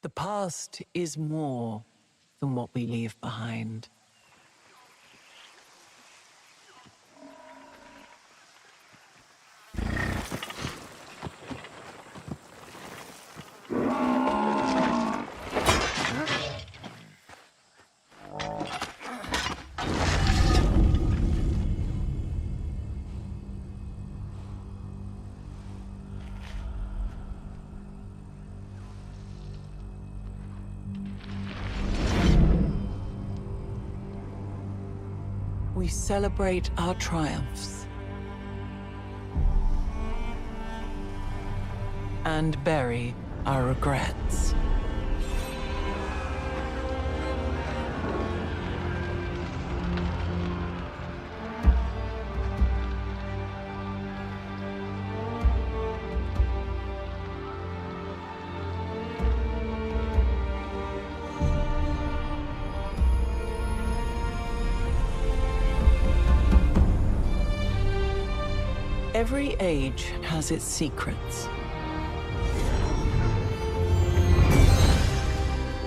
The past is more than what we leave behind. We celebrate our triumphs and bury our regrets. Every age has its secrets.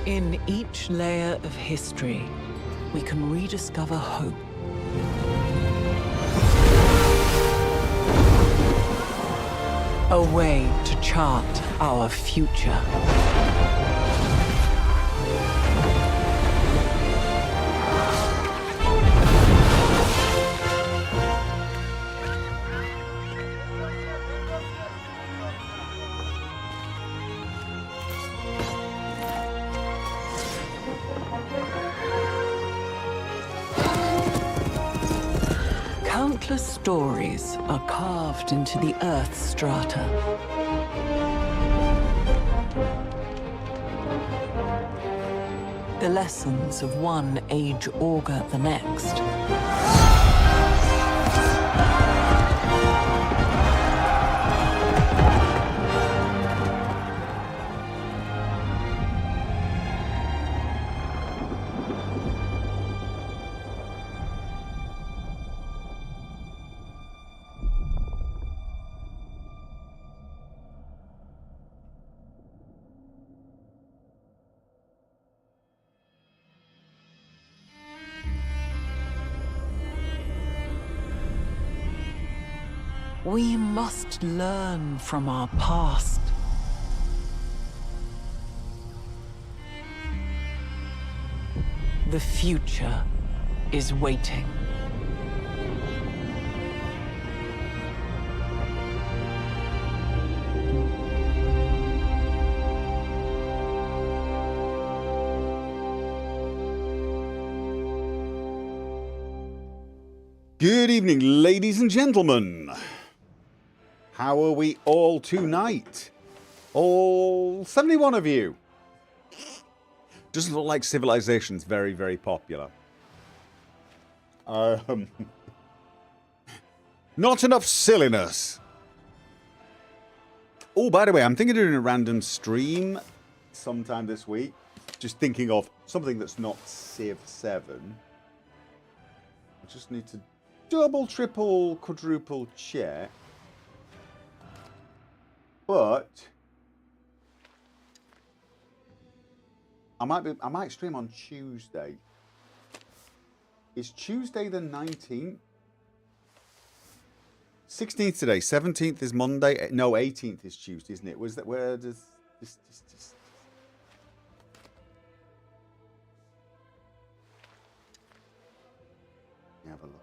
In each layer of history, we can rediscover hope. A way to chart our future. Countless stories are carved into the Earth's strata. The lessons of one age augur the next. We must learn from our past. The future is waiting. Good evening, ladies and gentlemen. How are we all tonight? All 71 of you. Doesn't look like Civilization's very, very popular. Not enough silliness. Oh, by the way, I'm thinking of doing a random stream sometime this week. Just thinking of something that's not Civ 7. I just need to double, triple, quadruple check. But I might stream on Tuesday. Is Tuesday the 19th? 16th today. 17th is Monday. No, 18th is Tuesday, isn't it? Where does this Let me have a look.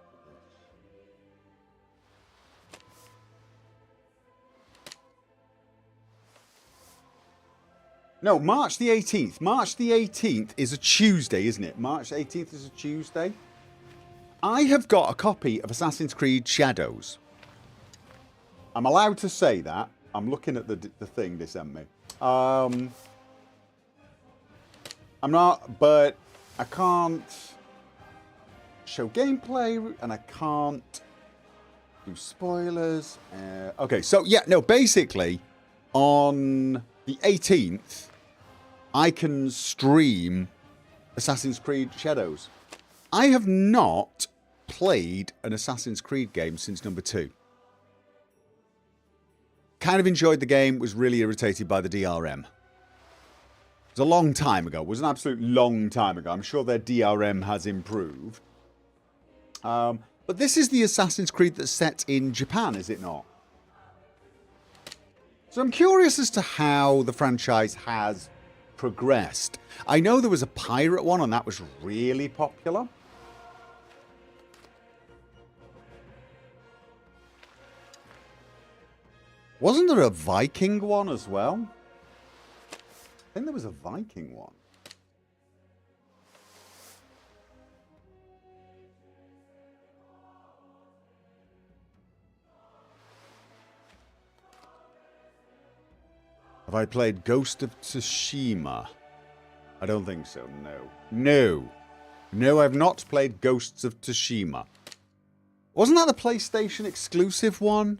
No, March the 18th. March the 18th is a Tuesday, isn't it? March 18th is a Tuesday. I have got a copy of Assassin's Creed Shadows. I'm allowed to say that. I'm looking at the thing they sent me. I'm not, but I can't show gameplay and I can't do spoilers. Okay, so yeah, no, basically on the 18th, I can stream Assassin's Creed Shadows. I have not played an Assassin's Creed game since number 2. Kind of enjoyed the game, was really irritated by the DRM. was a long time ago. It was an absolute long time ago. I'm sure their DRM has improved. But this is the Assassin's Creed that's set in Japan, is it not? So I'm curious as to how the franchise has progressed. I know there was a pirate one and that was really popular. Wasn't there a Viking one as well? I think there was a Viking one. Have I played Ghost of Tsushima? I don't think so, no. No. No, I've not played Ghosts of Tsushima. Wasn't that the PlayStation exclusive one?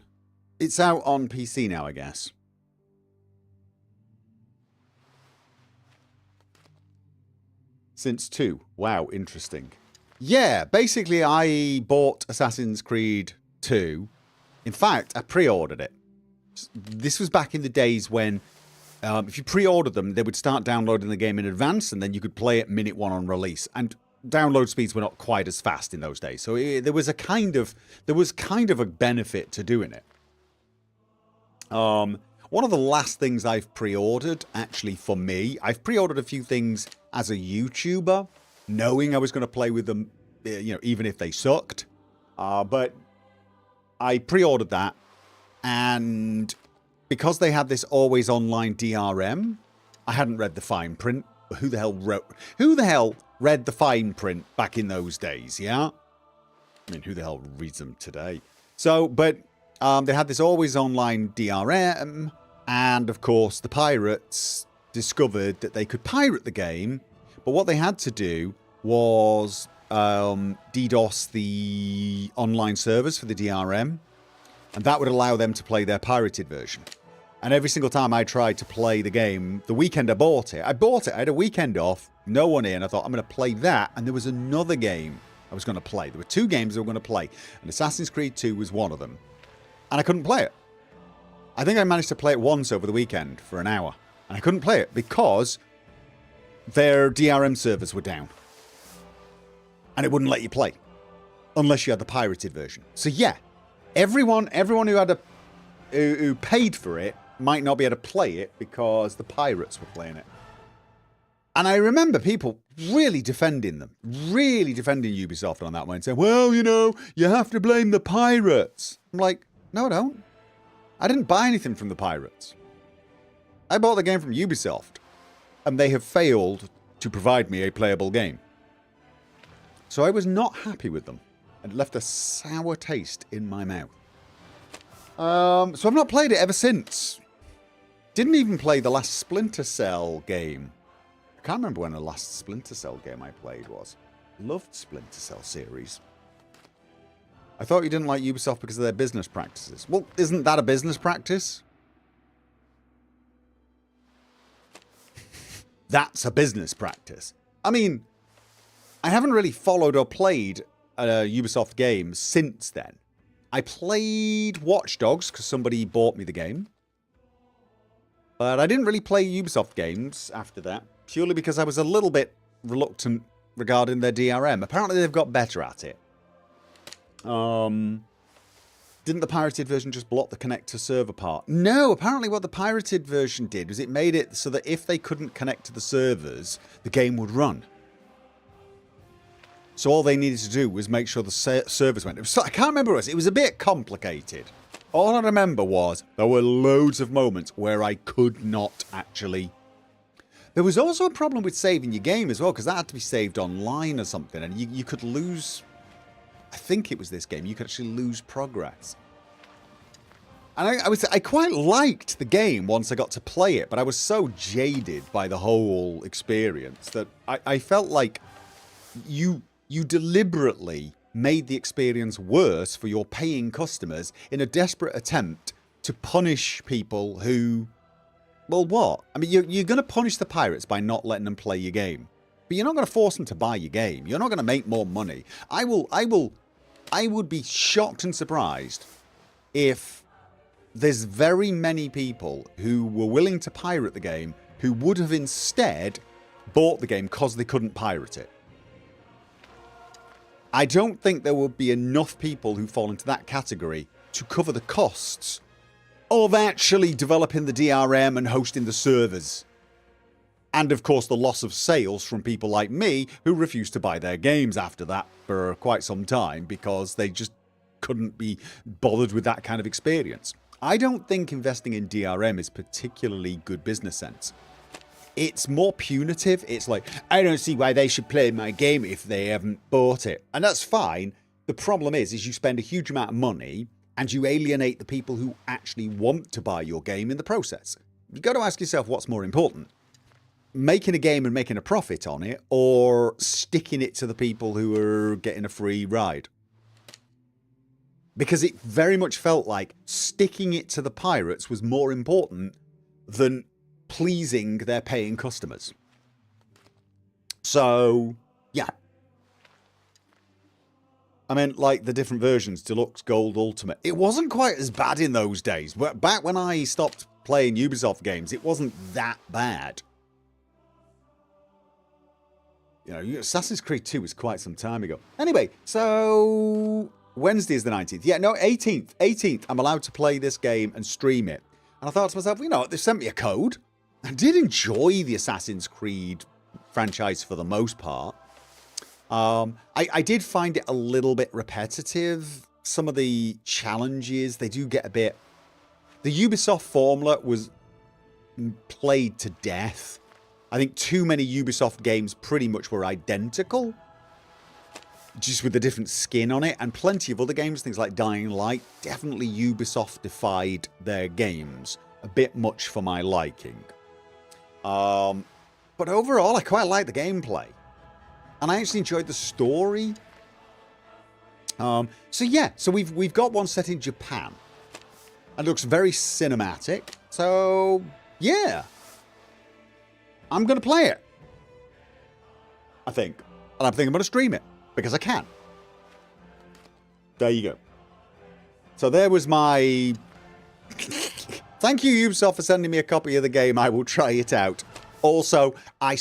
It's out on PC now, I guess. Since 2. Wow, interesting. Yeah, basically I bought Assassin's Creed 2. In fact, I pre-ordered it. This was back in the days when if you pre-ordered them, they would start downloading the game in advance and then you could play it minute one on release. And download speeds were not quite as fast in those days. So there was kind of a benefit to doing it. One of the last things I've pre-ordered, actually for me, I've pre-ordered a few things as a YouTuber, knowing I was going to play with them, even if they sucked. But I pre-ordered that, and because they had this always online DRM, I hadn't read the fine print. Who the hell read the fine print back in those days, yeah? I mean, who the hell reads them today? So, but they had this always online DRM, and of course the pirates discovered that they could pirate the game, but what they had to do was DDoS the online servers for the DRM, and that would allow them to play their pirated version. And every single time I tried to play the game, the weekend I bought it, I had a weekend off, no one in, I thought I'm going to play that, and there was another game I was going to play. There were 2 games I was going to play, and Assassin's Creed 2 was one of them. And I couldn't play it. I think I managed to play it once over the weekend for an hour. And I couldn't play it because their DRM servers were down. And it wouldn't let you play. Unless you had the pirated version. So yeah, everyone who paid for it might not be able to play it because the pirates were playing it. And I remember people really defending them. Really defending Ubisoft on that one. Saying, well, you have to blame the pirates. I'm like, no, I don't. I didn't buy anything from the pirates. I bought the game from Ubisoft, and they have failed to provide me a playable game. So I was not happy with them, and it left a sour taste in my mouth. So I've not played it ever since. Didn't even play the last Splinter Cell game. I can't remember when the last Splinter Cell game I played was. Loved Splinter Cell series. I thought you didn't like Ubisoft because of their business practices. Well, isn't that a business practice? That's a business practice. I mean, I haven't really followed or played a Ubisoft game since then. I played Watch Dogs because somebody bought me the game. But I didn't really play Ubisoft games after that, purely because I was a little bit reluctant regarding their DRM. Apparently they've got better at it. Didn't the pirated version just block the connect to server part? No, apparently what the pirated version did was it made it so that if they couldn't connect to the servers, the game would run. So all they needed to do was make sure the servers went. I can't remember what it was. It was a bit complicated. All I remember was there were loads of moments where I could not actually... There was also a problem with saving your game as well, because that had to be saved online or something, and you could lose... I think it was this game. You could actually lose progress. And I quite liked the game once I got to play it, but I was so jaded by the whole experience that I felt like you deliberately made the experience worse for your paying customers in a desperate attempt to punish people who... Well, what? I mean, you're going to punish the pirates by not letting them play your game. But you're not going to force them to buy your game. You're not going to make more money. I would be shocked and surprised if there's very many people who were willing to pirate the game who would have instead bought the game because they couldn't pirate it. I don't think there would be enough people who fall into that category to cover the costs of actually developing the DRM and hosting the servers. And of course the loss of sales from people like me who refused to buy their games after that for quite some time because they just couldn't be bothered with that kind of experience. I don't think investing in DRM is particularly good business sense. It's more punitive. It's like, I don't see why they should play my game if they haven't bought it. And that's fine. The problem is you spend a huge amount of money and you alienate the people who actually want to buy your game in the process. You've got to ask yourself what's more important. Making a game and making a profit on it, or sticking it to the people who are getting a free ride. Because it very much felt like sticking it to the pirates was more important than pleasing their paying customers. So, yeah. I mean, like the different versions, Deluxe, Gold, Ultimate. It wasn't quite as bad in those days. But back when I stopped playing Ubisoft games, it wasn't that bad. You know, Assassin's Creed 2 was quite some time ago. Anyway, so Wednesday is the 19th. Yeah, no, 18th. 18th, I'm allowed to play this game and stream it. And I thought to myself, you know, they sent me a code. I did enjoy the Assassin's Creed franchise for the most part. I did find it a little bit repetitive. Some of the challenges, they do get a bit... The Ubisoft formula was played to death. I think too many Ubisoft games pretty much were identical, just with a different skin on it, and plenty of other games, things like Dying Light, definitely Ubisoft-defied their games a bit much for my liking. But overall, I quite like the gameplay, and I actually enjoyed the story. So yeah, so we've got one set in Japan, and it looks very cinematic. So yeah. I'm going to play it. I think. And I think I'm going to stream it. Because I can. There you go. So there was my... Thank you, Ubisoft, for sending me a copy of the game. I will try it out. Also, I've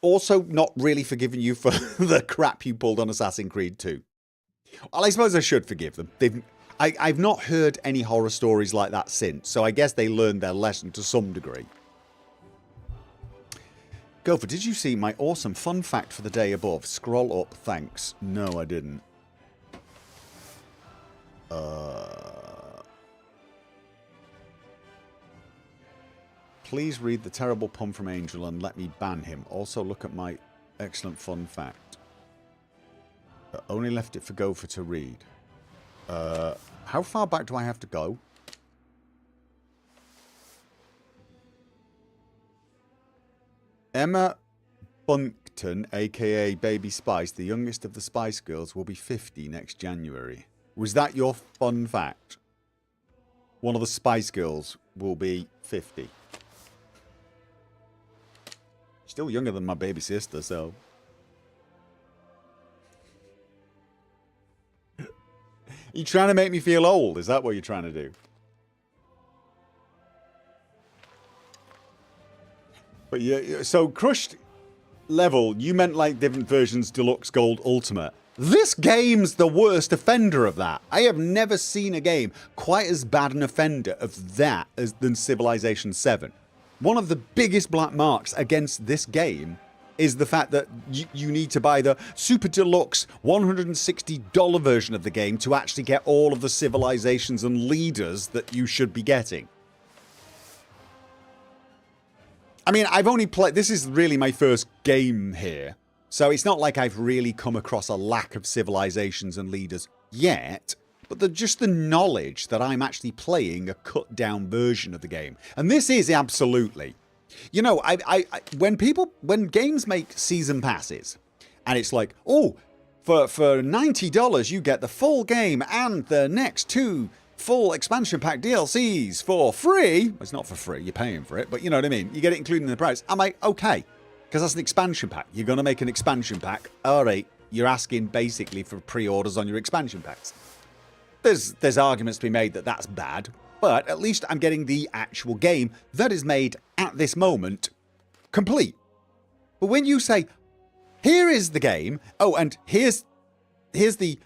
also not really forgiven you for the crap you pulled on Assassin's Creed 2. Well, I suppose I should forgive them. I've not heard any horror stories like that since, so I guess they learned their lesson to some degree. Gopher, did you see my awesome fun fact for the day above? Scroll up, thanks. No, I didn't. Please read the terrible pun from Angel and let me ban him. Also look at my excellent fun fact. Only left it for Gopher to read. How far back do I have to go? Emma Bunkton, aka Baby Spice, the youngest of the Spice Girls, will be 50 next January. Was that your fun fact? One of the Spice Girls will be 50. Still younger than my baby sister, so... You trying to make me feel old? Is that what you're trying to do? But yeah, so crushed level, you meant like different versions, Deluxe, Gold, Ultimate. This game's the worst offender of that. I have never seen a game quite as bad an offender of that than Civilization 7. One of the biggest black marks against this game is the fact that you need to buy the Super Deluxe $160 version of the game to actually get all of the civilizations and leaders that you should be getting. I mean, I've only played... This is really my first game here. So it's not like I've really come across a lack of civilizations and leaders yet. But just the knowledge that I'm actually playing a cut-down version of the game. And this is absolutely... You know, when games make season passes, and it's like, oh, for $90 you get the full game and the next 2 full expansion pack DLCs for free. It's not for free, you're paying for it, but you know what I mean. You get it included in the price. I'm like, okay, because that's an expansion pack. You're going to make an expansion pack. All right, you're asking basically for pre-orders on your expansion packs. There's arguments to be made that that's bad, but at least I'm getting the actual game that is made at this moment complete. But when you say, here is the game, oh, and here's the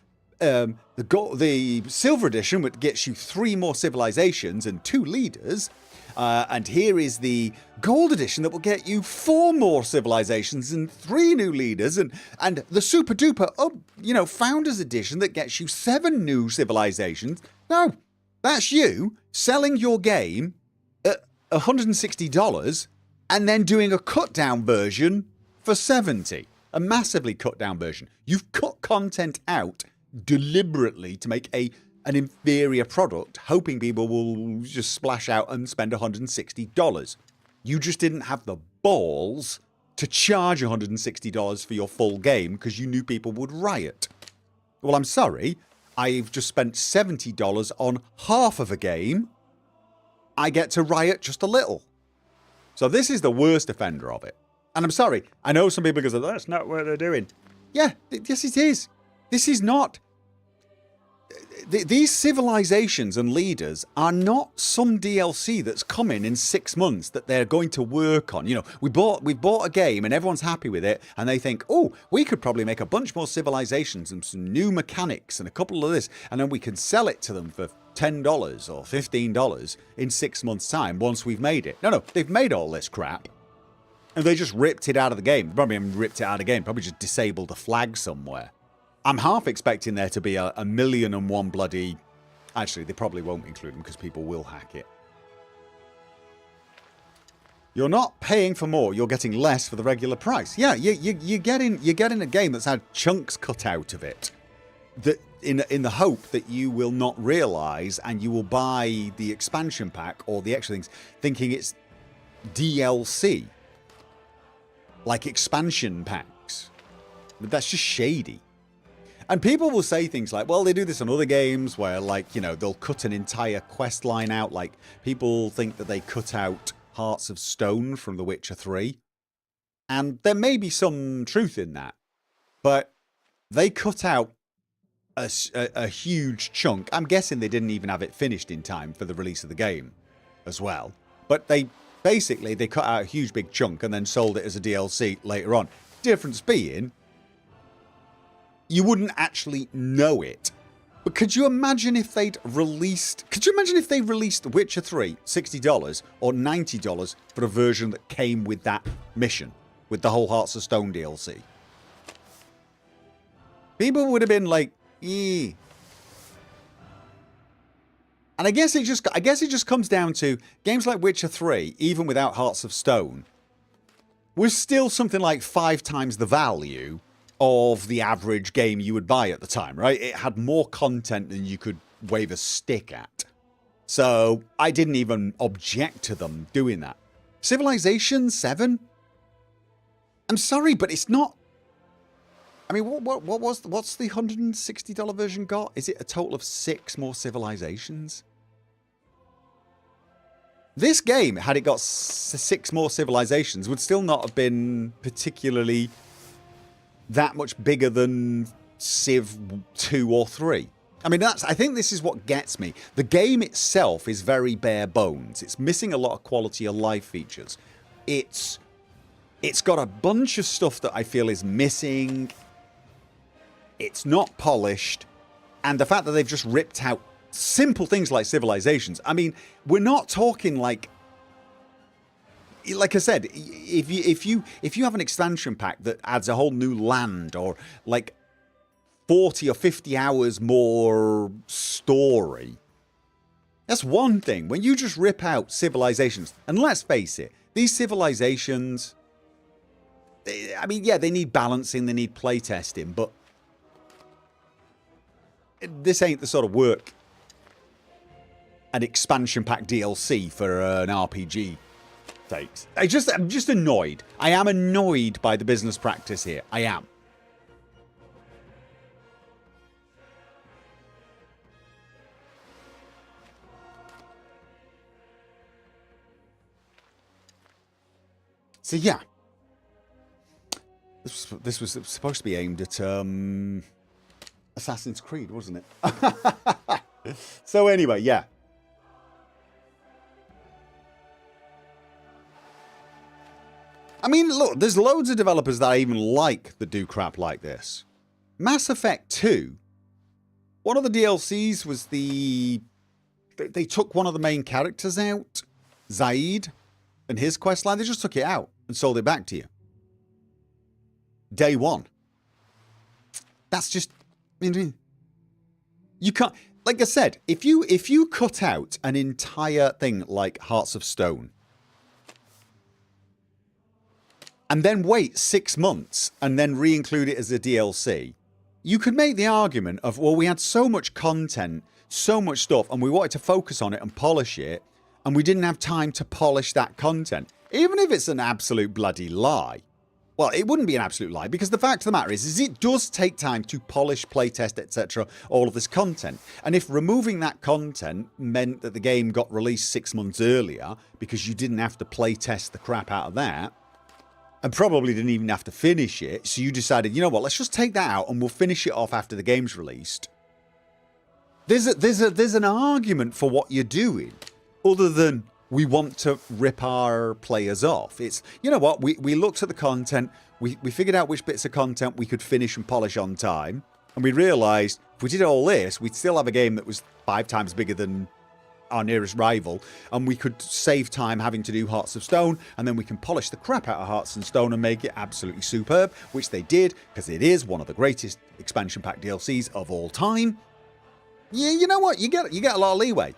silver edition, which gets you 3 more civilizations and 2 leaders, and here is the gold edition that will get you 4 more civilizations and 3 new leaders, and the super duper, founders edition that gets you 7 new civilizations. No, that's you selling your game at $160 and then doing a cut down version for $70. A massively cut down version. You've cut content out deliberately to make an inferior product, hoping people will just splash out and spend $160. You just didn't have the balls to charge $160 for your full game because you knew people would riot. Well, I'm sorry, I've just spent $70 on half of a game. I get to riot just a little. So this is the worst offender of it. And I'm sorry, I know some people go, that's not what they're doing. Yeah, yes it is. This is not. These civilizations and leaders are not some DLC that's coming in 6 months that they're going to work on. You know, we've bought a game and everyone's happy with it, and they think, oh, we could probably make a bunch more civilizations and some new mechanics and a couple of this, and then we can sell it to them for $10 or $15 in 6 months' time once we've made it. No, they've made all this crap. And they just ripped it out of the game. Probably haven't ripped it out of the game. Probably just disabled a flag somewhere. I'm half expecting there to be a 1,000,001 bloody... Actually, they probably won't include them because people will hack it. You're not paying for more. You're getting less for the regular price. Yeah, you're getting a game that's had chunks cut out of it. That in the hope that you will not realise and you will buy the expansion pack or the extra things thinking it's DLC. Like expansion packs. But that's just shady. And people will say things like, well, they do this on other games where, like, you know, they'll cut an entire quest line out. Like, people think that they cut out Hearts of Stone from The Witcher 3. And there may be some truth in that. But they cut out a huge chunk. I'm guessing they didn't even have it finished in time for the release of the game as well. But they cut out a huge big chunk and then sold it as a DLC later on. Difference being, you wouldn't actually know it. But could you imagine if they released Witcher 3 $60 or $90 for a version that came with that mission, with the whole Hearts of Stone DLC? People would have been like, eeh. And I guess it just comes down to games like Witcher 3, even without Hearts of Stone, was still something like 5 times the value of the average game you would buy at the time, right? It had more content than you could wave a stick at. So I didn't even object to them doing that. Civilization 7? I'm sorry, but it's not... I mean, what's the $160 version got? Is it a total of 6 more civilizations? This game, had it got 6 more civilizations, would still not have been particularly that much bigger than Civ 2 or 3. I mean, I think this is what gets me. The game itself is very bare bones. It's missing a lot of quality of life features. It's got a bunch of stuff that I feel is missing. It's not polished. And the fact that they've just ripped out simple things like civilizations. I mean, we're not talking like I said, if you have an expansion pack that adds a whole new land or like 40 or 50 hours more story, that's one thing. When you just rip out civilizations, and let's face it, these civilizations, I mean, yeah, they need balancing, they need playtesting, but this ain't the sort of work an expansion pack DLC for an RPG takes. I'm just annoyed. I am annoyed by the business practice here. I am. So yeah, this was supposed to be aimed at Assassin's Creed, wasn't it? So anyway, yeah. I mean, look, there's loads of developers that I even like that do crap like this. Mass Effect 2, one of the DLCs was they took one of the main characters out, Zaid, and his questline. They just took it out and sold it back to you. Day one. That's just, I mean, you can't, like I said, if you cut out an entire thing like Hearts of Stone, and then wait 6 months and then re-include it as a DLC, you could make the argument of, well, we had so much content, so much stuff, and we wanted to focus on it and polish it, and we didn't have time to polish that content. Even if it's an absolute bloody lie. Well, it wouldn't be an absolute lie, because the fact of the matter is it does take time to polish, playtest, etc., all of this content. And if removing that content meant that the game got released 6 months earlier, because you didn't have to playtest the crap out of that, and probably didn't even have to finish it, so you decided, you know what, let's just take that out and we'll finish it off after the game's released. There's an argument for what you're doing, other than we want to rip our players off. It's, you know what, we looked at the content, we figured out which bits of content we could finish and polish on time, and we realised if we did all this, we'd still have a game that was 5 times bigger than our nearest rival, and we could save time having to do Hearts of Stone, and then we can polish the crap out of Hearts and Stone and make it absolutely superb, which they did, because it is one of the greatest expansion pack DLCs of all time. Yeah, you know what, you get a lot of leeway.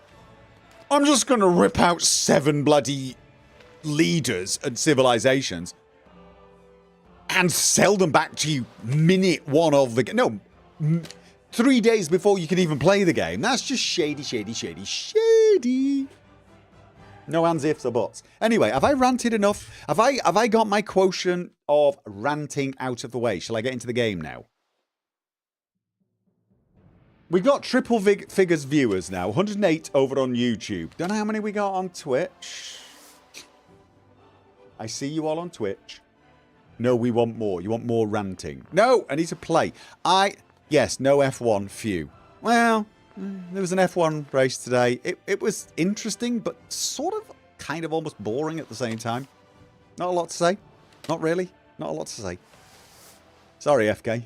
I'm just going to rip out 7 bloody leaders and civilizations and sell them back to you minute 1 of the game. No, 3 days before you can even play the game. That's just shady, shady, shady, shady. No ands, ifs, or buts. Anyway, have I ranted enough? Have I got my quotient of ranting out of the way? Shall I get into the game now? We've got triple figures viewers now. 108 over on YouTube. Don't know how many we got on Twitch. I see you all on Twitch. No, we want more. You want more ranting. No, I need to play. Yes, no F1, phew. Well, there was an F1 race today. It was interesting, but sort of kind of almost boring at the same time. Not a lot to say. Not really. Not a lot to say. Sorry, FK.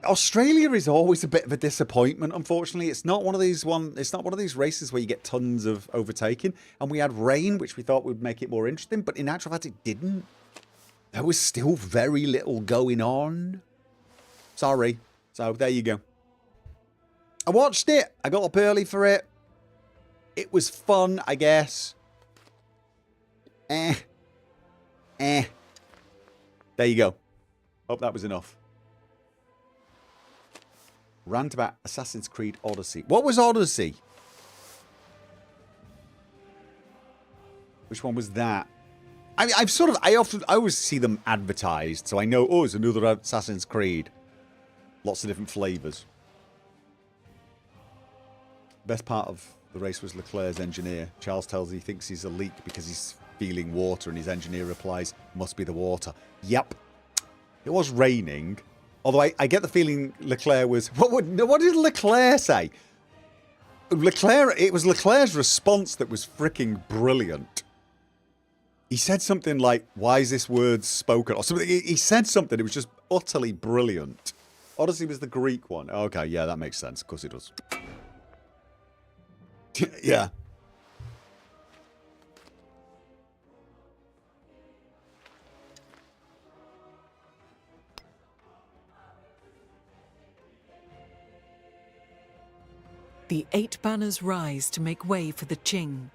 Australia is always a bit of a disappointment, unfortunately. It's not one of these races where you get tons of overtaking. And we had rain, which we thought would make it more interesting, but in actual fact it didn't. There was still very little going on. Sorry. So there you go. I watched it. I got up early for it. It was fun, I guess. There you go. Hope that was enough. Rant about Assassin's Creed Odyssey. What was Odyssey? Which one was that? I always see them advertised, so I know, oh, it's another Assassin's Creed. Lots of different flavours. Best part of the race was Leclerc's engineer. Charles tells he thinks he's a leak because he's feeling water, and his engineer replies, must be the water. Yep. It was raining. Although I get the feeling Leclerc was... What did Leclerc say? It was Leclerc's response that was freaking brilliant. He said something like, why is this word spoken? Or something. He said something. It was just utterly brilliant. Odyssey was the Greek one. Okay, yeah, that makes sense. Of course it does. Yeah. The 8 banners rise to make way for the Qing.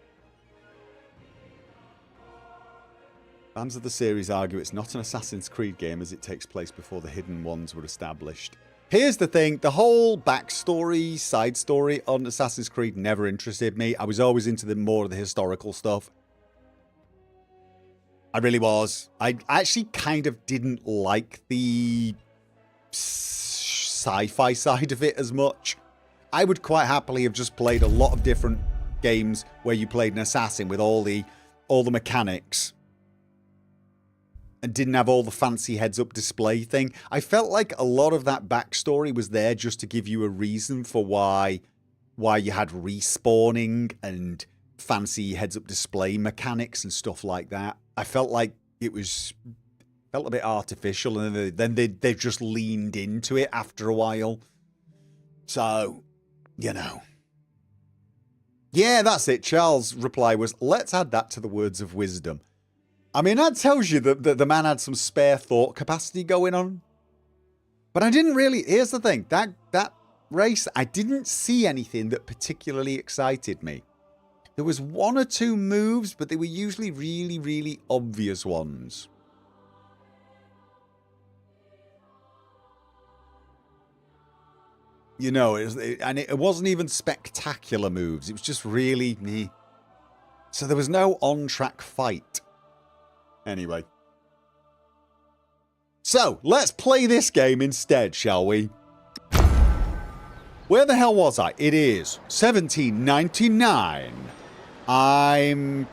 Fans of the series argue it's not an Assassin's Creed game as it takes place before the hidden ones were established. Here's the thing, the whole backstory, side story on Assassin's Creed never interested me. I was always into more of the historical stuff. I really was. I actually kind of didn't like the sci-fi side of it as much. I would quite happily have just played a lot of different games where you played an assassin with all the mechanics and didn't have all the fancy heads-up display thing. I felt like a lot of that backstory was there just to give you a reason for why you had respawning and fancy heads-up display mechanics and stuff like that. I felt like it felt a bit artificial, and then they just leaned into it after a while. So, you know. Yeah, that's it. Charles' reply was, let's add that to the words of wisdom. I mean, that tells you that the man had some spare thought capacity going on. But I didn't really... Here's the thing. That race, I didn't see anything that particularly excited me. There was one or two moves, but they were usually really, really obvious ones. You know, it wasn't even spectacular moves. It was just really meh. So there was no on-track fight. Anyway. So, let's play this game instead, shall we? Where the hell was I? It is 1799. I'm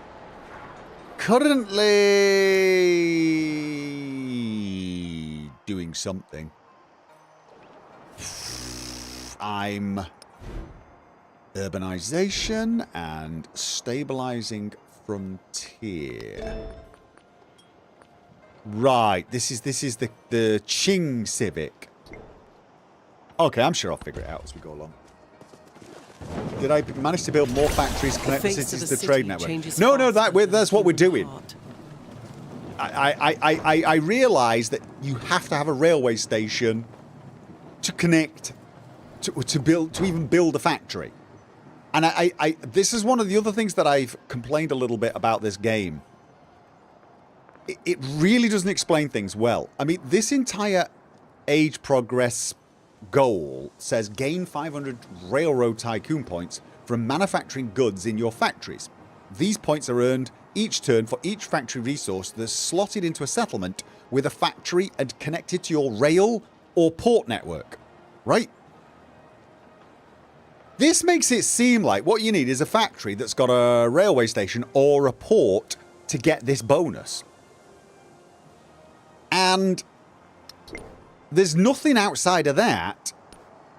currently doing something. I'm urbanization and stabilizing frontier. Right, this is the Qing Civic. Okay, I'm sure I'll figure it out as we go along. Did I manage to build more factories, connect the cities to the trade network? No, that's what we're doing. I realise that you have to have a railway station to connect to even build a factory. And this is one of the other things that I've complained a little bit about this game. It really doesn't explain things well. I mean, this entire age progress goal says gain 500 railroad tycoon points from manufacturing goods in your factories. These points are earned each turn for each factory resource that's slotted into a settlement with a factory and connected to your rail or port network. Right? This makes it seem like what you need is a factory that's got a railway station or a port to get this bonus. And there's nothing outside of that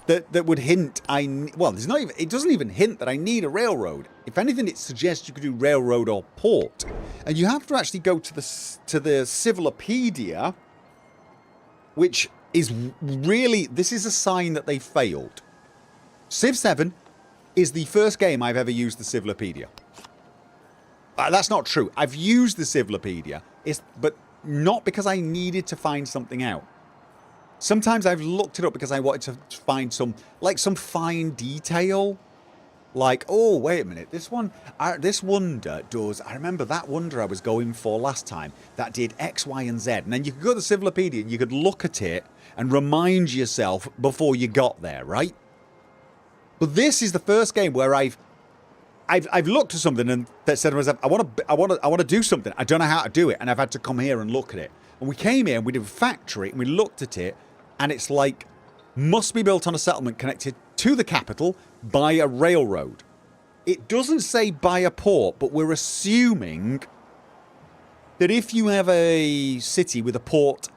would hint there's not even, it doesn't even hint that I need a railroad. If anything, it suggests you could do railroad or port. And you have to actually go to the Civilopedia, which is really, this is a sign that they failed. Civ 7 is the first game I've ever used the Civilopedia. That's not true. I've used the Civilopedia, but not because I needed to find something out. Sometimes I've looked it up because I wanted to find some fine detail. Like, oh, wait a minute, this wonder does, I remember that wonder I was going for last time that did X, Y, and Z. And then you could go to the Civilopedia and you could look at it and remind yourself before you got there, right? But this is the first game where I've looked at something and said to myself, I want to do something. I don't know how to do it, and I've had to come here and look at it. And we came here and we did a factory and we looked at it, and it's like must be built on a settlement connected to the capital by a railroad. It doesn't say by a port, but we're assuming that if you have a city with a port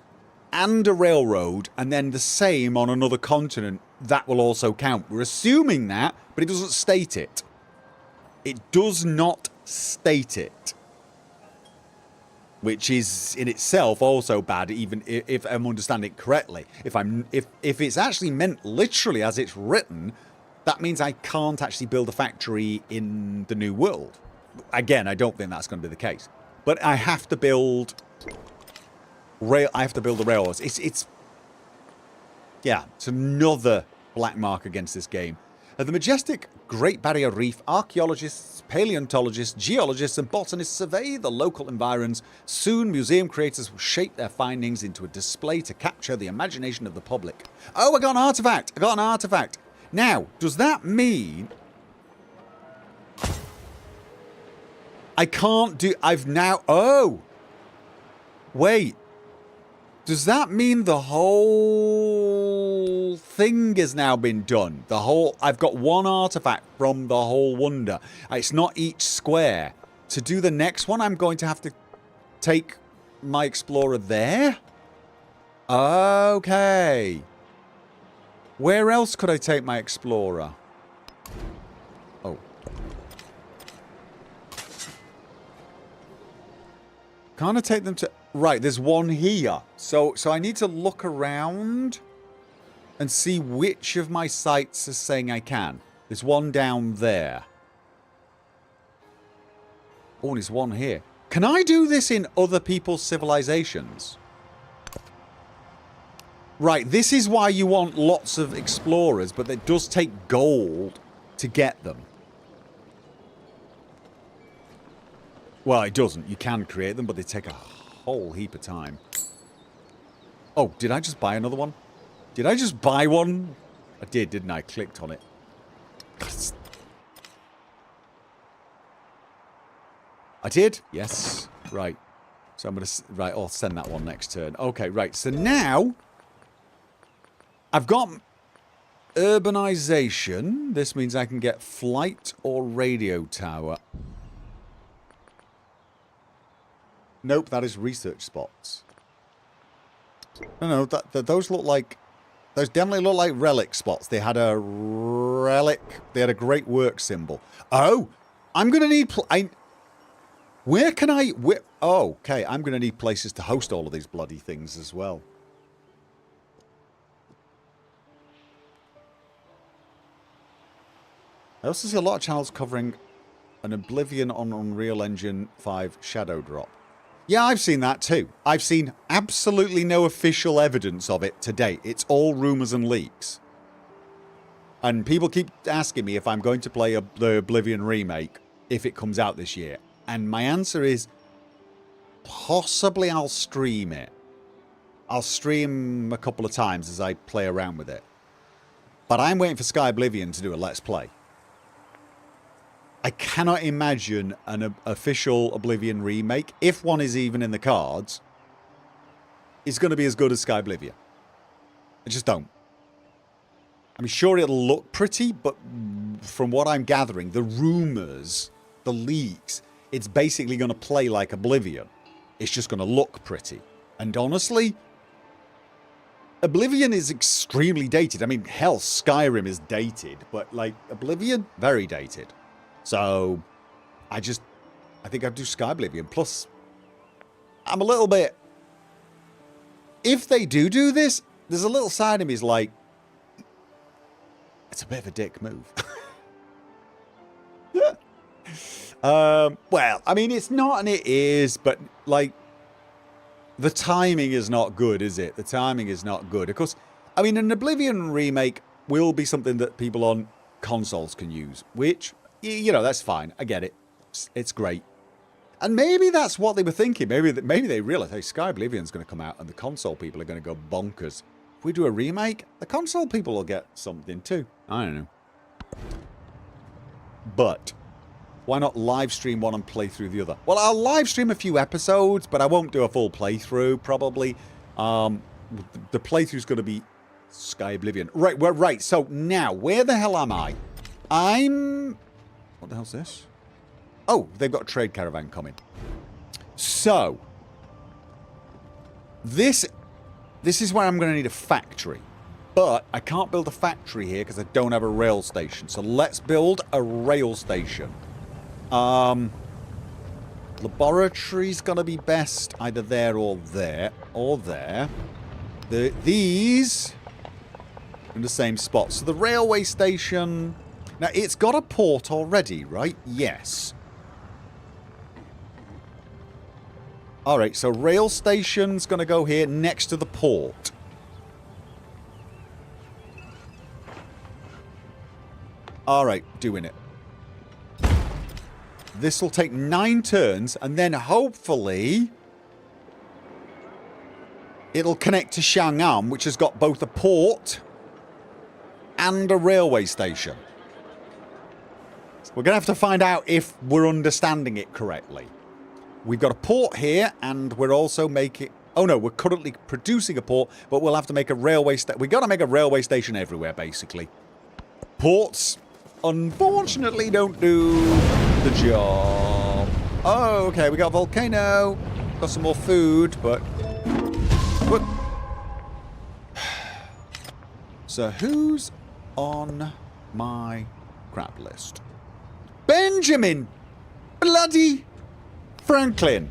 and a railroad, and then the same on another continent, that will also count. We're assuming that, but it doesn't state it. It does not state it. Which is in itself also bad, even if I'm understanding it correctly. If it's actually meant literally as it's written, that means I can't actually build a factory in the New World. Again, I don't think that's going to be the case. But I have to build the railroads. It's another black mark against this game. At the majestic Great Barrier Reef, archaeologists, paleontologists, geologists, and botanists survey the local environs. Soon, museum creators will shape their findings into a display to capture the imagination of the public. Oh, I got an artifact! Now, does that mean I can't do... Oh! Wait. Does that mean the whole thing has now been done? I've got one artifact from the whole wonder. It's not each square. To do the next one, I'm going to have to take my explorer there? Okay. Where else could I take my explorer? Oh. Can't I take them to... Right, there's one here. So I need to look around and see which of my sites is saying I can. There's one down there. Oh, there's one here. Can I do this in other people's civilizations? Right, this is why you want lots of explorers, but it does take gold to get them. Well, it doesn't. You can create them, but they take a whole heap of time. Oh, did I just buy another one? Did I just buy one? I did, didn't I? I clicked on it. I did? Yes. Right. So I'm going to... Right, I'll send that one next turn. Okay, right. So now... I've got urbanization. This means I can get flight or radio tower. Nope, that is research spots. No, those look like... Those definitely look like relic spots. They had a relic... They had a great work symbol. Oh! I'm going to need... Where can I... Oh, okay. I'm going to need places to host all of these bloody things as well. I also see a lot of channels covering an Oblivion on Unreal Engine 5 shadow drop. Yeah, I've seen that too. I've seen absolutely no official evidence of it to date. It's all rumours and leaks. And people keep asking me if I'm going to play the Oblivion remake if it comes out this year. And my answer is, possibly I'll stream it. I'll stream a couple of times as I play around with it. But I'm waiting for Sky Oblivion to do a Let's Play. I cannot imagine an official Oblivion remake, if one is even in the cards, is going to be as good as Sky Oblivion. I just don't. I mean, sure, it'll look pretty, but from what I'm gathering, the rumours, the leaks, it's basically going to play like Oblivion. It's just going to look pretty. And honestly, Oblivion is extremely dated. I mean, hell, Skyrim is dated, but like Oblivion, very dated. So, I think I'd do Sky Oblivion. Plus, I'm a little bit... If they do this, there's a little side of me is like... It's a bit of a dick move. Well, I mean, it's not and it is, but like... The timing is not good, is it? The timing is not good. Of course, I mean, an Oblivion remake will be something that people on consoles can use, which... You know, that's fine. I get it. It's great. And maybe that's what they were thinking. Maybe they realized, hey, Sky Oblivion's going to come out and the console people are going to go bonkers. If we do a remake, the console people will get something too. I don't know. But why not live stream one and play through the other? Well, I'll live stream a few episodes, but I won't do a full playthrough, probably. The playthrough's going to be Sky Oblivion. Right, well, right. So now, where the hell am I? What the hell's this? Oh, they've got a trade caravan coming. So, this is where I'm going to need a factory. But I can't build a factory here because I don't have a rail station. So let's build a rail station. Laboratory's going to be best either there or there. Or there. These in the same spot. So the railway station... Now, it's got a port already, right? Yes. Alright, so rail station's going to go here next to the port. Alright, doing it. This will take 9 turns, and then hopefully... it'll connect to Chang'an, which has got both a port and a railway station. We're going to have to find out if we're understanding it correctly. We've got a port here, and we're also making... Oh no, we're currently producing a port, but we'll have to make a railway station. We've got to make a railway station everywhere, basically. Ports, unfortunately, don't do the job. Oh, okay, we got a volcano. Got some more food, but... What? So who's on my crap list? Benjamin bloody Franklin.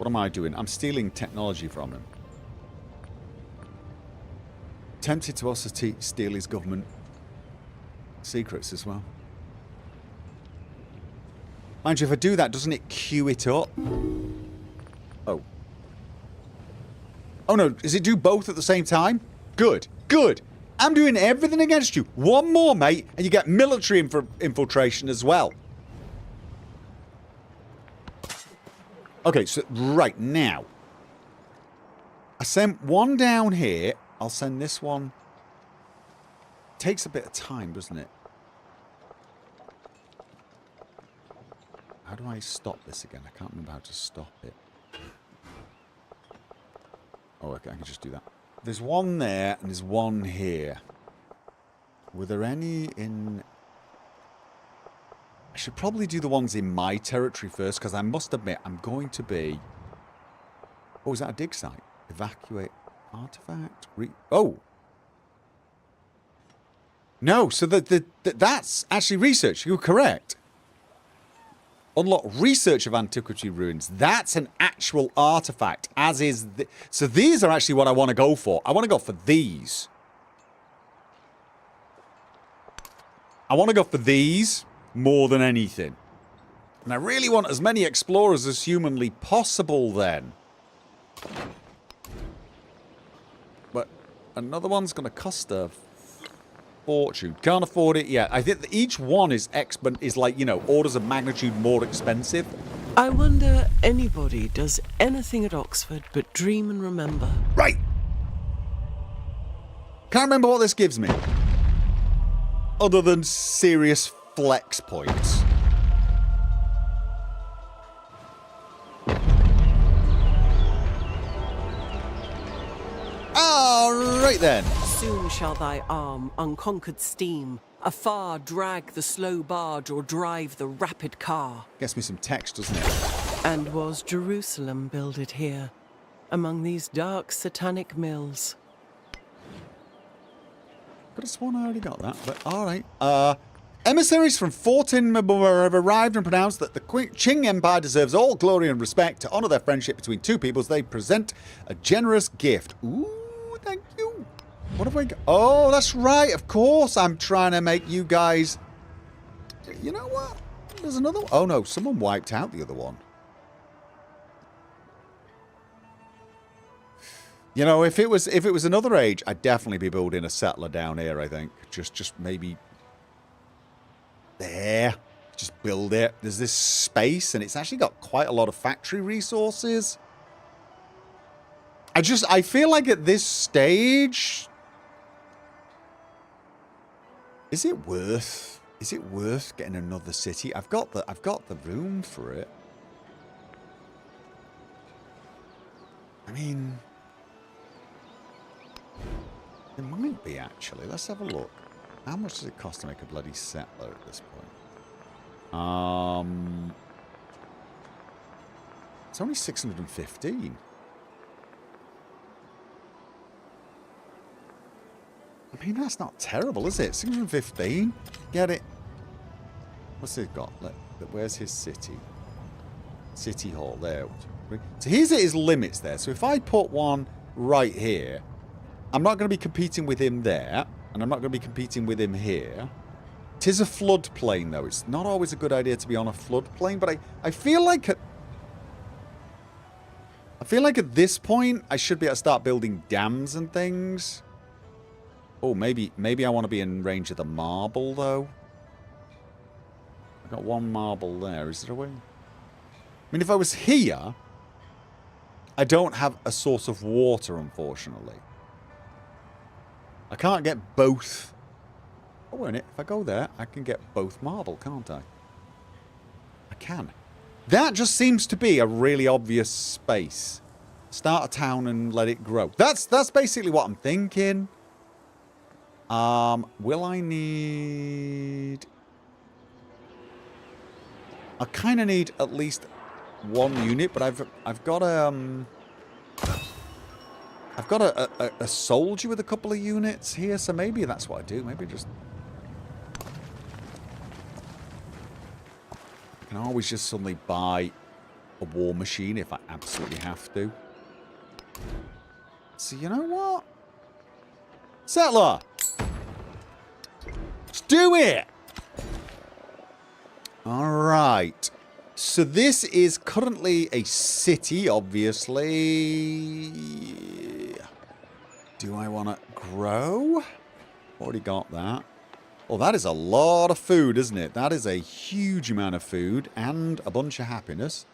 What am I doing? I'm stealing technology from him. Tempted to also steal his government secrets as well. Mind you, if I do that, doesn't it queue it up? Oh. Oh no, does it do both at the same time? Good, good. I'm doing everything against you. One more, mate, and you get military infiltration as well. Okay, so right now. I sent one down here. I'll send this one. Takes a bit of time, doesn't it? How do I stop this again? I can't remember how to stop it. Oh, okay, I can just do that. There's one there, and there's one here. Were there any in... I should probably do the ones in my territory first, because I must admit, I'm going to be... Oh, is that a dig site? Evacuate artifact? Oh! No, so that's actually research. You're correct. Unlock research of antiquity ruins. That's an actual artifact, as is... So these are actually what I want to go for. I want to go for these. I want to go for these more than anything. And I really want as many explorers as humanly possible then. But another one's going to cost a fortune. Can't afford it yet. I think that each one is like, you know, orders of magnitude more expensive. I wonder anybody does anything at Oxford but dream and remember. Right. Can't remember what this gives me. Other than serious flex points. Alright then. Soon shall thy arm, unconquered steam, afar drag the slow barge or drive the rapid car. Gets me some text, doesn't it? And was Jerusalem builded here, among these dark satanic mills? Could have sworn I already got that, but alright. Emissaries from Fortin have arrived and pronounced that the Qing Empire deserves all glory and respect. To honour their friendship between two peoples, they present a generous gift. Ooh, thank you. What have I got? Oh, that's right. Of course, I'm trying to make you guys... You know what? There's another one. Oh, no. Someone wiped out the other one. You know, if it was another age, I'd definitely be building a settler down here, I think. Just maybe... There. Just build it. There's this space, and it's actually got quite a lot of factory resources. I feel like at this stage... Is it worth getting another city? I've got the room for it. I mean, it might be actually. Let's have a look. How much does it cost to make a bloody settler at this point? It's only 615. I mean, that's not terrible, is it? 615? Get it? What's it got? Where's his city? City Hall, there. So here's his limits there. So if I put one right here, I'm not going to be competing with him there, and I'm not going to be competing with him here. Tis a floodplain, though. It's not always a good idea to be on a floodplain, but I feel like at this point, I should be able to start building dams and things. Oh, maybe I want to be in range of the marble, though. I've got one marble there. Is there a way? I mean, if I was here, I don't have a source of water, unfortunately. I can't get both. Oh, wait a minute. If I go there, I can get both marble, can't I? I can. That just seems to be a really obvious space. Start a town and let it grow. That's basically what I'm thinking. Will I need... I kind of need at least one unit, but I've got a soldier with a couple of units here, so maybe that's what I do. Maybe just... I can always just suddenly buy a war machine if I absolutely have to. So you know what? Settler! Let's do it! Alright. So this is currently a city, obviously. Do I want to grow? Already got that. Well, that is a lot of food, isn't it? That is a huge amount of food and a bunch of happiness.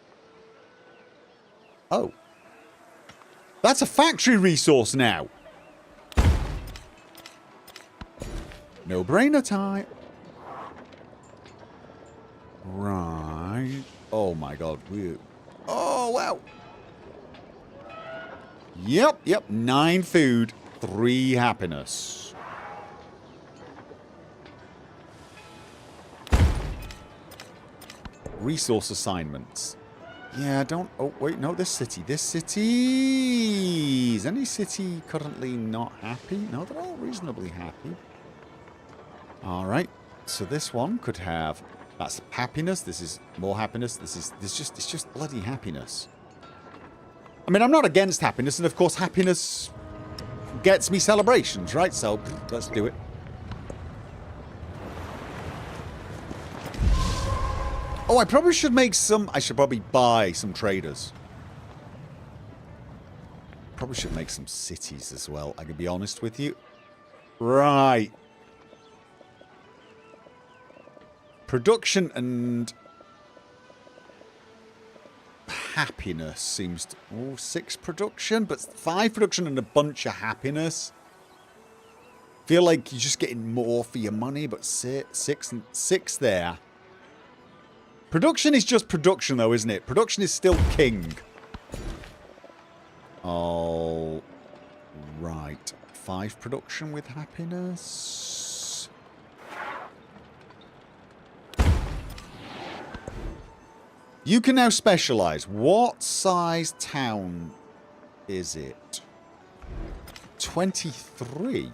Oh. That's a factory resource now. No-brainer time. Right. Oh my god. Oh, wow. Yep. 9 food, 3 happiness. Resource assignments. Yeah, don't... Oh, wait, no, this city. This city... Is any city currently not happy? No, they're all reasonably happy. Alright, so this one could have... That's happiness. This is more happiness. It's just bloody happiness. I mean, I'm not against happiness, and of course happiness gets me celebrations, right? So, let's do it. Oh, I probably should make some... I should probably buy some traders. Probably should make some cities as well, I can be honest with you. Right. Production and happiness seems to... Oh, 6 production, but 5 production and a bunch of happiness. Feel like you're just getting more for your money, but 6 there. Production is just production, though, isn't it? Production is still king. Oh, right. 5 production with happiness. You can now specialize. What size town is it? 23.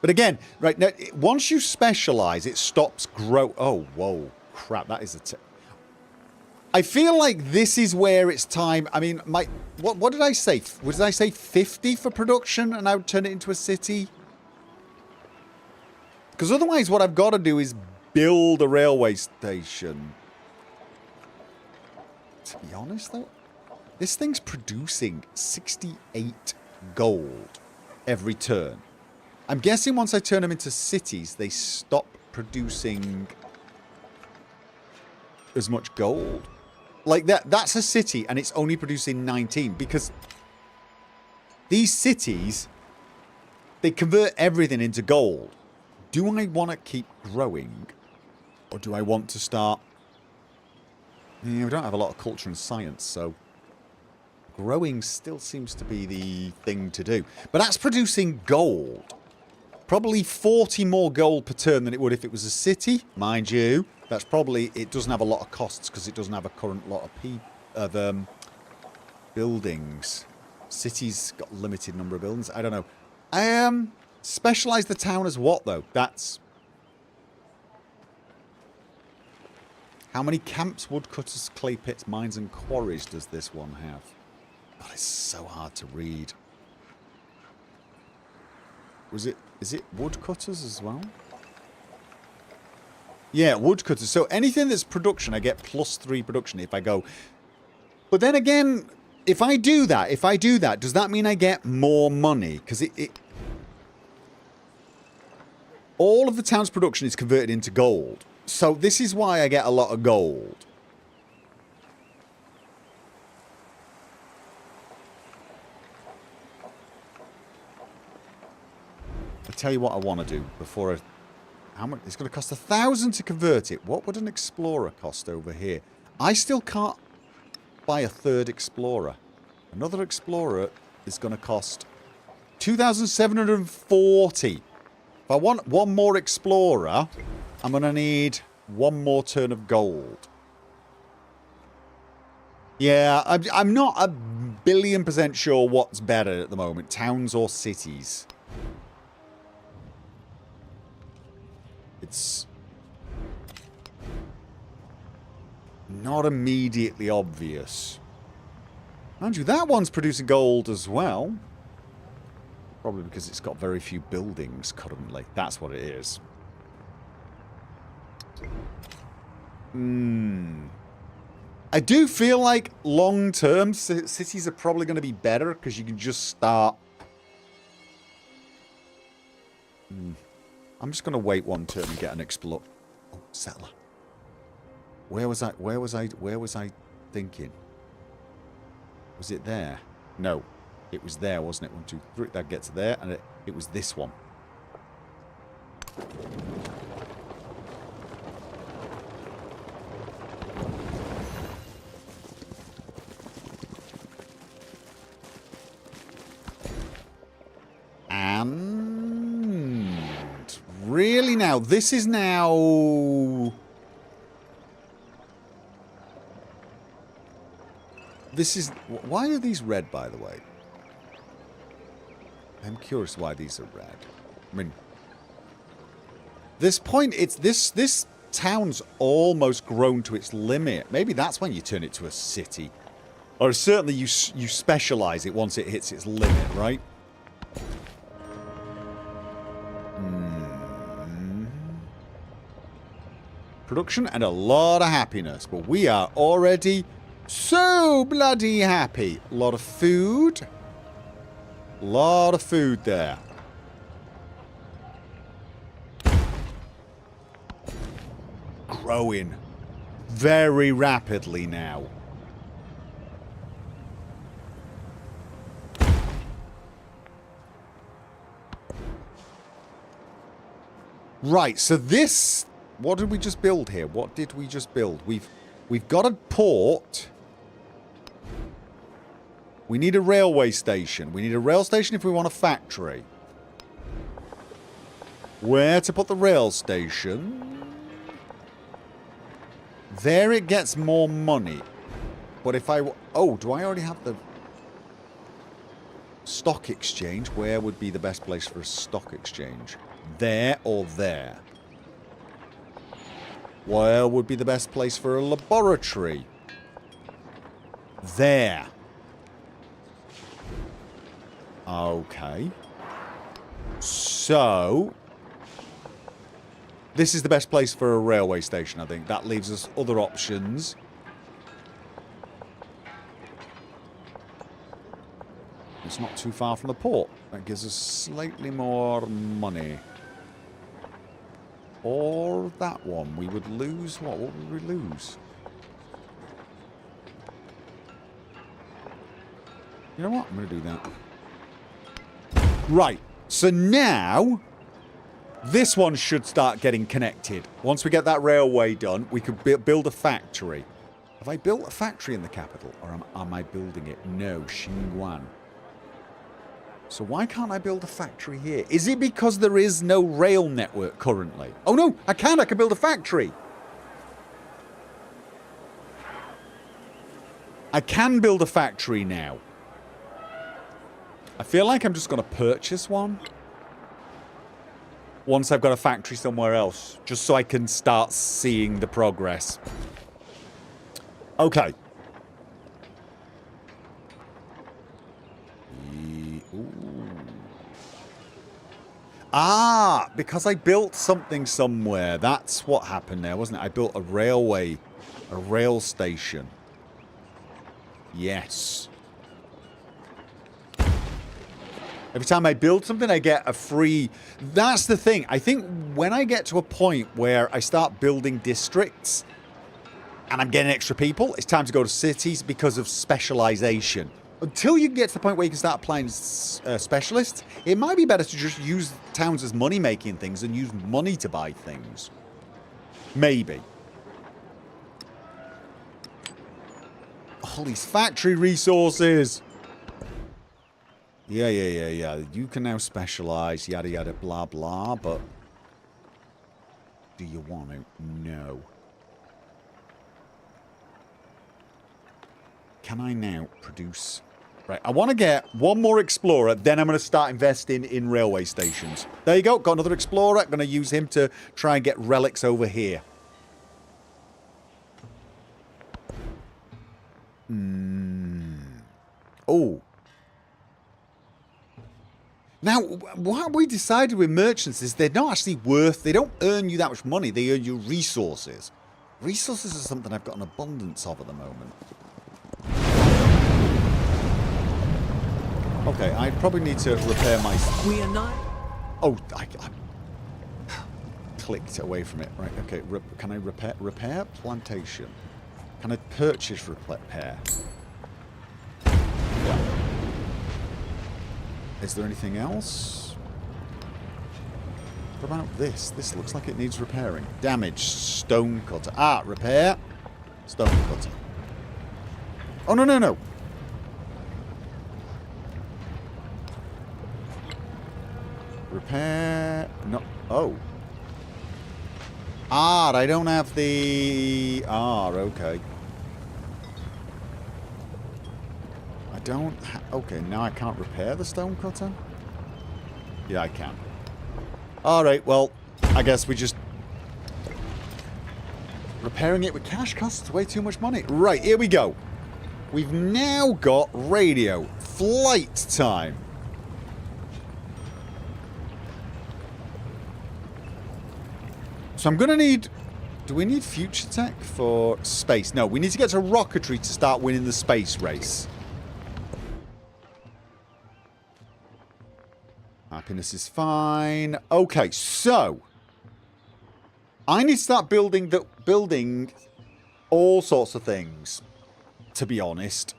But again, right now, once you specialize, it stops grow. Oh, whoa. Crap, that is a... I feel like this is where it's time... I mean, what did I say? Did I say 50 for production and I would turn it into a city? Because otherwise what I've got to do is build a railway station. To be honest, though, this thing's producing 68 gold every turn. I'm guessing once I turn them into cities, they stop producing... as much gold. Like that's a city and it's only producing 19 because these cities, they convert everything into gold. Do I want to keep growing or do I want to start... Yeah, we don't have a lot of culture and science, so growing still seems to be the thing to do. But that's producing gold. Probably 40 more gold per turn than it would if it was a city, mind you. That's probably... It doesn't have a lot of costs because it doesn't have a current lot of buildings. Cities got limited number of buildings. I don't know. Specialize the town as what, though? That's... How many camps, woodcutters, clay pits, mines and quarries does this one have? God, it's so hard to read. Is it woodcutters as well? Yeah, woodcutters. So anything that's production, I get +3 production if I go. But then again, if I do that, does that mean I get more money? Because all of the town's production is converted into gold. So this is why I get a lot of gold. I'll tell you what I want to do before I... How much? It's going to cost 1,000 to convert it. What would an explorer cost over here? I still can't buy a 3rd explorer. Another explorer is going to cost 2,740. If I want one more explorer, I'm going to need 1 more turn of gold. Yeah, I'm not 1,000,000,000% sure what's better at the moment, towns or cities. It's... Not immediately obvious. Mind you, that one's producing gold as well. Probably because it's got very few buildings currently. That's what it is. I do feel like long-term cities are probably going to be better because you can just start. I'm just going to wait one turn and get an explore. Oh, settler. Where was I thinking? Was it there? No. It was there, wasn't it? 1, 2, 3. That gets there, and it was this one. And really now, this is now... This is... Why are these red, by the way? I'm curious why these are red. I mean... This point, it's... This town's almost grown to its limit. Maybe that's when you turn it to a city. Or certainly you specialize it once it hits its limit, right? Production and a lot of happiness. But we are already so bloody happy. A lot of food. A lot of food there. Growing very rapidly now. Right, so this... What did we just build here? What did we just build? We've got a port. We need a railway station. We need a rail station if we want a factory. Where to put the rail station? There it gets more money. But if I... Oh, do I already have the... Stock exchange? Where would be the best place for a stock exchange? There or there? Where would be the best place for a laboratory? There. Okay. So... This is the best place for a railway station, I think. That leaves us other options. It's not too far from the port. That gives us slightly more money. Or that one. We would lose... What would we lose? You know what? I'm going to do that. Right. So now... This one should start getting connected. Once we get that railway done, we could build a factory. Have I built a factory in the capital? Or am I building it? No, Xinguan. So why can't I build a factory here? Is it because there is no rail network currently? Oh no, I can build a factory. I can build a factory now. I feel like I'm just going to purchase one. Once I've got a factory somewhere else. Just so I can start seeing the progress. Okay. Ah, because I built something somewhere. That's what happened there, wasn't it? I built a railway. A rail station. Yes. Every time I build something, I get a free... That's the thing. I think when I get to a point where I start building districts and I'm getting extra people, it's time to go to cities because of specialization. Until you get to the point where you can start applying specialists, it might be better to just use towns as money-making things and use money to buy things. Maybe. All these factory resources... Yeah. You can now specialize, yada yada, blah blah, but do you want to? No. Can I now produce... Right, I want to get one more explorer, then I'm going to start investing in railway stations. There you go, got another explorer. I'm going to use him to try and get relics over here. Oh. Now, what we decided with merchants is they're not actually worth... They don't earn you that much money. They earn you resources. Resources are something I've got an abundance of at the moment. Okay, I probably need to repair my... We are not... Oh, I clicked away from it. Right, okay. Can I repair? Repair? Plantation. Can I purchase repair? Yeah. Is there anything else? What about this? This looks like it needs repairing. Damage. Stone cutter. Ah, repair. Stone cutter. Oh, no, no, no. Repair. No. Oh. Ah, I don't have the... Ah, okay. I don't... Okay, now I can't repair the stone cutter? Yeah, I can. Alright, well, I guess we just... Repairing it with cash costs way too much money. Right, here we go. We've now got radio. Flight time. So I'm going to need... Do we need future tech for space? No, we need to get to rocketry to start winning the space race. Happiness is fine. Okay, so... I need to start building all sorts of things, to be honest.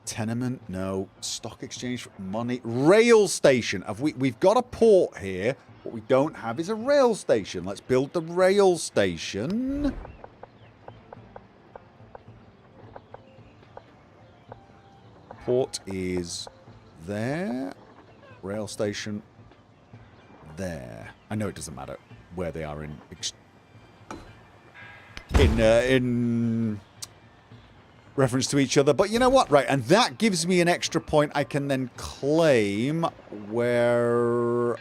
Tenement, no. Stock exchange, money. Rail station. We've got a port here. What we don't have is a rail station. Let's build the rail station. Port is there. Rail station there. I know it doesn't matter where they are in reference to each other, but you know what? Right, and that gives me an extra point I can then claim where...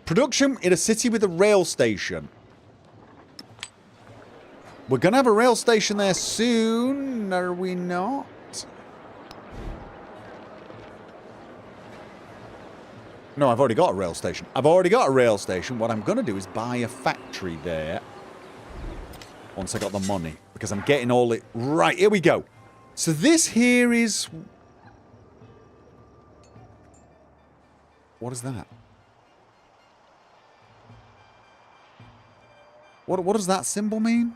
Production in a city with a rail station. We're going to have a rail station there soon, are we not? No, I've already got a rail station. I've already got a rail station. What I'm going to do is buy a factory there. Once I got the money. Because I'm getting all it... Right, here we go. So this here is... What is that? What does that symbol mean?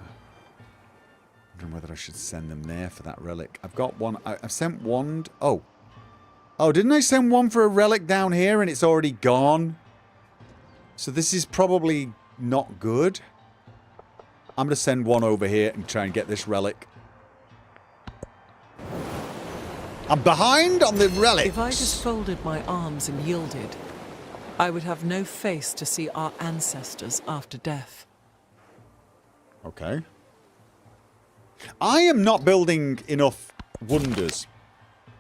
I don't know whether I should send them there for that relic. I've got one. I've sent one. Oh. Oh, didn't I send one for a relic down here and it's already gone? So this is probably not good. I'm going to send one over here and try and get this relic. I'm behind on the relics. If I just folded my arms and yielded, I would have no face to see our ancestors after death. Okay. I am not building enough wonders.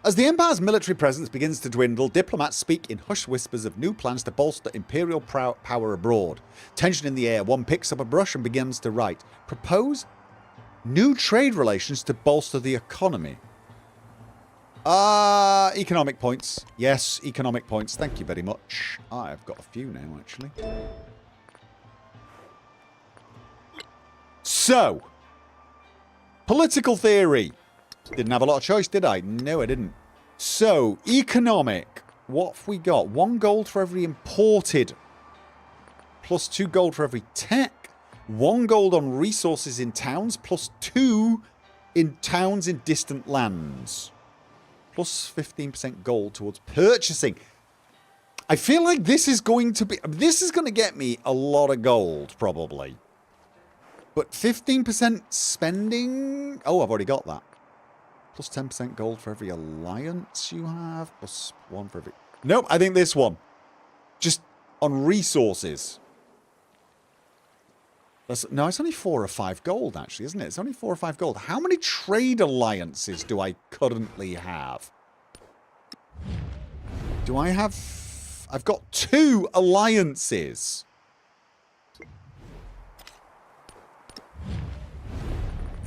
As the Empire's military presence begins to dwindle, diplomats speak in hushed whispers of new plans to bolster imperial power abroad. Tension in the air, one picks up a brush and begins to write. Propose new trade relations to bolster the economy. Economic points. Yes, economic points. Thank you very much. I've got a few now, actually. So, political theory. Didn't have a lot of choice, did I? No, I didn't. So, economic. What have we got? 1 gold for every imported. Plus 2 gold for every tech. 1 gold on resources in towns. Plus 2 in towns in distant lands. Plus 15% gold towards purchasing. I feel like this is going to be... This is going to get me a lot of gold, probably. But 15% spending... Oh, I've already got that. Plus 10% gold for every alliance you have. Plus 1 for every... Nope, I think this one. Just on resources. No, it's only 4 or 5 gold, actually, isn't it? It's only 4 or 5 gold. How many trade alliances do I currently have? Do I have... I've got 2 alliances.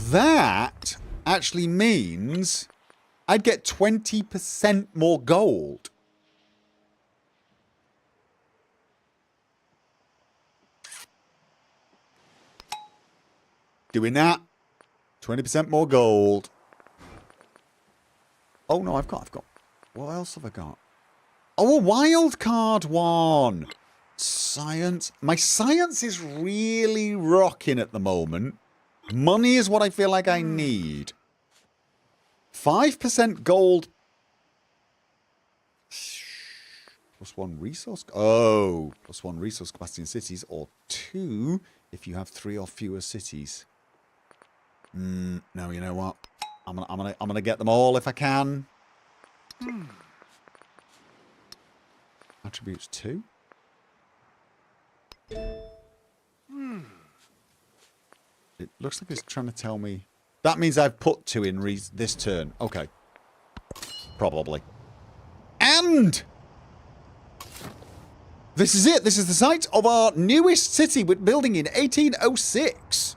That actually means I'd get 20% more gold. Doing that. 20% more gold. Oh, no, I've got... What else have I got? Oh, a wild card one. Science. My science is really rocking at the moment. Money is what I feel like I need. 5% gold. Plus 1 resource. Oh, plus 1 resource capacity in cities, or 2 if you have 3 or fewer cities. No, you know what? I'm gonna get them all if I can. Attributes 2. It looks like it's trying to tell me. That means I've put 2 in this turn. Okay. Probably. And this is it. This is the site of our newest city we're building in 1806.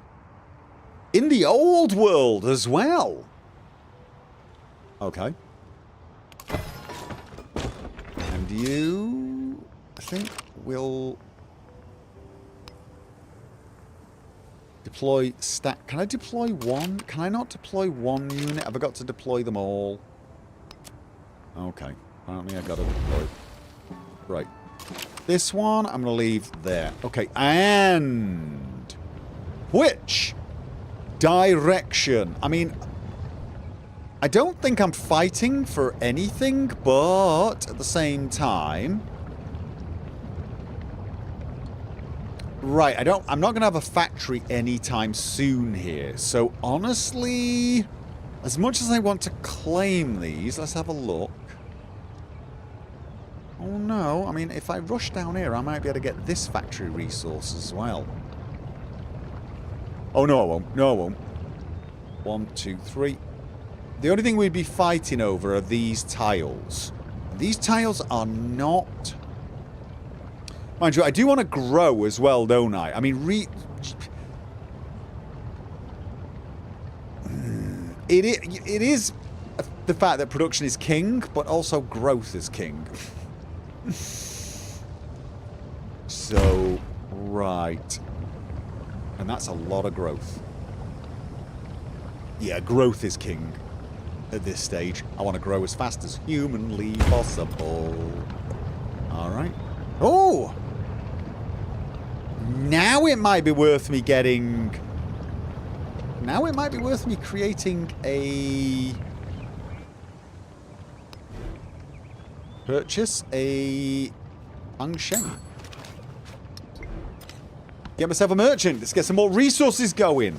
In the old world as well. Okay. And you, I think, will deploy stack. Can I deploy 1? Can I not deploy 1 unit? Have I got to deploy them all? Okay. Apparently I got to deploy. Right. This one I'm going to leave there. Okay. And which direction? I mean, I don't think I'm fighting for anything, but at the same time, right, I'm not going to have a factory anytime soon here. So honestly, as much as I want to claim these, let's have a look. Oh no, I mean, if I rush down here, I might be able to get this factory resource as well. Oh, no, I won't. No, I won't. 1, 2, 3. The only thing we'd be fighting over are these tiles. These tiles are not... Mind you, I do want to grow as well, don't I? I mean, it is the fact that production is king, but also growth is king. So, right. And that's a lot of growth. Yeah, growth is king at this stage. I want to grow as fast as humanly possible. Alright. Oh! Now it might be worth me getting... Now it might be worth me creating a... Purchase a... Angsheng. Get myself a merchant. Let's get some more resources going.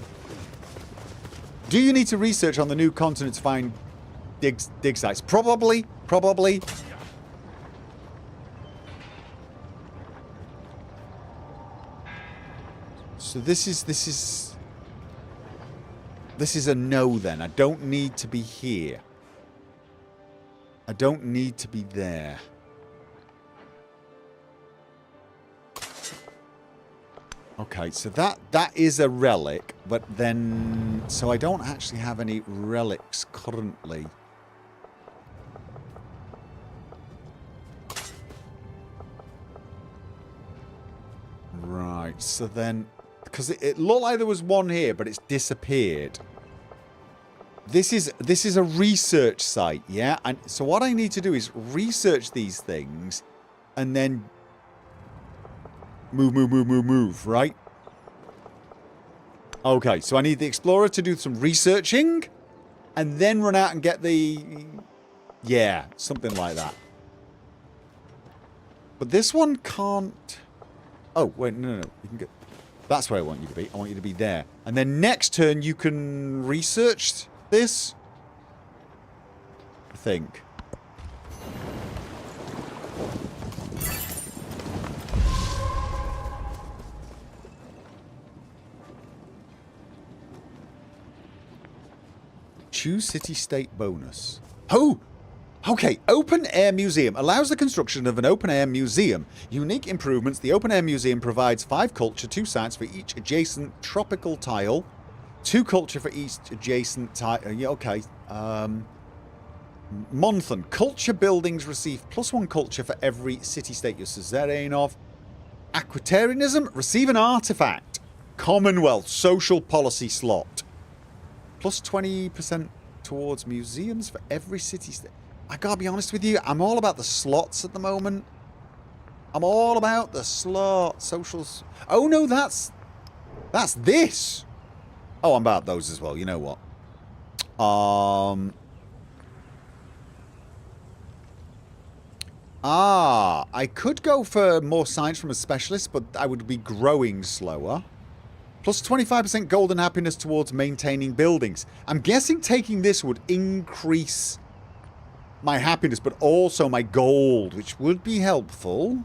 Do you need to research on the new continent to find dig sites? Probably. Probably. So this is a no then. I don't need to be here. I don't need to be there. Okay, so that is a relic, but then... So I don't actually have any relics currently. Right, so then... Because it looked like there was one here, but it's disappeared. This is a research site, yeah? And so what I need to do is research these things and then... Move, right? Okay, so I need the explorer to do some researching and then run out and get the... Yeah, something like that. But this one can't... Oh, wait, no. You can get... That's where I want you to be. I want you to be there. And then next turn you can research this, I think. Choose city-state bonus. Oh! Okay, open air museum allows the construction of an open air museum. Unique improvements. The open air museum provides 5 culture, 2 science for each adjacent tropical tile. 2 culture for each adjacent tile. Yeah, okay. Monthon. Culture buildings receive +1 culture for every city-state you're suzerain of. Aquitarianism. Receive an artifact. Commonwealth. Social policy slot. Plus 20% towards museums for every city-state. I gotta be honest with you, I'm all about the slots at the moment. I'm all about the slot socials. Oh no, that's this. Oh, I'm about those as well. You know what? I could go for more science from a specialist, but I would be growing slower. Plus 25% golden happiness towards maintaining buildings. I'm guessing taking this would increase my happiness, but also my gold, which would be helpful.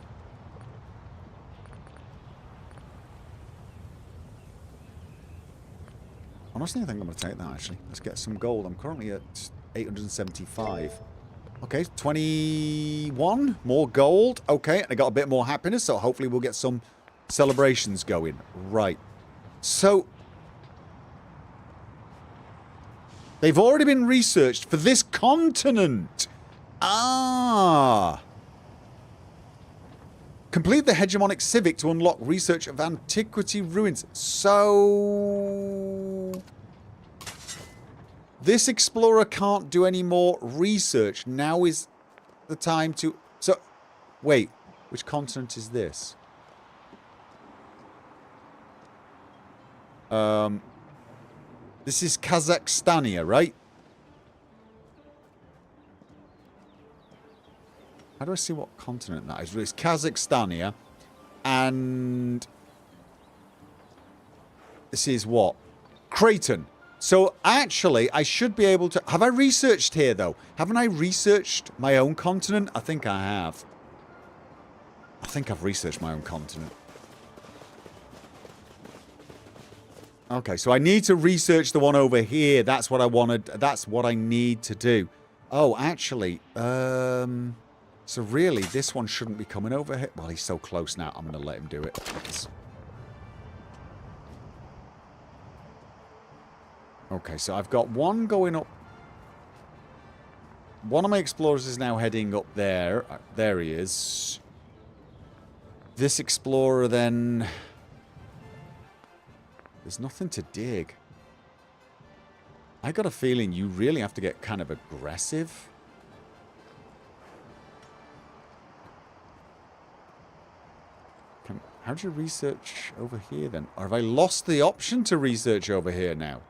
Honestly, I think I'm going to take that, actually. Let's get some gold. I'm currently at 875. Okay, 21. More gold. Okay, and I got a bit more happiness, so hopefully we'll get some celebrations going. Right. So, they've already been researched for this continent. Ah. Complete the hegemonic civic to unlock research of antiquity ruins. So, this explorer can't do any more research. Now is the time to... So, wait. Which continent is this? This is Kazakhstania, right? How do I see what continent that is? It's Kazakhstania. And this is what? Creighton. So actually, I should be able to... Have I researched here, though? Haven't I researched my own continent? I think I have. I think I've researched my own continent. Okay, so I need to research the one over here. That's what I wanted. That's what I need to do. Oh, actually, so really, this one shouldn't be coming over here. Well, he's so close now. I'm going to let him do it. Okay, so I've got one going up. One of my explorers is now heading up there. There he is. This explorer then... There's nothing to dig. I got a feeling you really have to get kind of aggressive. How do you research over here then? Or have I lost the option to research over here now?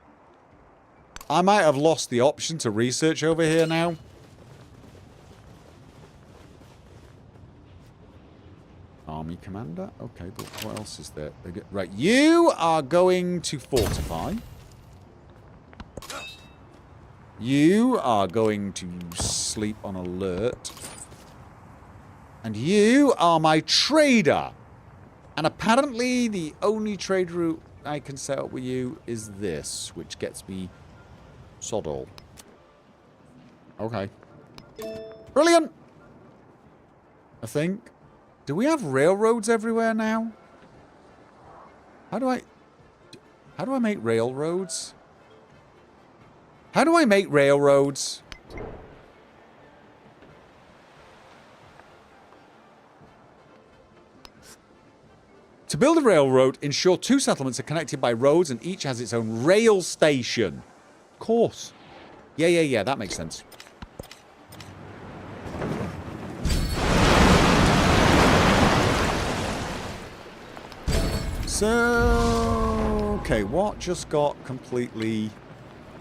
I might have lost the option to research over here now. Army commander. Okay, but what else is there? Right, you are going to fortify. You are going to sleep on alert. And you are my trader. And apparently the only trade route I can set up with you is this, which gets me sod all. Okay. Brilliant! I think. Do we have railroads everywhere now? How do I make railroads? How do I make railroads? To build a railroad, ensure 2 settlements are connected by roads and each has its own rail station. Of course. Yeah, that makes sense. So, okay, what just got completely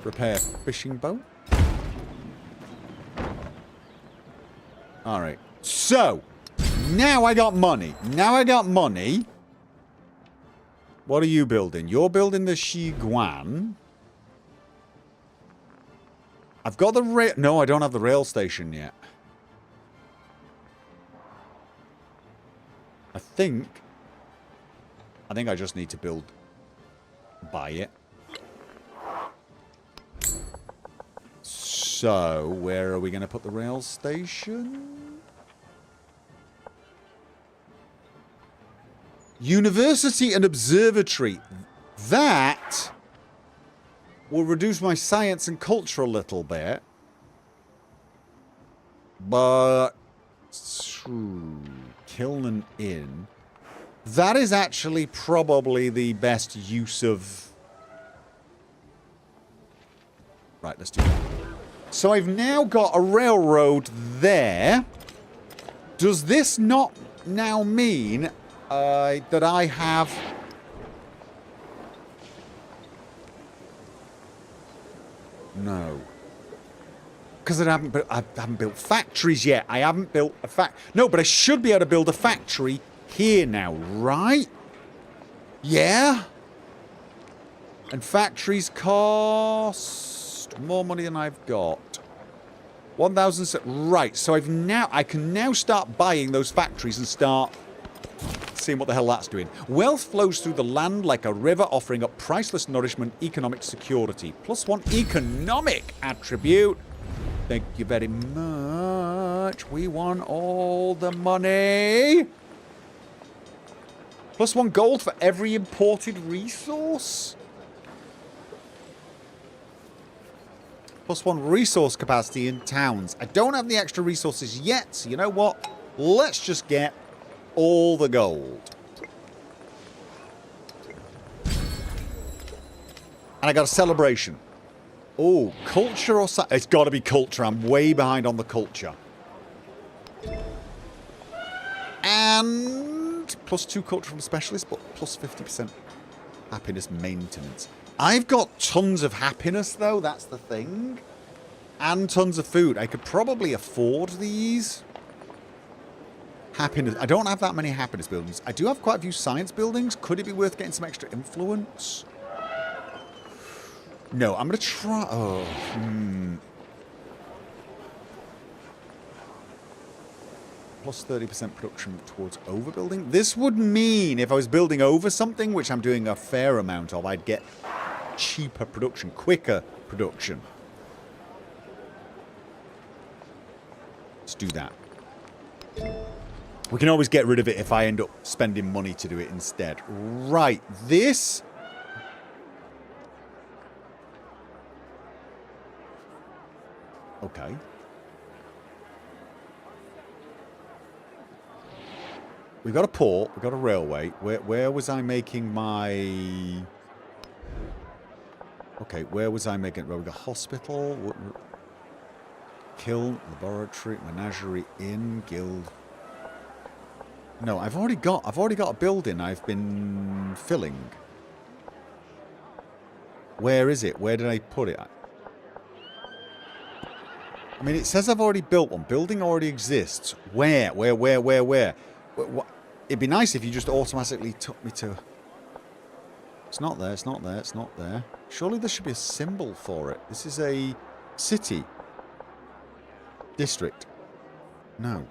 repaired? Fishing boat? Alright, so, now I got money. What are you building? You're building the Shiguan. I've got the rail... No, I don't have the rail station yet. I think I just need to buy it. So, where are we going to put the rail station? University and observatory. That will reduce my science and culture a little bit. But... Kiln Inn. That is actually probably the best use of... Right, let's do that. So I've now got a railroad there. Does this not now mean that I have... No. Because I haven't built factories yet. I haven't built a No, but I should be able to build a factory here now, right? Yeah? And factories cost more money than I've got. 1,000... Right, so I can now start buying those factories and start seeing what the hell that's doing. Wealth flows through the land like a river, offering up priceless nourishment, economic security. +1 economic attribute. Thank you very much. We want all the money. +1 gold for every imported resource. +1 resource capacity in towns. I don't have the extra resources yet, so you know what? Let's just get all the gold. And I got a celebration. Oh, culture or something? It's got to be culture. I'm way behind on the culture. And +2 culture from specialist, but +50% happiness maintenance. I've got tons of happiness, though. That's the thing. And tons of food. I could probably afford these. Happiness. I don't have that many happiness buildings. I do have quite a few science buildings. Could it be worth getting some extra influence? No, I'm going to try... Oh, +30% production towards overbuilding. This would mean if I was building over something, which I'm doing a fair amount of, I'd get cheaper production, quicker production. Let's do that. We can always get rid of it if I end up spending money to do it instead. Right, this... Okay. We've got a port, we've got a railway. Where was I making my... Okay, where was I making... Well, we've got hospital, kiln, laboratory, menagerie, inn, guild. No, I've already got a building I've been filling. Where is it? Where did I put it? I mean, it says I've already built one. Building already exists. Where? It'd be nice if you just automatically took me to... It's not there, it's not there, it's not there. Surely there should be a symbol for it. This is a city. District. No.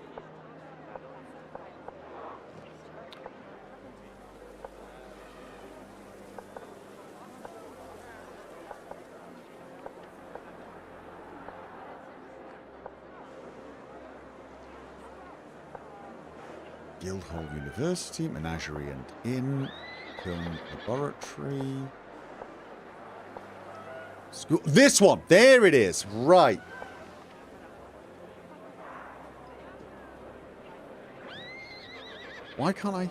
Guildhall University, Menagerie and Inn, Kiln Laboratory. School. This one! There it is! Right. Why can't I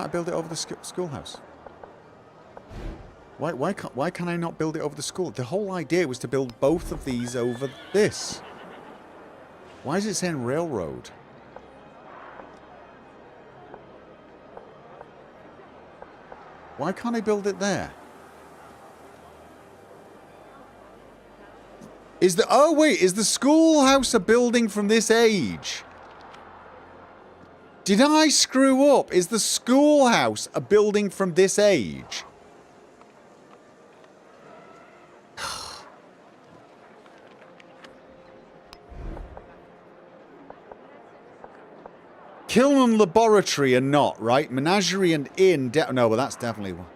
build it over the schoolhouse? Why can I not build it over the school? The whole idea was to build both of these over this. Why is it saying railroad? Why can't I build it there? Oh wait, is the schoolhouse a building from this age? Did I screw up? Is the schoolhouse a building from this age? Kiln and laboratory are not, right? Menagerie and inn... No, well, that's definitely one.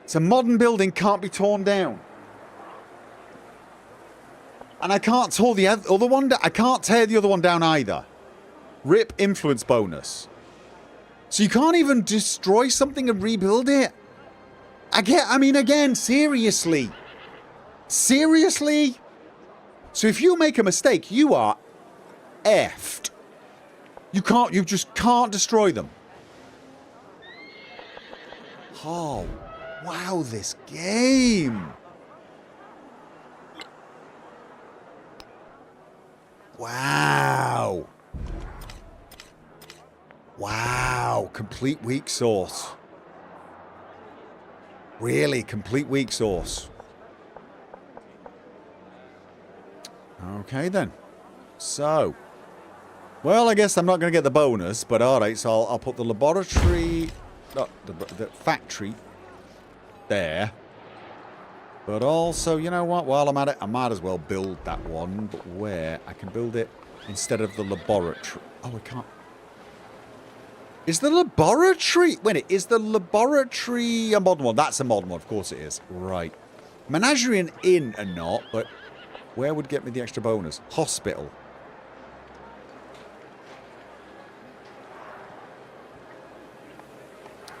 It's a modern building, can't be torn down. And I can't tear the other one down. I can't tear the other one down either. Rip influence bonus. So you can't even destroy something and rebuild it. I mean, again, seriously. Seriously? So if you make a mistake, you are effed. You just can't destroy them. Oh, wow, this game. Wow. Wow, complete weak source. Really, complete weak source. Okay, then. So. Well, I guess I'm not going to get the bonus, but alright, so I'll put the laboratory... No, the factory there. But also, you know what? While I'm at it, I might as well build that one. But where? I can build it instead of the laboratory. Oh, I can't. Is the laboratory... Wait, is the laboratory a modern one? That's a modern one. Of course it is. Right. Menagerie and inn are not, but where would get me the extra bonus? Hospital.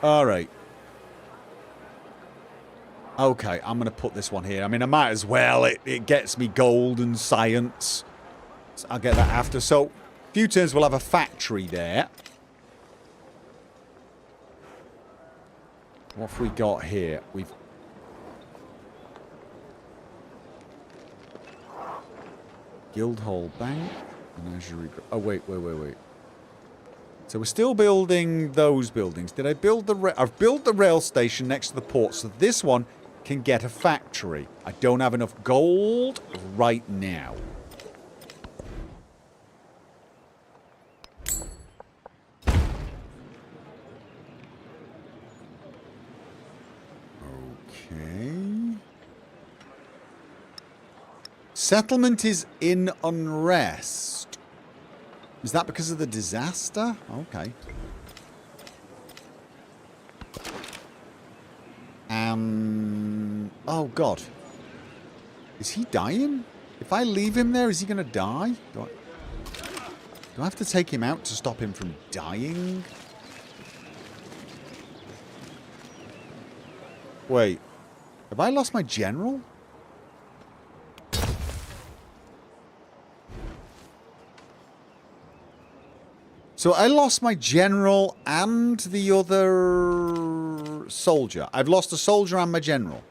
Alright. Okay, I'm going to put this one here. I mean, I might as well. It gets me gold and science. So I'll get that after. So, a few turns we'll have a factory there. What have we got here? We've... Guildhall Bank. Menagerie... Oh, wait. So we're still building those buildings. Did I build the... I've built the rail station next to the port, so this one can get a factory. I don't have enough gold right now. Okay. Settlement is in unrest. Is that because of the disaster? Okay. Oh, God. Is he dying? If I leave him there, is he going to die? Do I have to take him out to stop him from dying? Wait. Have I lost my general? So I lost my general and the other soldier. I've lost a soldier and my general.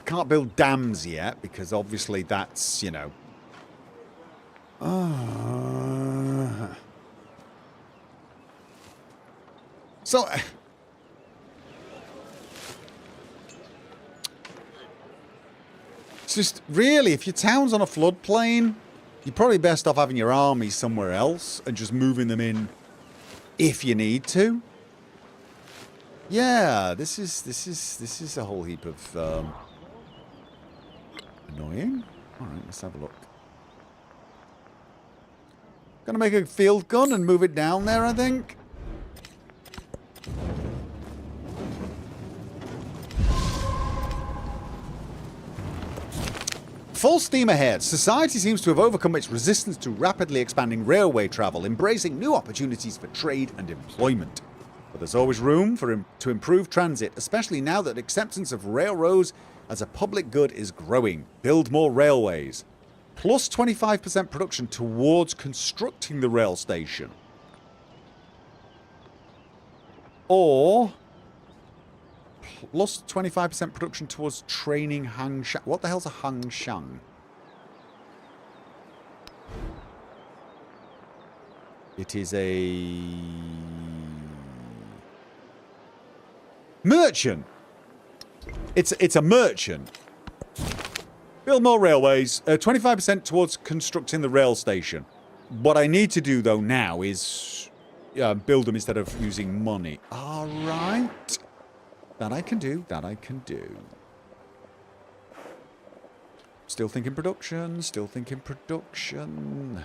Can't build dams yet because obviously that's, you know. So... It's just, really, if your town's on a floodplain, you're probably best off having your army somewhere else and just moving them in if you need to. Yeah, this is a whole heap of annoying. All right, let's have a look. Gonna make a field gun and move it down there, I think. Full steam ahead. Society seems to have overcome its resistance to rapidly expanding railway travel, embracing new opportunities for trade and employment. But there's always room to improve transit, especially now that acceptance of railroads as a public good is growing. Build more railways. Plus 25% production towards constructing the rail station. Or... plus 25% production towards training Hang Shang. What the hell's a Hang Shang? It is a... merchant. It's a merchant. Build more railways. 25% towards constructing the rail station. What I need to do, though, now is build them instead of using money. All right. That I can do. That I can do. Still thinking production. Still thinking production.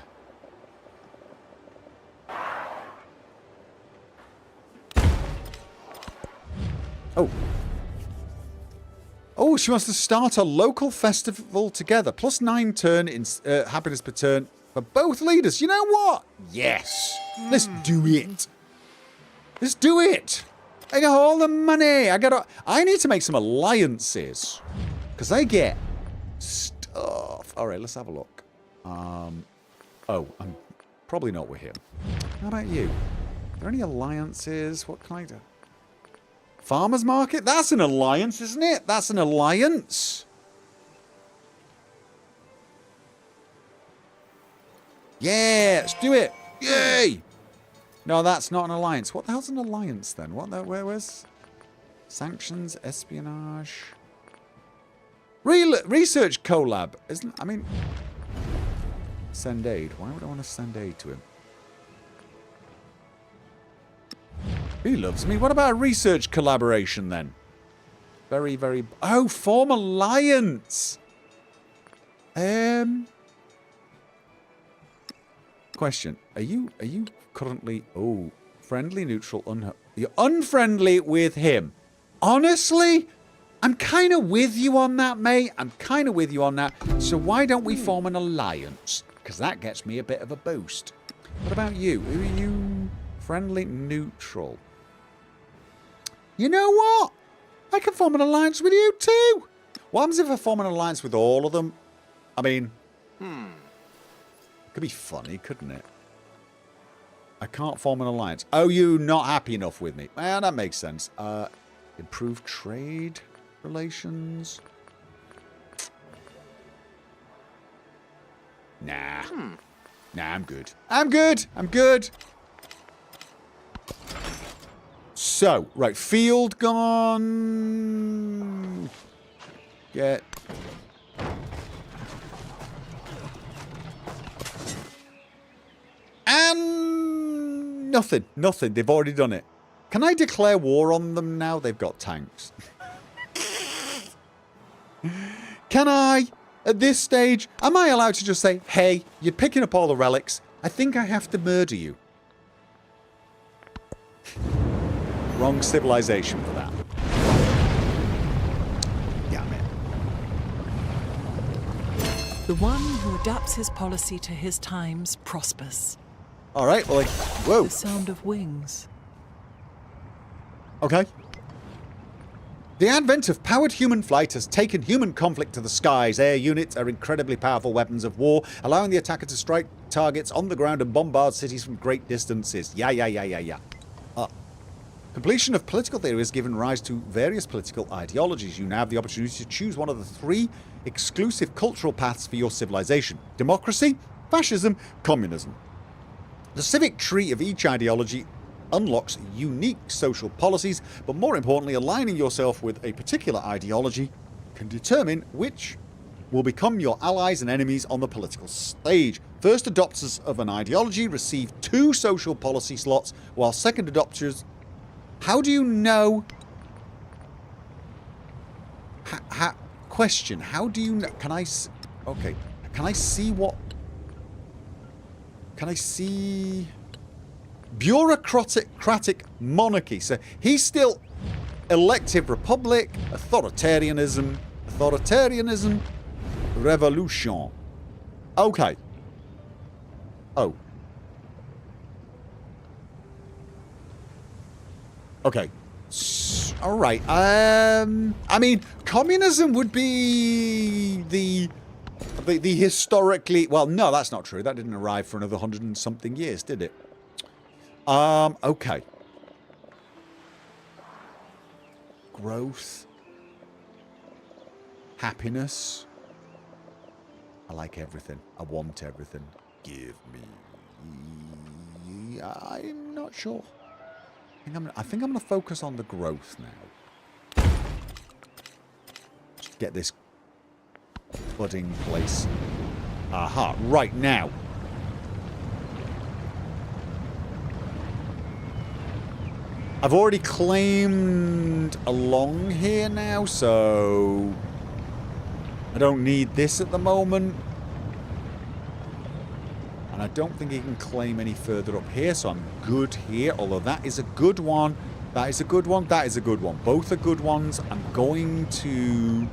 Oh. Oh, she wants to start a local festival together. +9 turn in happiness per turn for both leaders. You know what? Yes. Let's do it. Let's do it. I got all the money. I need to make some alliances. Because I get stuff. All right, let's have a look. Oh, I'm probably not with him. How about you? Are there any alliances? What can I do? Farmer's market? That's an alliance, isn't it? That's an alliance. Yeah, let's do it. Yay! No, that's not an alliance. What the hell's an alliance then? Where's sanctions, espionage, research collab? I mean, send aid. Why would I want to send aid to him? He loves me. What about a research collaboration then? Very, very... Oh, form alliance. Question. Are you currently... Oh, friendly, neutral, you're unfriendly with him. Honestly, I'm kind of with you on that, mate. I'm kind of with you on that. So why don't we form an alliance? Because that gets me a bit of a boost. What about you? Who are you? Friendly, neutral. You know what? I can form an alliance with you too. What happens if I form an alliance with all of them? I mean, it could be funny, couldn't it? I can't form an alliance. Oh, you not happy enough with me? Well, that makes sense. Improve trade relations. Nah. Nah, I'm good. I'm good. I'm good. So, right, field gone. Get. And nothing. Nothing. They've already done it. Can I declare war on them now? They've got tanks. Can I, at this stage, am I allowed to just say, hey, you're picking up all the relics. I think I have to murder you. Wrong civilization for that. Yeah, man. The one who adapts his policy to his times prospers. All right, well, like, whoa. The sound of wings. Okay. The advent of powered human flight has taken human conflict to the skies. Air units are incredibly powerful weapons of war, allowing the attacker to strike targets on the ground and bombard cities from great distances. Yeah. Completion of political theory has given rise to various political ideologies. You now have the opportunity to choose one of the 3 exclusive cultural paths for your civilization. Democracy, fascism, communism. The civic tree of each ideology unlocks unique social policies, but more importantly, aligning yourself with a particular ideology can determine which will become your allies and enemies on the political stage. First adopters of an ideology receive 2 social policy slots, while second adopters... How do you know... Question, how do you know... Can I... Okay, can I see what... Can I see... Bureaucratic monarchy. So he's still elective republic, authoritarianism, revolution. Okay. Oh. Okay. All right. I mean, communism would be the historically... Well, no, that's not true. That didn't arrive for another 100 and something years, did it? Okay. Growth. Happiness. I like everything. I want everything. Give me... I'm not sure. I think I'm going to focus on the growth now. Just get this budding place. Aha, right now. I've already claimed along here now, so I don't need this at the moment. And I don't think he can claim any further up here, so I'm good here. Although that is a good one That is a good one. That is a good one. Both are good ones. I'm going to...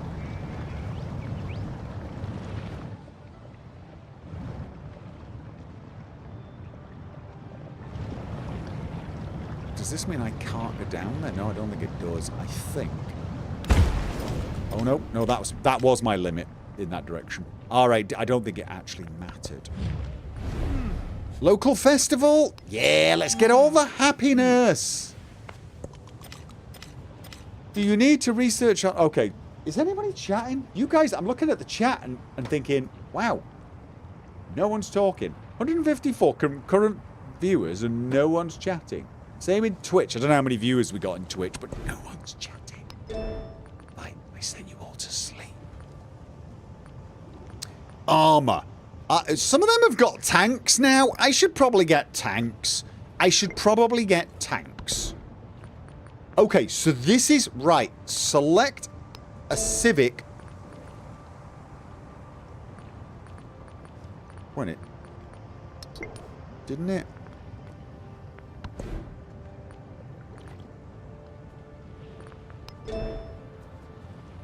Does this mean I can't go down there? No, I don't think it does. I think. Oh, no. No, that was my limit in that direction. All right. I don't think it actually mattered. Local festival? Yeah, let's get all the happiness. Do you need to research on... Okay. Is anybody chatting? You guys, I'm looking at the chat and thinking, wow, no one's talking. 154 current viewers and no one's chatting. Same in Twitch. I don't know how many viewers we got in Twitch, but no one's chatting. Right, I sent you all to sleep. Armor. Some of them have got tanks now. I should probably get tanks. Okay, so this is... Right, select a civic. Wasn't it? Didn't it?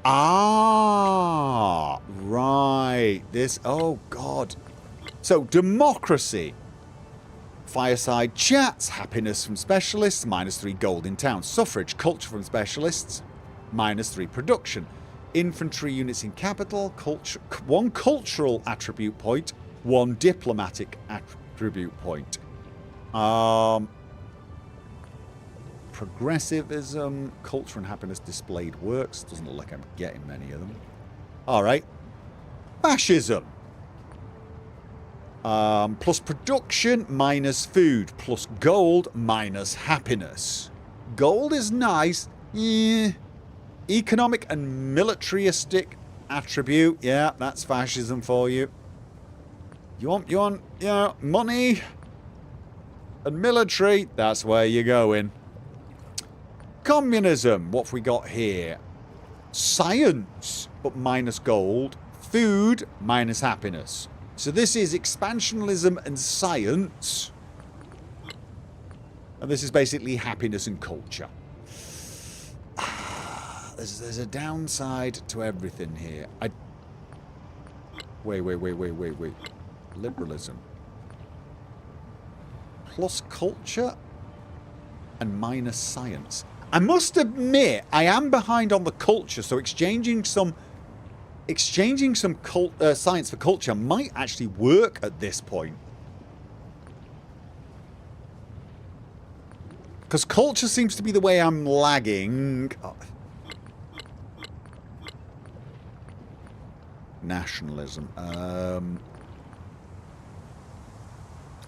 Ah, right. This, oh God. So, democracy. Fireside chats, happiness from specialists, -3 gold in town. Suffrage, culture from specialists, -3 production. Infantry units in capital, culture, 1 cultural attribute point, 1 diplomatic attribute point. Progressivism, culture and happiness displayed works. Doesn't look like I'm getting many of them. Alright. Fascism. Plus production, minus food. Plus gold, minus happiness. Gold is nice. Yeah. Economic and militaristic attribute. Yeah, that's fascism for you. You want, yeah, money and military. That's where you're going. Communism. What have we got here? Science, but minus gold. Food, minus happiness. So this is expansionism and science. And this is basically happiness and culture. There's a downside to everything here. Wait. Liberalism. Plus culture and minus science. I must admit, I am behind on the culture, so exchanging some science for culture might actually work at this point. Because culture seems to be the way I'm lagging. Oh. Nationalism. I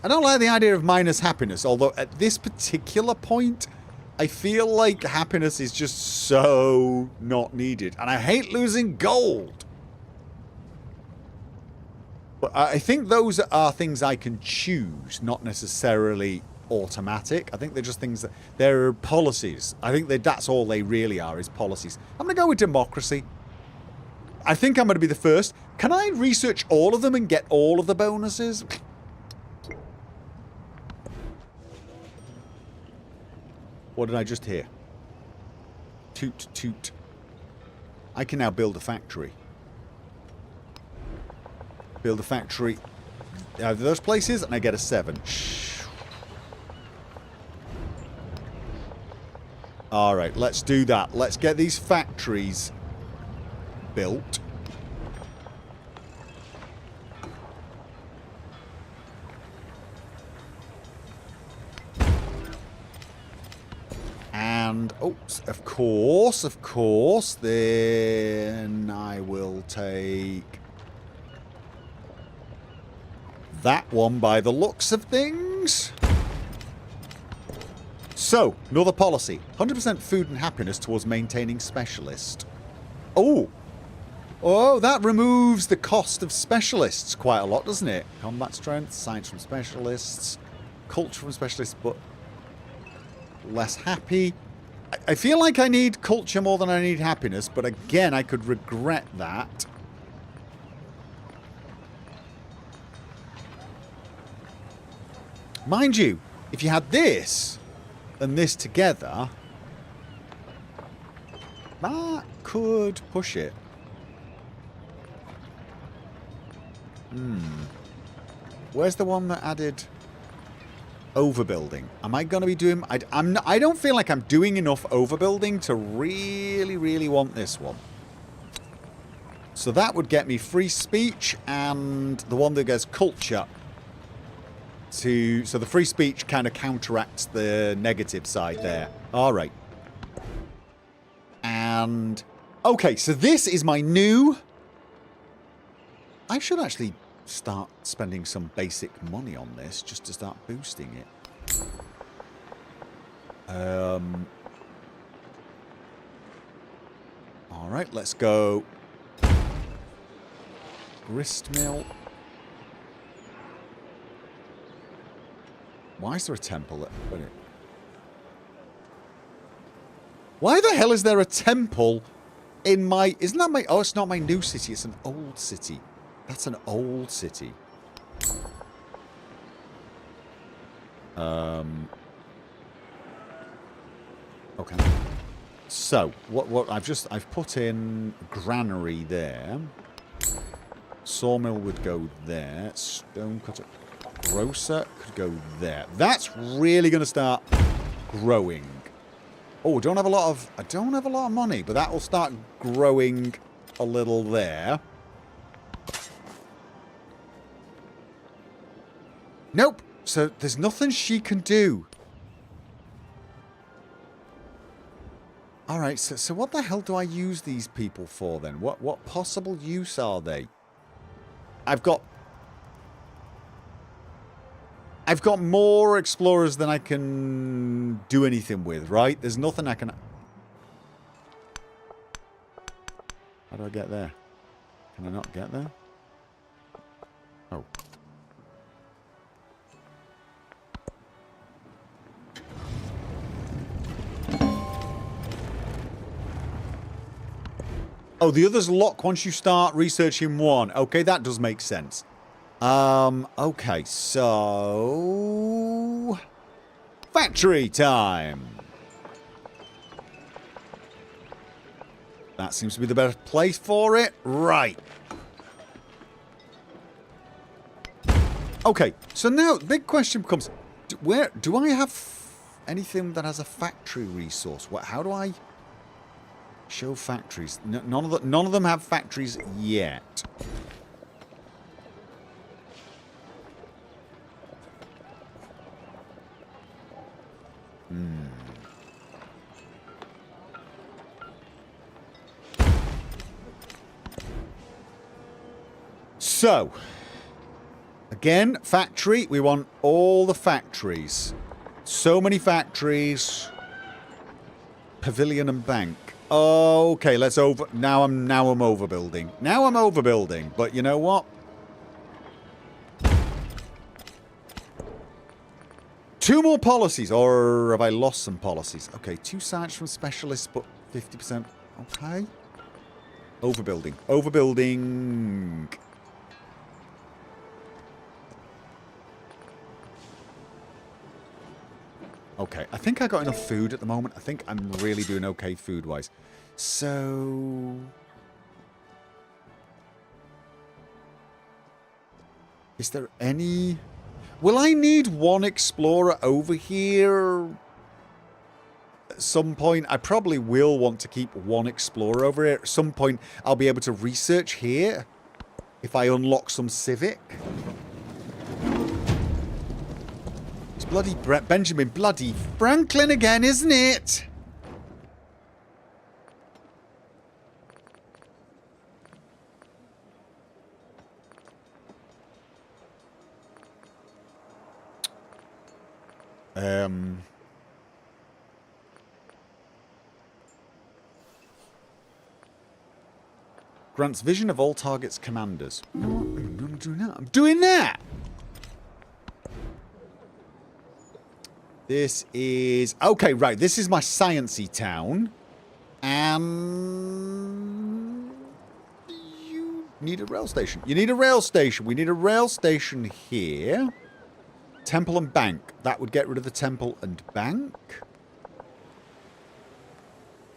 don't like the idea of minus happiness, although at this particular point, I feel like happiness is just so not needed. And I hate losing gold. But I think those are things I can choose, not necessarily automatic. I think they're just things that... They're policies. I think that's all they really are, is policies. I'm going to go with democracy. I think I'm going to be the first. Can I research all of them and get all of the bonuses? What did I just hear? Toot, toot. I can now build a factory. Build a factory. Out of those places, and I get a 7. Alright, let's do that. Let's get these factories built. And, oh, of course, then I will take that one by the looks of things. So, another policy. 100% food and happiness towards maintaining specialist. Oh! Oh, that removes the cost of specialists quite a lot, doesn't it? Combat strength, science from specialists, culture from specialists, but less happy. I feel like I need culture more than I need happiness, but again, I could regret that. Mind you, if you had this and this together, That could push it. Where's the one that added overbuilding? Am I going to be doing... I don't feel like I'm doing enough overbuilding to really, really want this one. So that would get me free speech and the one that gets culture. So the free speech kind of counteracts the negative side there. All right. And... Okay, so this is my new... I should actually start spending some basic money on this just to start boosting it. Alright, let's go. Grist mill. Why is there a temple? Why the hell is there a temple in my... Isn't that my... Oh, it's not my new city. It's an old city. That's an old city. Okay. So, I've put in granary there. Sawmill would go there. Stonecutter. Grocer could go there. That's really going to start growing. Oh, I don't have a lot of money, but that will start growing a little there. Nope. So there's nothing she can do. Alright, so what the hell do I use these people for then? What possible use are they? I've got more explorers than I can do anything with, right? There's nothing I can... How do I get there? Can I not get there? Oh. Oh, the others lock once you start researching one. Okay, that does make sense. Okay, so... Factory time! That seems to be the better place for it. Right. Okay, so now the big question becomes... Do I have anything that has a factory resource? How do I... Show factories. None of them have factories yet. So, again, factory. We want all the factories. So many factories. Pavilion and bank. Okay, let's over... Now I'm overbuilding. Now I'm overbuilding. But you know what? 2 more policies. Or have I lost some policies? Okay, 2 sites from specialists, but 50%. Okay. Overbuilding. Overbuilding. Okay, I think I got enough food at the moment. I think I'm really doing okay food-wise. So... Is there any... Will I need one explorer over here at some point? I probably will want to keep one explorer over here. At some point, I'll be able to research here if I unlock some civic. Bloody Benjamin, bloody Franklin again, isn't it? Grants vision of all targets commanders. I'm doing that. I'm doing that! This is... Okay, right. This is my sciencey town. And... You need a rail station. You need a rail station. We need a rail station here. Temple and bank. That would get rid of the temple and bank.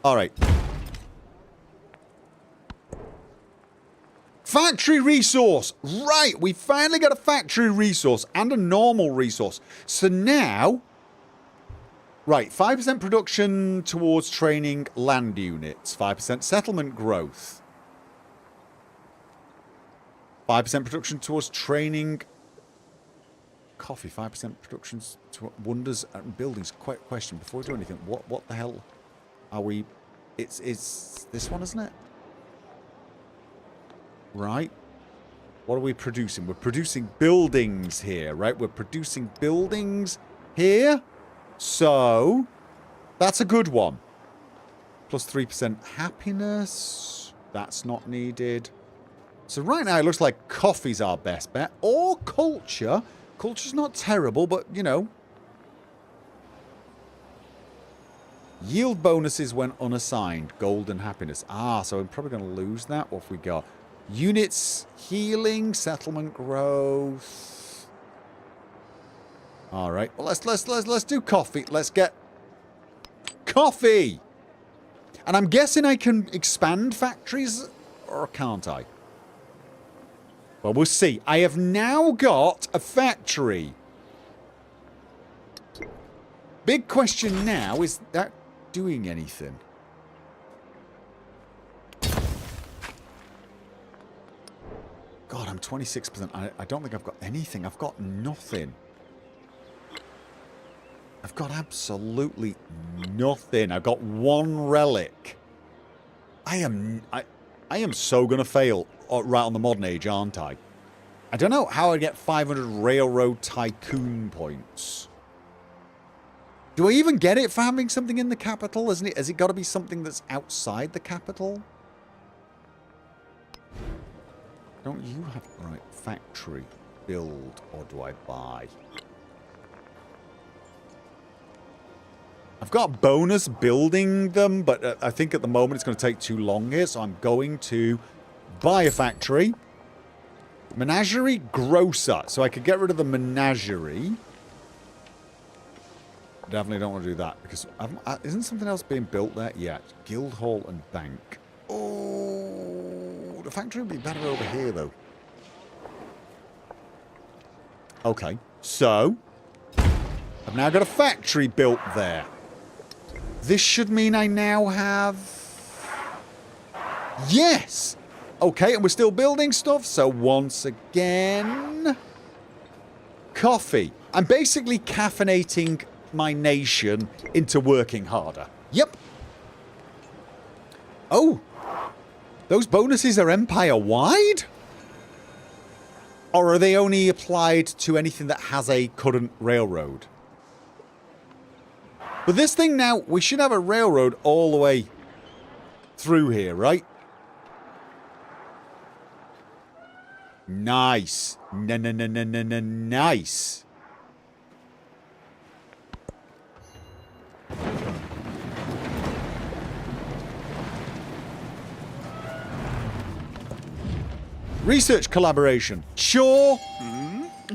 Alright. Factory resource. Right, we finally got a factory resource and a normal resource. So now, right, 5% production towards training land units. 5% settlement growth. 5% production towards training coffee. 5% production to wonders and buildings. Quick question before we do anything. What the hell are we? It's this one, isn't it? Right. What are we producing? We're producing buildings here, right? We're producing buildings here. So, that's a good one. Plus 3% happiness. That's not needed. So right now it looks like coffee's our best bet. Or culture. Culture's not terrible, but, you know. Yield bonuses when unassigned. Gold and happiness. Ah, so I'm probably going to lose that. What have we got? Units, healing, settlement growth. All right. Well, let's do coffee. Let's get coffee. And I'm guessing I can expand factories, or can't I? Well, we'll see. I have now got a factory. Big question now, is that doing anything? God, I'm 26%. I don't think I've got anything. I've got nothing. I've got absolutely nothing. I've got one relic. I am so going to fail right on the modern age, aren't I? I don't know how I get 500 railroad tycoon points. Do I even get it for having something in the capital? Has it got to be something that's outside the capital? Don't you have... Right, factory, build, or do I buy? I've got bonus building them, but I think at the moment it's going to take too long here, so I'm going to buy a factory. Menagerie, grocer. So I could get rid of the menagerie. Definitely don't want to do that, because isn't something else being built there yet? Guildhall and bank. Oh, the factory would be better over here, though. Okay, so I've now got a factory built there. This should mean I now have... Yes! Okay, and we're still building stuff, so once again... Coffee. I'm basically caffeinating my nation into working harder. Yep. Oh! Those bonuses are empire-wide? Or are they only applied to anything that has a current railroad? But this thing now, we should have a railroad all the way through here, right? Nice. Nice. Research collaboration. Sure.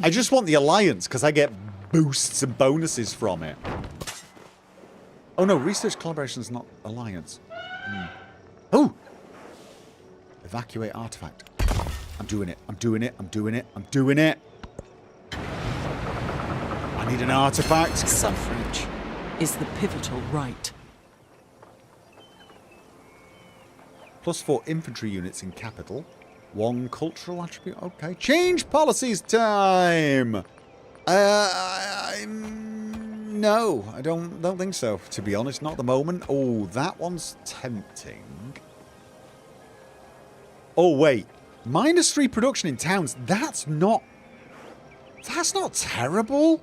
I just want the alliance because I get boosts and bonuses from it. Oh no, research collaboration is not alliance. Oh! Evacuate artifact. I'm doing it. I'm doing it. I'm doing it. I'm doing it. I need an artifact. Suffrage is the pivotal right. +4 infantry units in capital. 1 cultural attribute. Okay. Change policies time. No, I don't think so. To be honest, not at the moment. Oh, that one's tempting. Oh wait, -3 production in towns. That's not terrible.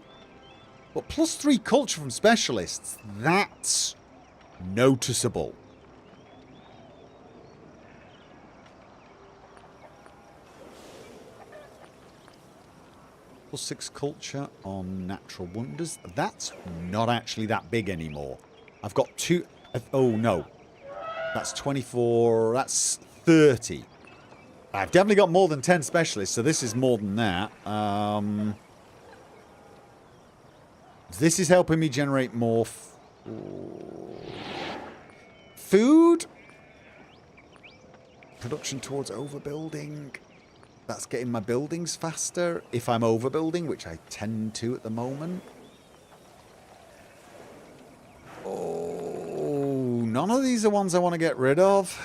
But +3 culture from specialists. That's noticeable. +6 culture on natural wonders. That's not actually that big anymore. I've got 2... Oh, no. That's 24... That's 30. I've definitely got more than 10 specialists, so this is more than that. This is helping me generate more... Food? production towards overbuilding. That's getting my buildings faster if I'm overbuilding, which I tend to at the moment. Oh, none of these are ones I want to get rid of.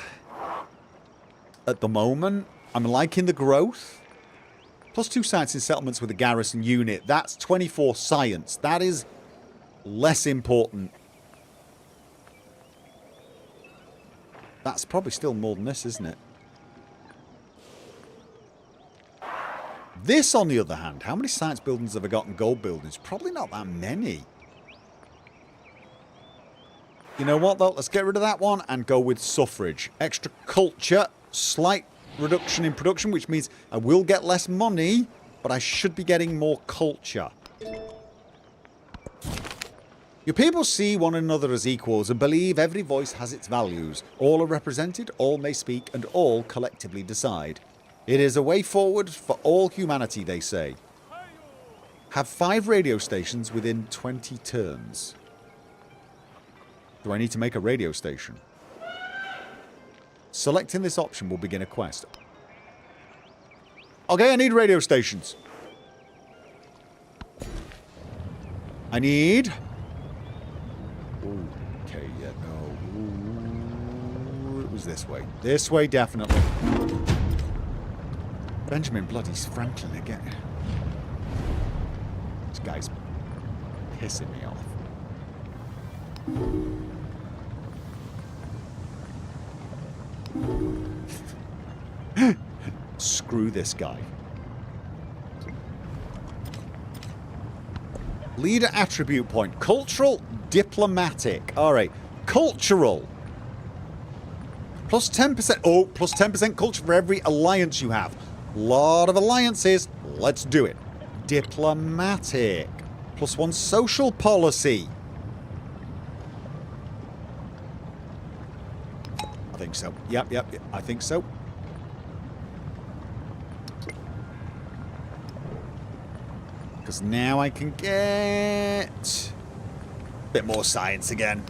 At the moment, I'm liking the growth. +2 sites in settlements with a garrison unit. That's 24 science. That is less important. That's probably still more than this, isn't it? This, on the other hand, how many science buildings have I got in gold buildings? Probably not that many. You know what, though? Let's get rid of that one and go with suffrage. Extra culture, slight reduction in production, which means I will get less money, but I should be getting more culture. Your people see one another as equals and believe every voice has its values. All are represented, all may speak, and all collectively decide. It is a way forward for all humanity, they say. Have 5 radio stations within 20 turns. Do I need to make a radio station? Selecting this option will begin a quest. Okay, I need radio stations. I need... Okay, yeah, no. Ooh, it was this way. This way, definitely. Benjamin bloody Franklin again. This guy's pissing me off. Screw this guy. Leader attribute point. Cultural, diplomatic. Alright. Cultural. Plus 10%. Oh, plus 10% culture for every alliance you have. Lot of alliances. Let's do it. Diplomatic. +1 social policy. I think so. Yep, I think so. Because now I can get a bit more science again.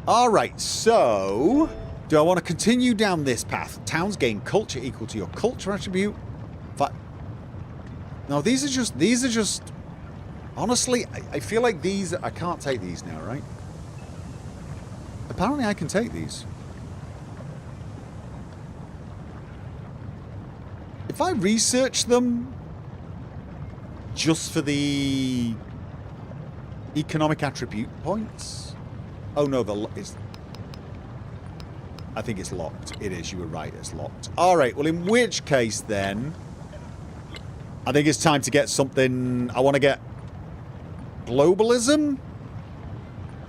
Alright, so do I want to continue down this path? Towns gain culture equal to your culture attribute. No, these are just honestly, I feel like these, I can't take these now, right? Apparently I can take these. If I research them just for the economic attribute points. Oh no, I think it's locked. It is, you were right, it's locked. Alright, well in which case then, I think it's time to get something. I want to get globalism.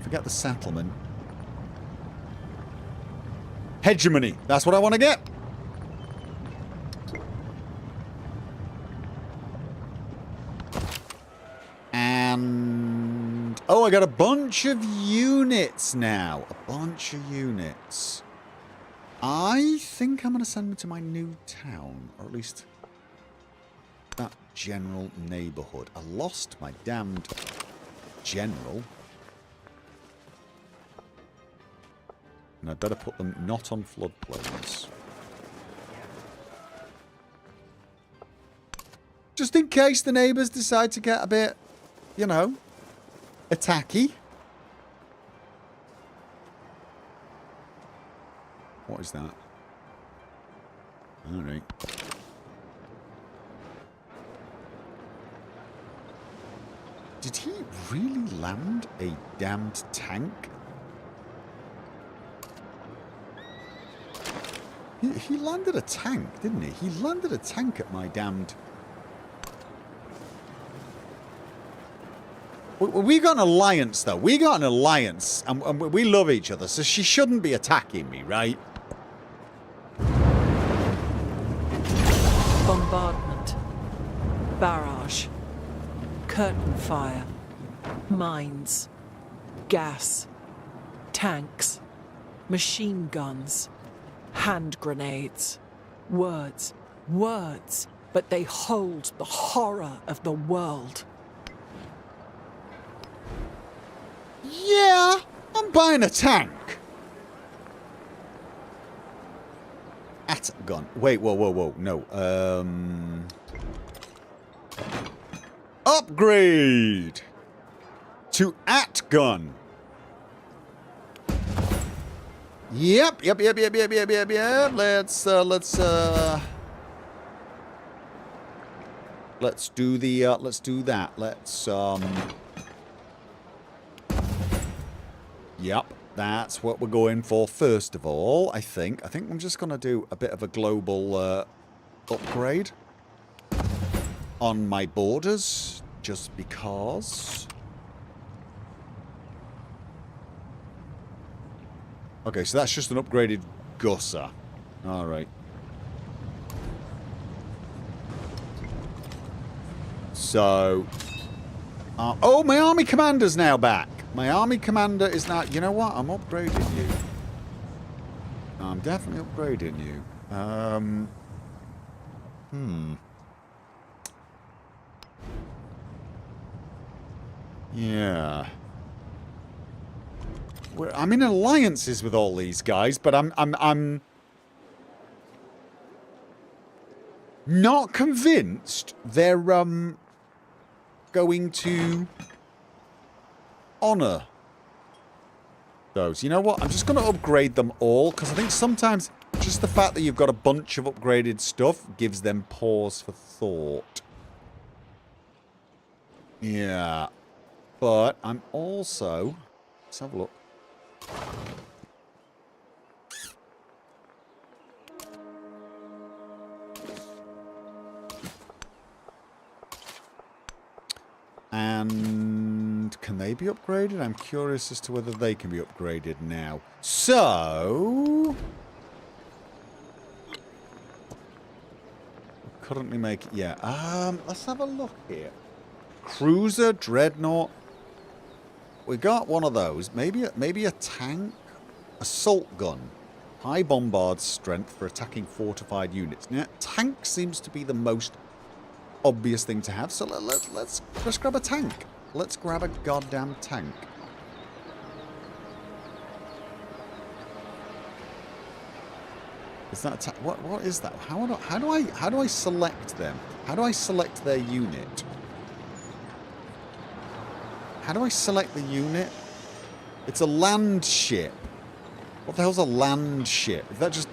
Forget the settlement. Hegemony. That's what I want to get. And... oh, I got a bunch of units now. A bunch of units. I think I'm going to send them to my new town. Or at least that general neighborhood. I lost my damned general. And I'd better put them not on floodplains. Just in case the neighbours decide to get a bit, you know, attacky. What is that? Alright. Did he really land a damned tank? He landed a tank, didn't he? He landed a tank at my damned... We got an alliance, though. We got an alliance, and we love each other, so she shouldn't be attacking me, right? Bombardment. Barrage. Curtain fire. Mines. Gas. Tanks. Machine guns. Hand grenades. Words. Words. But they hold the horror of the world. Yeah, I'm buying a tank. At gun. Wait, whoa. No. Upgrade to at gun. Yep. Let's do that. Yep, that's what we're going for first of all, I think. I think I'm just going to do a bit of a global upgrade on my borders, just because. Okay, so that's just an upgraded Gopher. Alright. So... oh, my army commander's now back. My army commander is now... You know what? I'm upgrading you. I'm definitely upgrading you. Yeah. I'm in alliances with all these guys, but I'm not convinced they're going to honor those. You know what? I'm just going to upgrade them all, because I think sometimes just the fact that you've got a bunch of upgraded stuff gives them pause for thought. Yeah. But I'm also... Let's have a look. And can they be upgraded? I'm curious as to whether they can be upgraded now. So... Currently make... Yeah. Let's have a look here. Cruiser, Dreadnought. We got one of those. Maybe a tank? Assault gun. High bombard strength for attacking fortified units. Now, tank seems to be the most obvious thing to have. So let's grab a tank. Let's grab a goddamn tank. Is that a what is that? How do I select them? How do I select their unit? How do I select the unit? It's a land ship. What the hell's a land ship? Is that just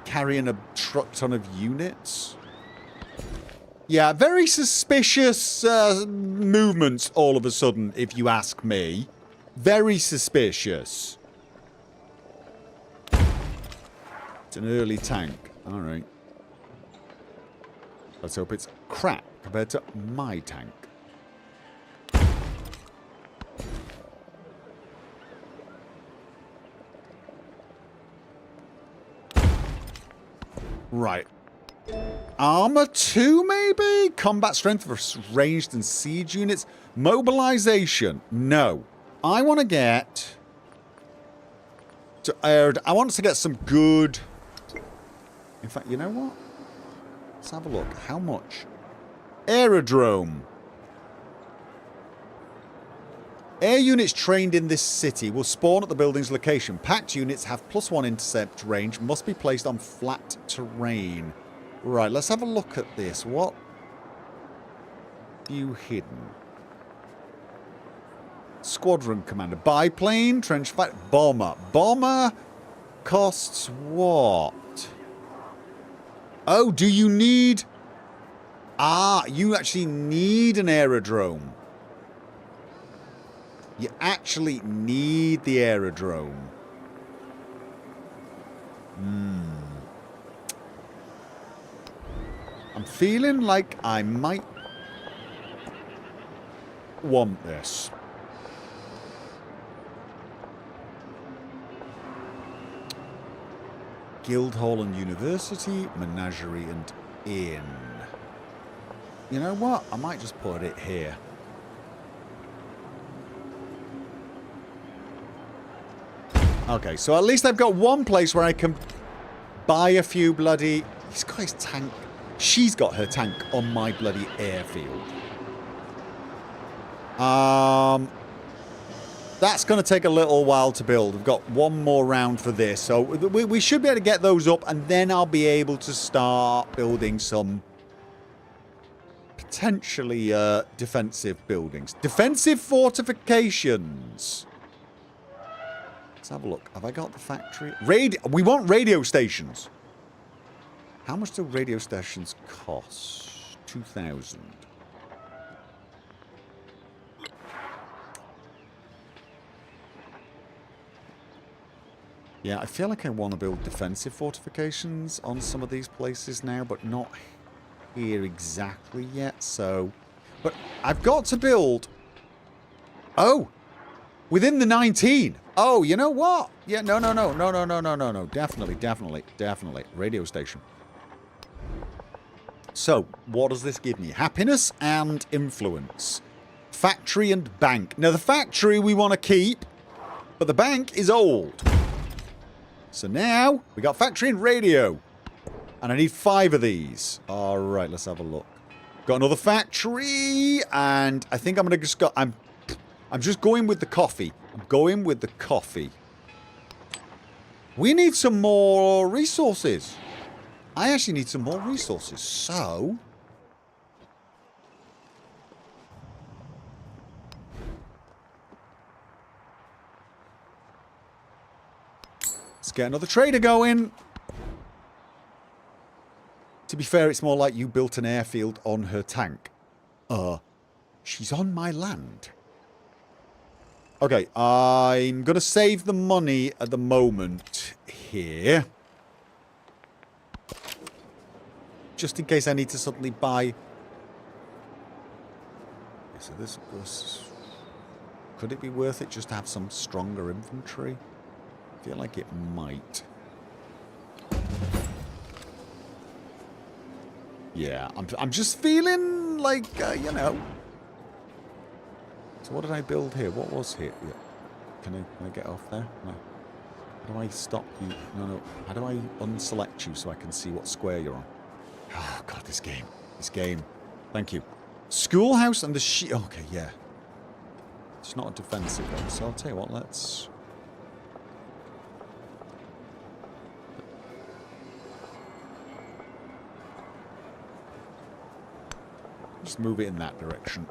carrying a truck ton of units? Yeah, very suspicious movements all of a sudden, if you ask me. Very suspicious. It's an early tank. Alright. Let's hope it's crap compared to my tank. Right. Armor 2, maybe? Combat strength for ranged and siege units. Mobilization. No. I want to get... I want to get some good... In fact, you know what? Let's have a look. How much? Aerodrome. Air units trained in this city will spawn at the building's location. Packed units have +1 intercept range, must be placed on flat terrain. Right, let's have a look at this. What? View hidden. Squadron commander. Biplane, trench fight, bomber. Bomber costs what? Oh, do you need... Ah, you actually need an aerodrome. You actually need the aerodrome. I'm feeling like I might want this. Guildhall and University, Menagerie and Inn. You know what? I might just put it here. Okay, so at least I've got one place where I can buy a few bloody... He's got his tank. She's got her tank on my bloody airfield. That's going to take a little while to build. We've got one more round for this. So we should be able to get those up, and then I'll be able to start building some potentially defensive buildings. Defensive fortifications. Let's have a look. Have I got the factory? We want radio stations. How much do radio stations cost? 2,000. Yeah, I feel like I want to build defensive fortifications on some of these places now, but not here exactly yet, so... But I've got to build... Oh! Within the 19! Oh, you know what? Yeah, no. Definitely. Radio station. So, what does this give me? Happiness and influence. Factory and bank. Now, the factory we want to keep, but the bank is old. So now, we got factory and radio. And I need 5 of these. Alright, let's have a look. Got another factory, and I think I'm going to just go... I'm just going with the coffee. I'm going with the coffee. We need some more resources. I actually need some more resources, so... Let's get another trader going. To be fair, it's more like you built an airfield on her tank. She's on my land. Okay, I'm going to save the money at the moment here. Just in case I need to suddenly buy... So this was... Could it be worth it just to have some stronger infantry? I feel like it might. Yeah, I'm just feeling like, you know. So what did I build here? What was here? Yeah. Can I get off there? No. How do I stop you? No. How do I unselect you so I can see what square you're on? Oh, God, this game. This game. Thank you. Schoolhouse and the Okay, yeah. It's not a defensive one, so I'll tell you what, let's... Just move it in that direction.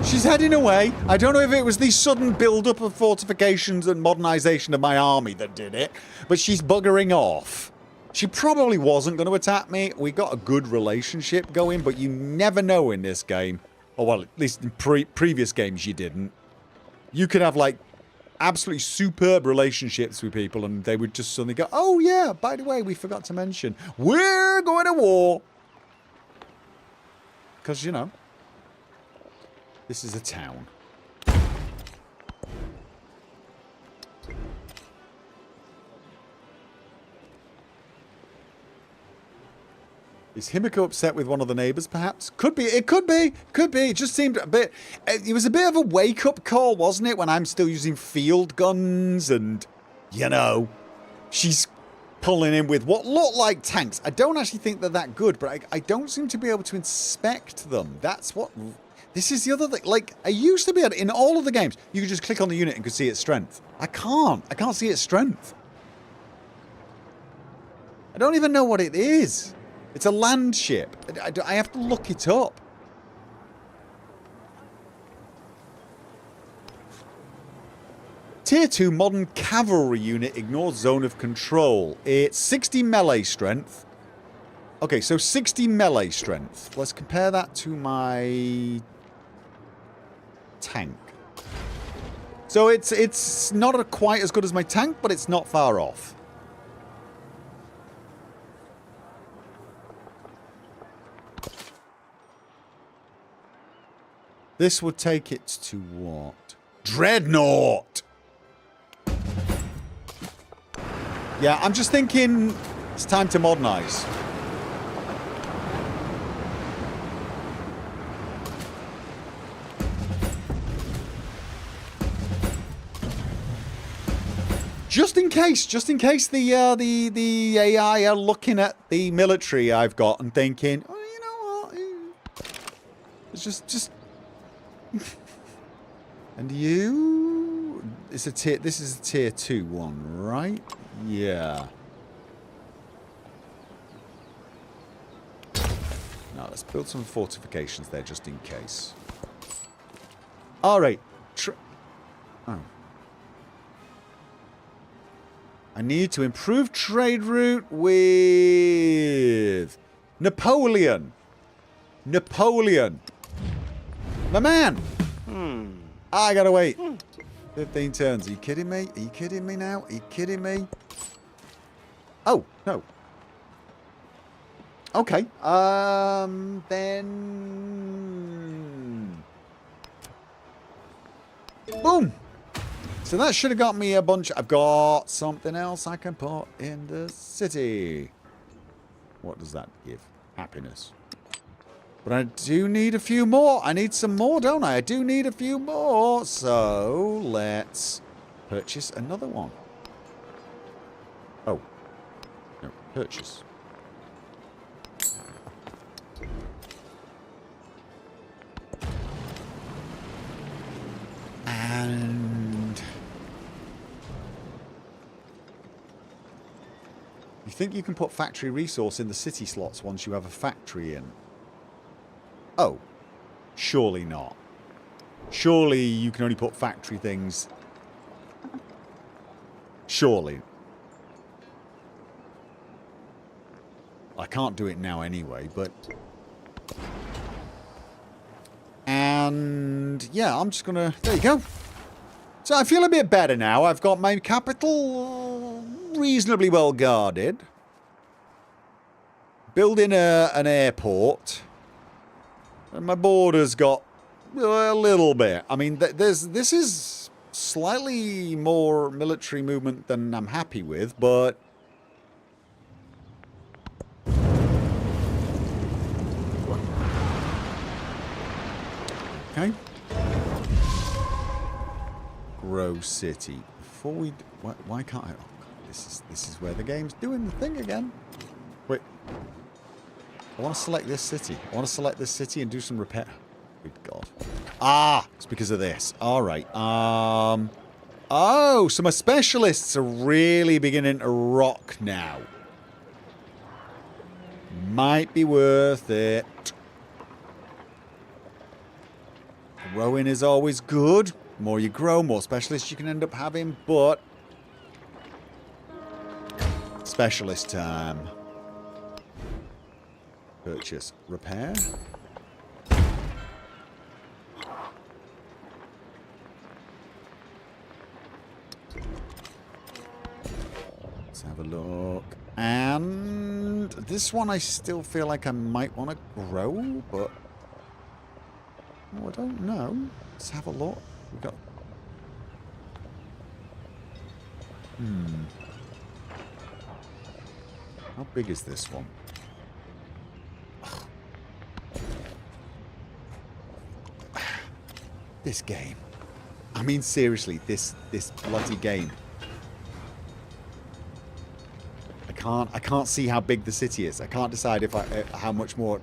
She's heading away. I don't know if it was the sudden build-up of fortifications and modernisation of my army that did it, but she's buggering off. She probably wasn't going to attack me. We got a good relationship going, but you never know in this game. Or, well, at least in previous games you didn't. You could have, like, absolutely superb relationships with people, and they would just suddenly go, oh yeah, by the way, we forgot to mention, we're going to war. Because, you know, this is a town. Is Himiko upset with one of the neighbours, perhaps? Could be. It could be. Could be. It just seemed a bit... It was a bit of a wake-up call, wasn't it? When I'm still using field guns and, you know, she's pulling in with what look like tanks. I don't actually think they're that good, but I don't seem to be able to inspect them. That's what... This is the other thing. Like, I used to be able to... In all of the games, you could just click on the unit and could see its strength. I can't. I can't see its strength. I don't even know what it is. It's a land ship. I have to look it up. Tier 2 modern cavalry unit ignores zone of control. It's 60 melee strength. Okay, so 60 melee strength. Let's compare that to my tank. So it's not quite as good as my tank, but it's not far off. This would take it to what? Dreadnought! Yeah, I'm just thinking it's time to modernise. Just in case the AI are looking at the military I've got and thinking, oh, you know what? It's just. And you. It's a tier. This is a tier 2 one, right? Yeah. Now let's build some fortifications there just in case. All right. Oh. I need to improve trade route with Napoleon. Napoleon. My man. I gotta wait. 15 turns. Are you kidding me? Are you kidding me now? Are you kidding me? Oh, no. Okay. Then... Boom. So that should have got me a bunch. I've got something else I can put in the city. What does that give? Happiness. But I do need a few more. I need some more, don't I? I do need a few more. So let's purchase another one. Oh. No, purchase. And you think you can put factory resource in the city slots once you have a factory in? Oh, surely not. Surely you can only put factory things. Surely. I can't do it now anyway, but... And yeah, I'm just gonna... There you go. So I feel a bit better now. I've got my capital reasonably well guarded. Building an airport. And my border's got a little bit. I mean, this is slightly more military movement than I'm happy with, but... Okay. Grow city. Before we... Why can't I... Oh, God, this is where the game's doing the thing again. Wait. I want to select this city. I want to select this city and do some repair. Good God. Ah! It's because of this. Alright. Oh! So my specialists are really beginning to rock now. Might be worth it. Growing is always good. The more you grow, more specialists you can end up having, but... Specialist time. Purchase. Repair. Let's have a look. And this one I still feel like I might want to grow, but... Oh, I don't know. Let's have a look. We've got... How big is this one? This game. I mean, seriously, this bloody game. I can't see how big the city is. I can't decide if how much more.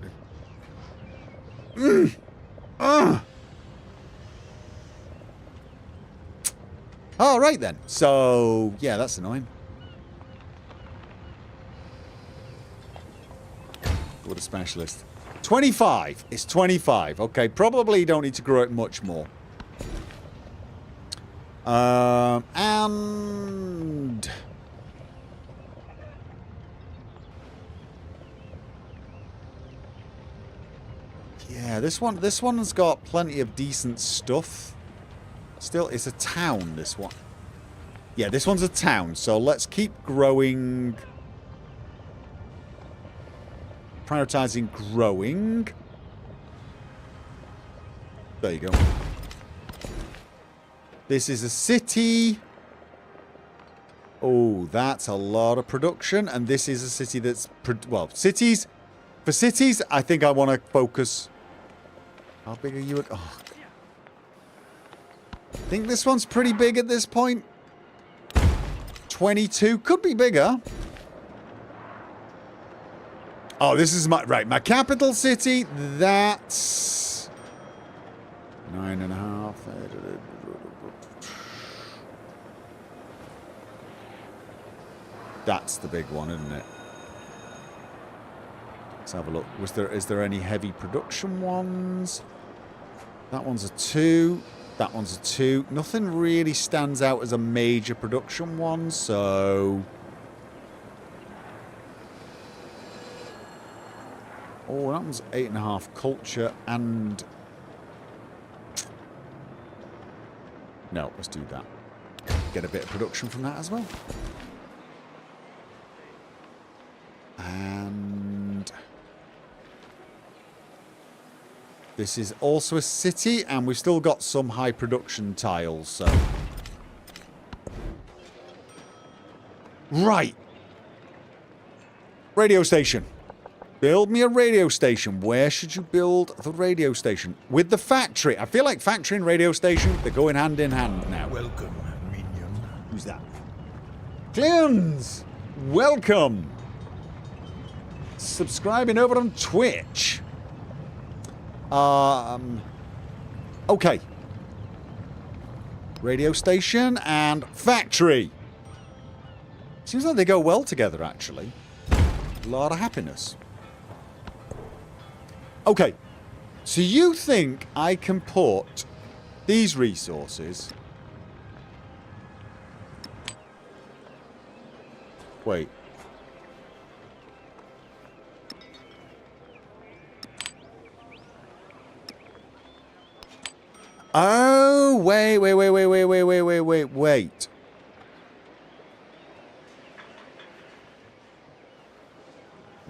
All right then. So yeah, that's annoying. What a specialist. 25. It's 25. Okay, probably don't need to grow it much more. And yeah, this one's got plenty of decent stuff. Still, it's a town, this one. Yeah, this one's a town, so let's keep growing. Prioritizing growing. There you go. This is a city. Oh, that's a lot of production. And this is a city that's... Well, cities... For cities, I think I want to focus... How big are you? Oh. I think this one's pretty big at this point. 22. Could be bigger. Oh, this is my... Right, my capital city. That's... 9.5. That's the big one, isn't it? Let's have a look. Is there any heavy production ones? That one's a 2. That one's a 2. Nothing really stands out as a major production one, so... Oh, that one's 8.5 culture and... No, let's do that. Get a bit of production from that as well. And... This is also a city, and we've still got some high production tiles, so... Right. Radio station. Build me a radio station. Where should you build the radio station? With the factory. I feel like factory and radio station, they're going hand in hand now. Welcome, minion. Who's that? Cleans! Welcome! Subscribing over on Twitch. Okay. Radio station and factory. Seems like they go well together, actually. A lot of happiness. Okay. So you think I can put these resources... Wait. Oh, wait.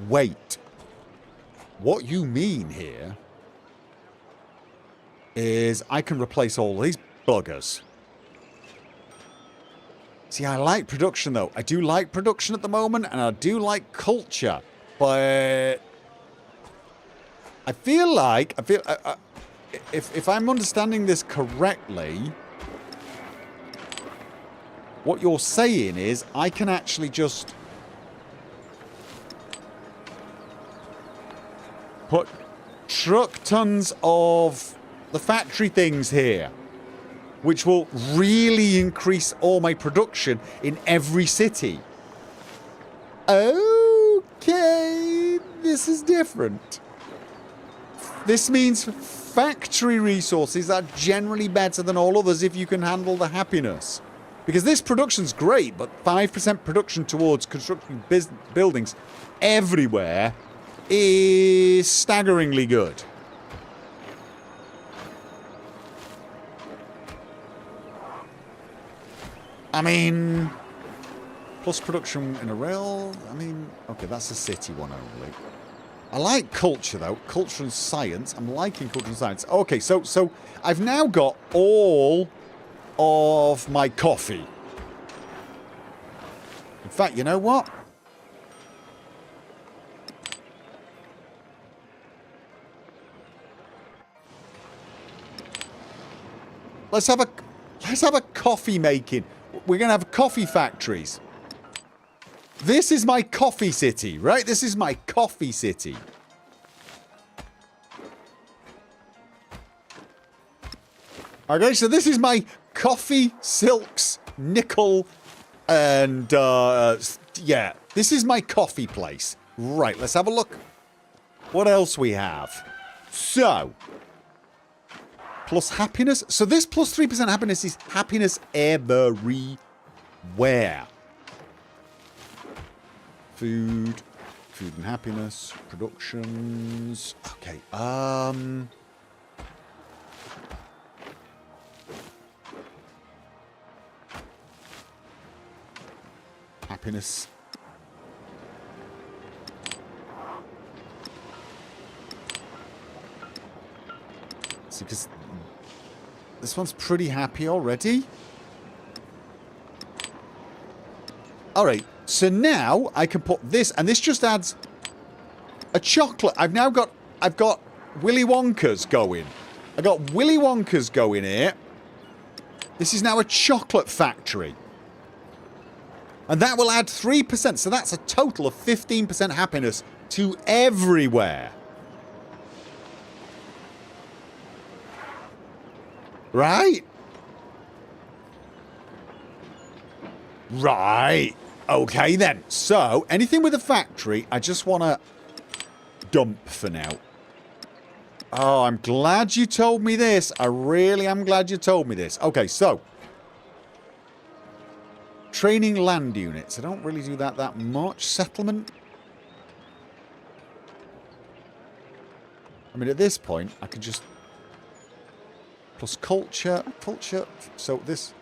Wait. What you mean here is I can replace all these buggers. See, I like production, though. I do like production at the moment, and I do like culture. But I feel like... If I'm understanding this correctly, what you're saying is I can actually just put truck tons of the factory things here, which will really increase all my production in every city. Okay, this is different. This means factory resources are generally better than all others if you can handle the happiness. Because this production's great, but 5% production towards constructing buildings everywhere is staggeringly good. I mean, plus production in a rail, I mean, okay, that's a city one only. I like culture, though. Culture and science. I'm liking culture and science. Okay, so I've now got all of my coffee. In fact, you know what? Let's have a coffee making. We're going to have coffee factories. This is my coffee city, right? This is my coffee city. Okay, so this is my coffee, silks, nickel, and, yeah. This is my coffee place. Right, let's have a look. What else we have? So, plus happiness. So this plus 3% happiness is happiness everywhere. Food and happiness, productions. Okay, happiness. See, because this one's pretty happy already. All right. So now I can put this, and this just adds a chocolate. I've got Willy Wonka's going. I got Willy Wonka's going here. This is now a chocolate factory. And that will add 3%. So that's a total of 15% happiness to everywhere. Right? Right. Okay, then. So, anything with a factory, I just want to dump for now. Oh, I'm glad you told me this. I really am glad you told me this. Okay, so. Training land units. I don't really do that much. Settlement. I mean, at this point, I can just... Plus culture. Culture. So this...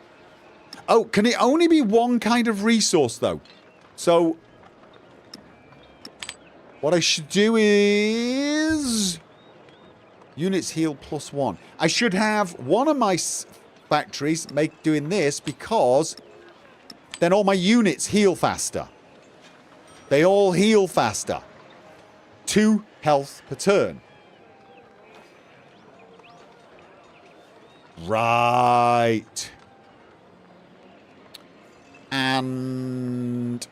Oh, can it only be one kind of resource, though? So... What I should do is... Units heal +1. I should have one of my factories doing this because... Then all my units heal faster. They all heal faster. 2 health per turn. Right. And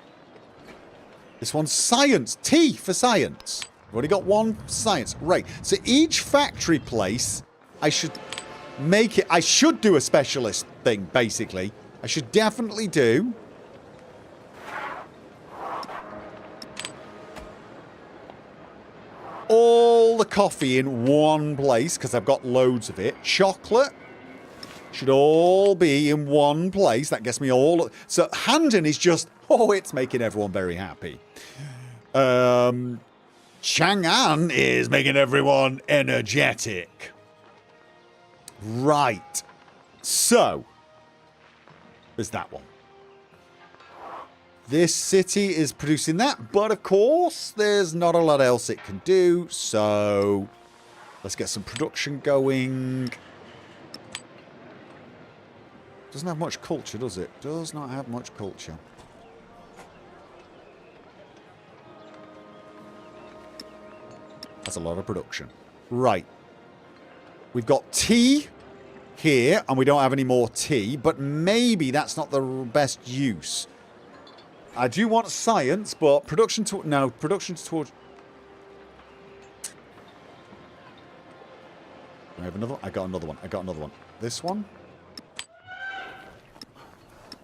this one's science. T for science. I've already got one science. Right. So each factory place, I should make it... I should do a specialist thing, basically. I should definitely do... all the coffee in one place, because I've got loads of it. Chocolate should all be in one place. That gets me all... So, Handon is just... Oh, it's making everyone very happy. Chang'an is making everyone energetic. Right. So, there's that one. This city is producing that, but of course, there's not a lot else it can do, so let's get some production going. Doesn't have much culture, does it? Does not have much culture. That's a lot of production. Right. We've got tea here, and we don't have any more tea, but maybe that's not the best use. I do want science, but production to... No, production toward... I have another... I got another one. I got another one. This one.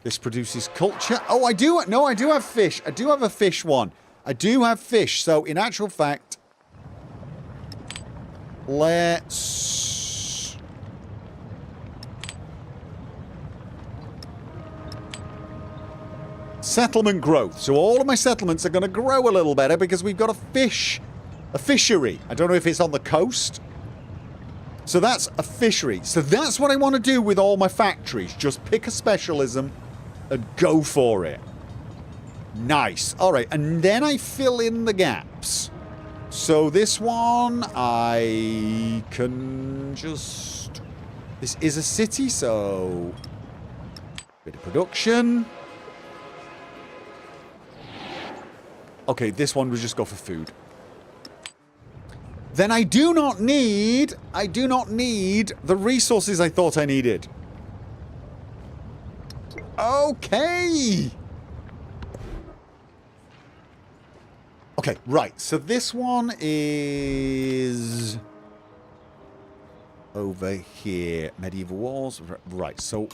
This produces culture. Oh, I do... No, I do have fish. I do have a fish one. I do have fish. So, in actual fact... Let's... Settlement growth. So all of my settlements are going to grow a little better because we've got a fishery. I don't know if it's on the coast. So that's a fishery. So that's what I want to do with all my factories. Just pick a specialism and go for it. Nice. All right. And then I fill in the gaps. So this one, I can just... This is a city, so... Bit of production. Okay, this one would just go for food. Then I do not need the resources I thought I needed. Okay. Okay, right. So this one is over here. Medieval walls. Right, so...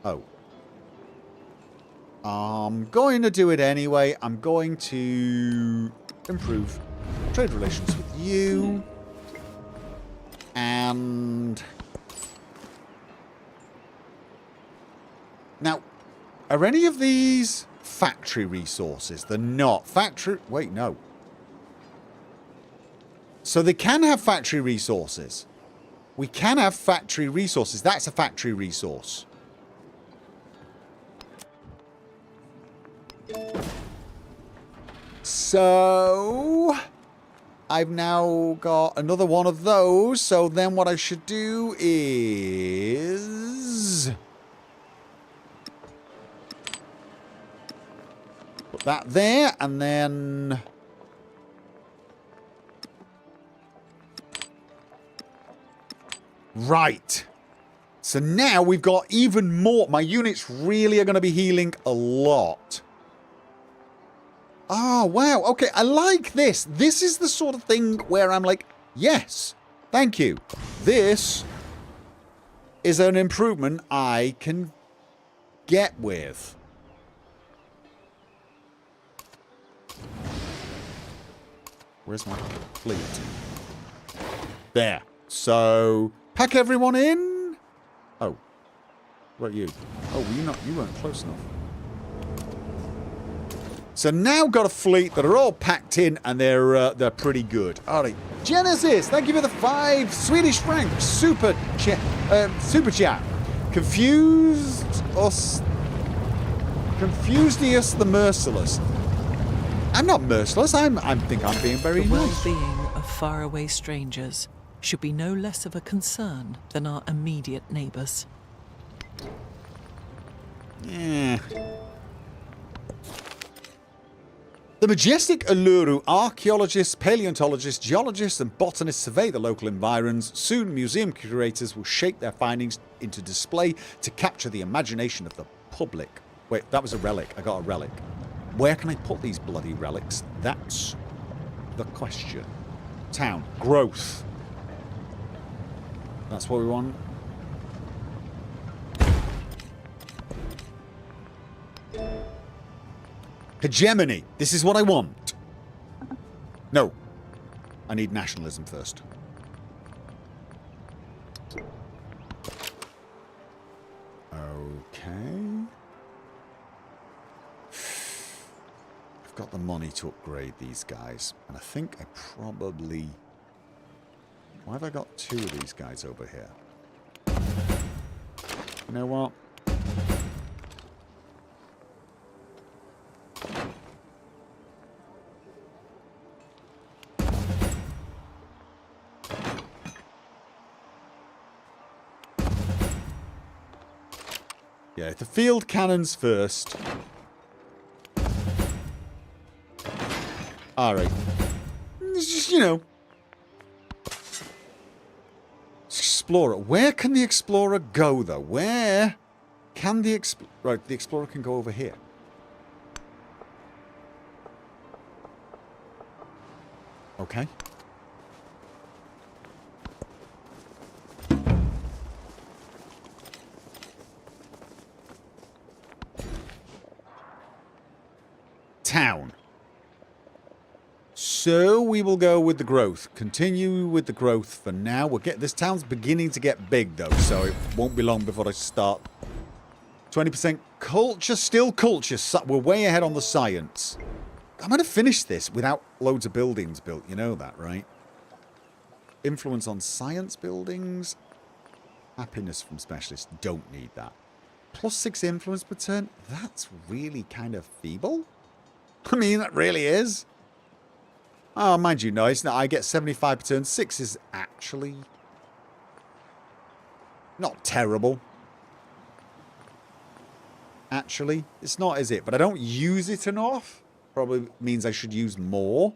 Oh. I'm going to do it anyway. I'm going to improve trade relations with you. And... Now, are any of these factory resources? They're not. Factory... Wait, no. So they can have factory resources. We can have factory resources. That's a factory resource. So, I've now got another one of those. So then what I should do is... Put that there, and then... Right. So now we've got even more. My units really are going to be healing a lot. Oh, wow. Okay, I like this. This is the sort of thing where I'm like, yes, thank you. This is an improvement I can get with. Where's my fleet? There. So, pack everyone in. Oh. What about you? Oh, you weren't close enough. So now got a fleet that are all packed in and they're pretty good. All right. Genesis, thank you for the 5 Swedish francs super chat. Confused us the merciless. I'm not merciless. I think I'm being very The nice. well-being of faraway strangers should be no less of a concern than our immediate neighbours. Yeah. The majestic Uluru archaeologists, paleontologists, geologists and botanists survey the local environs. Soon museum curators will shape their findings into display to capture the imagination of the public. Wait, that was a relic. I got a relic. Where can I put these bloody relics? That's the question. Town. Growth. That's what we want. Hegemony. This is what I want. No. I need nationalism first. Okay. I've got the money to upgrade these guys. And I think I probably... Why have I got 2 of these guys over here? You know what? Yeah, the field cannons first. Alright. It's just, you know. Explorer. Where can the Explorer go, though? Where can the Explorer... Right, the Explorer can go over here. Okay. Town. So we will go with the growth. Continue with the growth for now. We'll get this town's beginning to get big though, so it won't be long before I start. 20% culture, still culture. We're way ahead on the science. I'm going to finish this without loads of buildings built. You know that, right? Influence on science buildings. Happiness from specialists. Don't need that. +6 influence per turn. That's really kind of feeble. I mean, that really is. Oh, mind you, no, it's not. I get 75 per turn. 6 is actually not terrible. Actually, it's not, is it? But I don't use it enough. Probably means I should use more.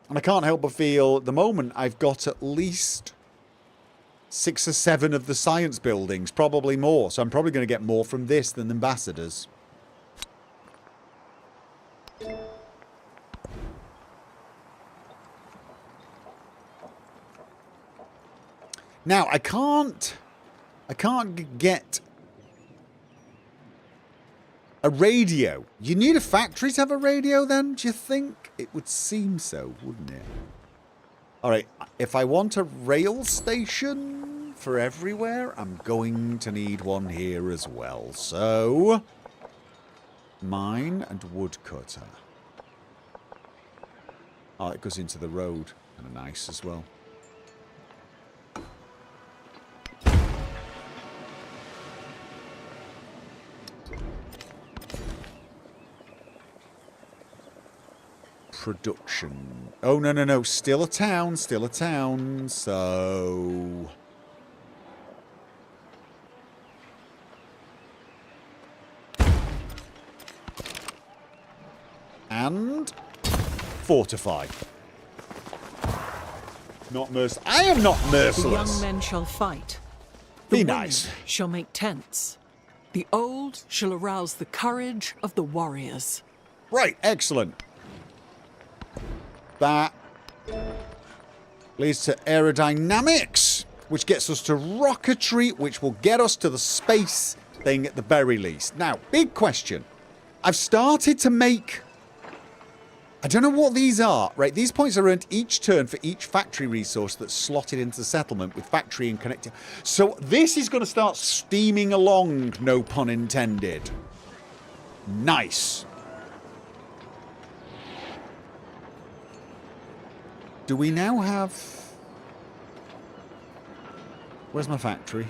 And I can't help but feel, at the moment, I've got at least 6 or 7 of the science buildings. Probably more. So I'm probably going to get more from this than ambassadors. Now, I can't get a radio. You need a factory to have a radio then, do you think? It would seem so, wouldn't it? Alright, if I want a rail station for everywhere, I'm going to need one here as well. So, mine and woodcutter. Oh, it goes into the road. Kind of nice as well. Production. Oh, no, no, no. Still a town. Still a town. So... And... fortify. Not merciless. I am not merciless. The young men shall fight. Be The nice. women shall make tents. The old shall arouse the courage of the warriors. Right, excellent. That leads to aerodynamics. which gets us to rocketry, which will get us to the space thing at the very least. Now, big question. I've started to make... I don't know what these are, right? These points are earned each turn for each factory resource that's slotted into the settlement with factory and connecting. So this is going to start steaming along, no pun intended. Nice. Do we now have... Where's my factory?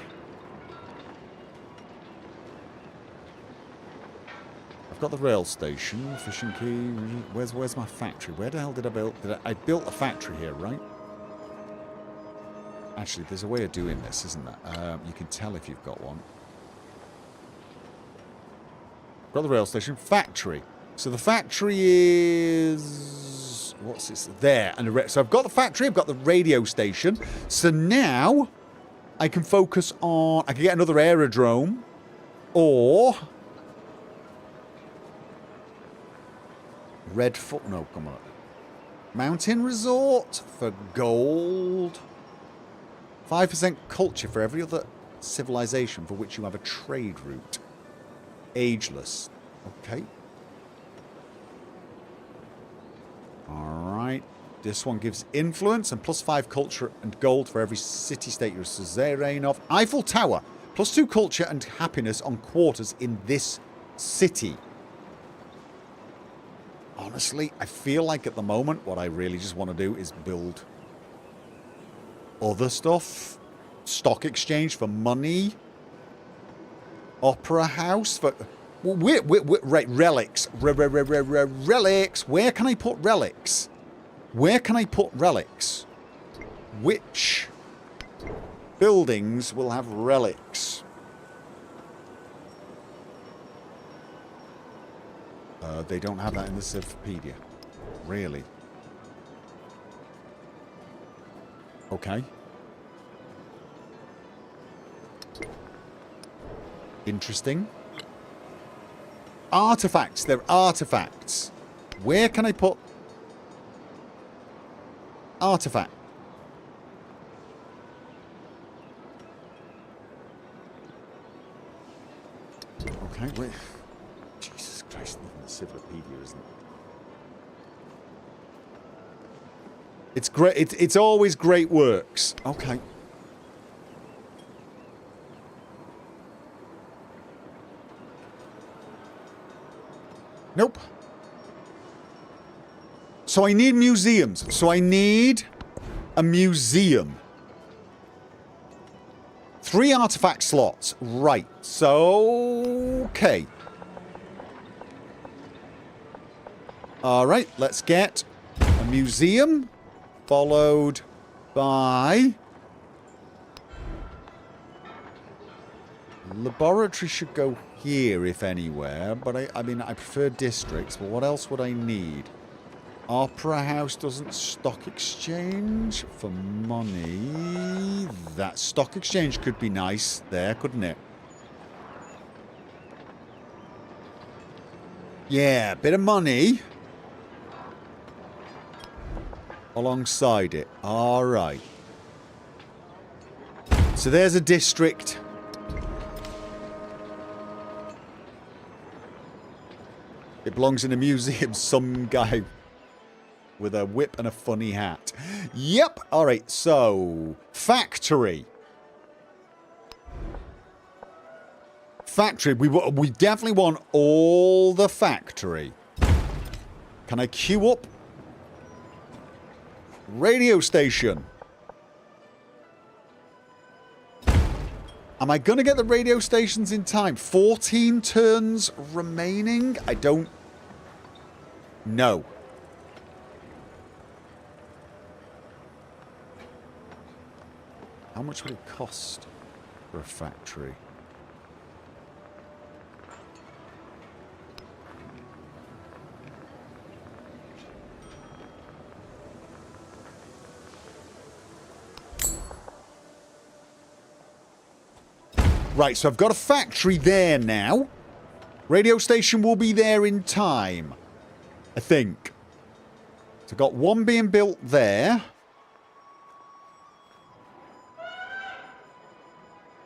I've got the rail station, fishing key. Where's my factory? Where the hell did I build? I built a factory here, right? Actually, there's a way of doing this, isn't there? You can tell if you've got one. Got the rail station, factory. So the factory is... What's this? There. And so I've got the factory, I've got the radio station. So now I can focus on... I can get another aerodrome. Or... Redfoot. No, come on. Mountain resort for gold. 5% culture for every other civilization for which you have a trade route. Ageless. Okay. Alright. This one gives influence and plus 5 culture and gold for every city-state you're a suzerain of. Eiffel Tower. Plus 2 culture and happiness on quarters in this city. Honestly, I feel like at the moment what I really just want to do is build other stuff. Stock exchange for money. Opera house for... Right, relics. Relics. Where can I put relics? Where can I put relics? Which buildings will have relics? They don't have that in the Civipedia. Really? Okay. Interesting. Artifacts. They're artifacts. Where can I put... Artifact. Okay, wait. Jesus Christ, nothing in the Civipedia, isn't it? It's great. It's always great works. Okay. Nope. So I need museums. So I need a museum. 3 artifact slots. Right. So, okay. Alright, let's get a museum. Followed by... Laboratory should go here, if anywhere. But I mean, I prefer districts. But what else would I need? Opera house doesn't stock exchange for money. That stock exchange could be nice there, couldn't it? Yeah, bit of money. Alongside it. Alright. So there's a district. It belongs in a museum. Some guy with a whip and a funny hat. Yep. Alright, so... Factory. Factory. We definitely want all the factory. Can I queue up? Radio station. Am I going to get the radio stations in time? 14 turns remaining? I don't know. How much would it cost for a factory? Right, so I've got a factory there now. Radio station will be there in time, I think. So I've got one being built there.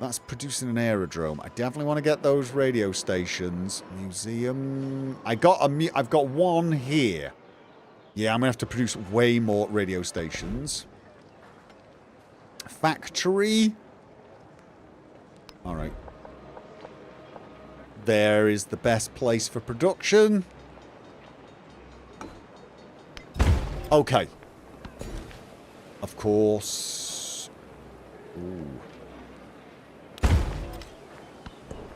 That's producing an aerodrome. I definitely want to get those radio stations. Museum. I've got one here. Yeah, I'm going to have to produce way more radio stations. Factory. All right. There is the best place for production. Okay. Of course. Ooh.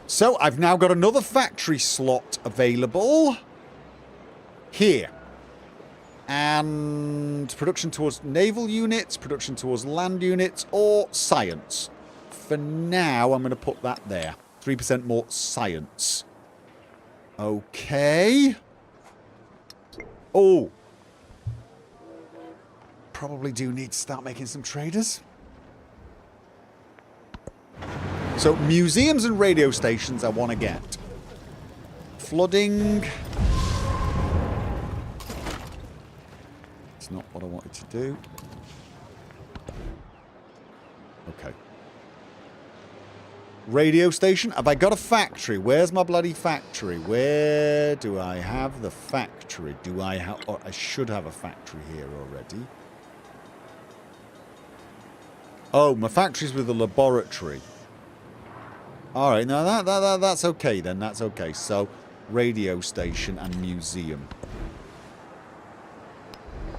So, I've now got another factory slot available. Here. And production towards naval units, production towards land units, or science. For now, I'm going to put that there. 3% more science. Okay. Oh. Probably do need to start making some traders. So, museums and radio stations I want to get. Flooding. It's not what I wanted to do. Okay. Radio station. Have I got a factory? Where's my bloody factory? Where do I have the factory? Do I have... Oh, I should have a factory here already. Oh, my factory's with a laboratory. All right, now that's okay then. That's okay. So, radio station and museum.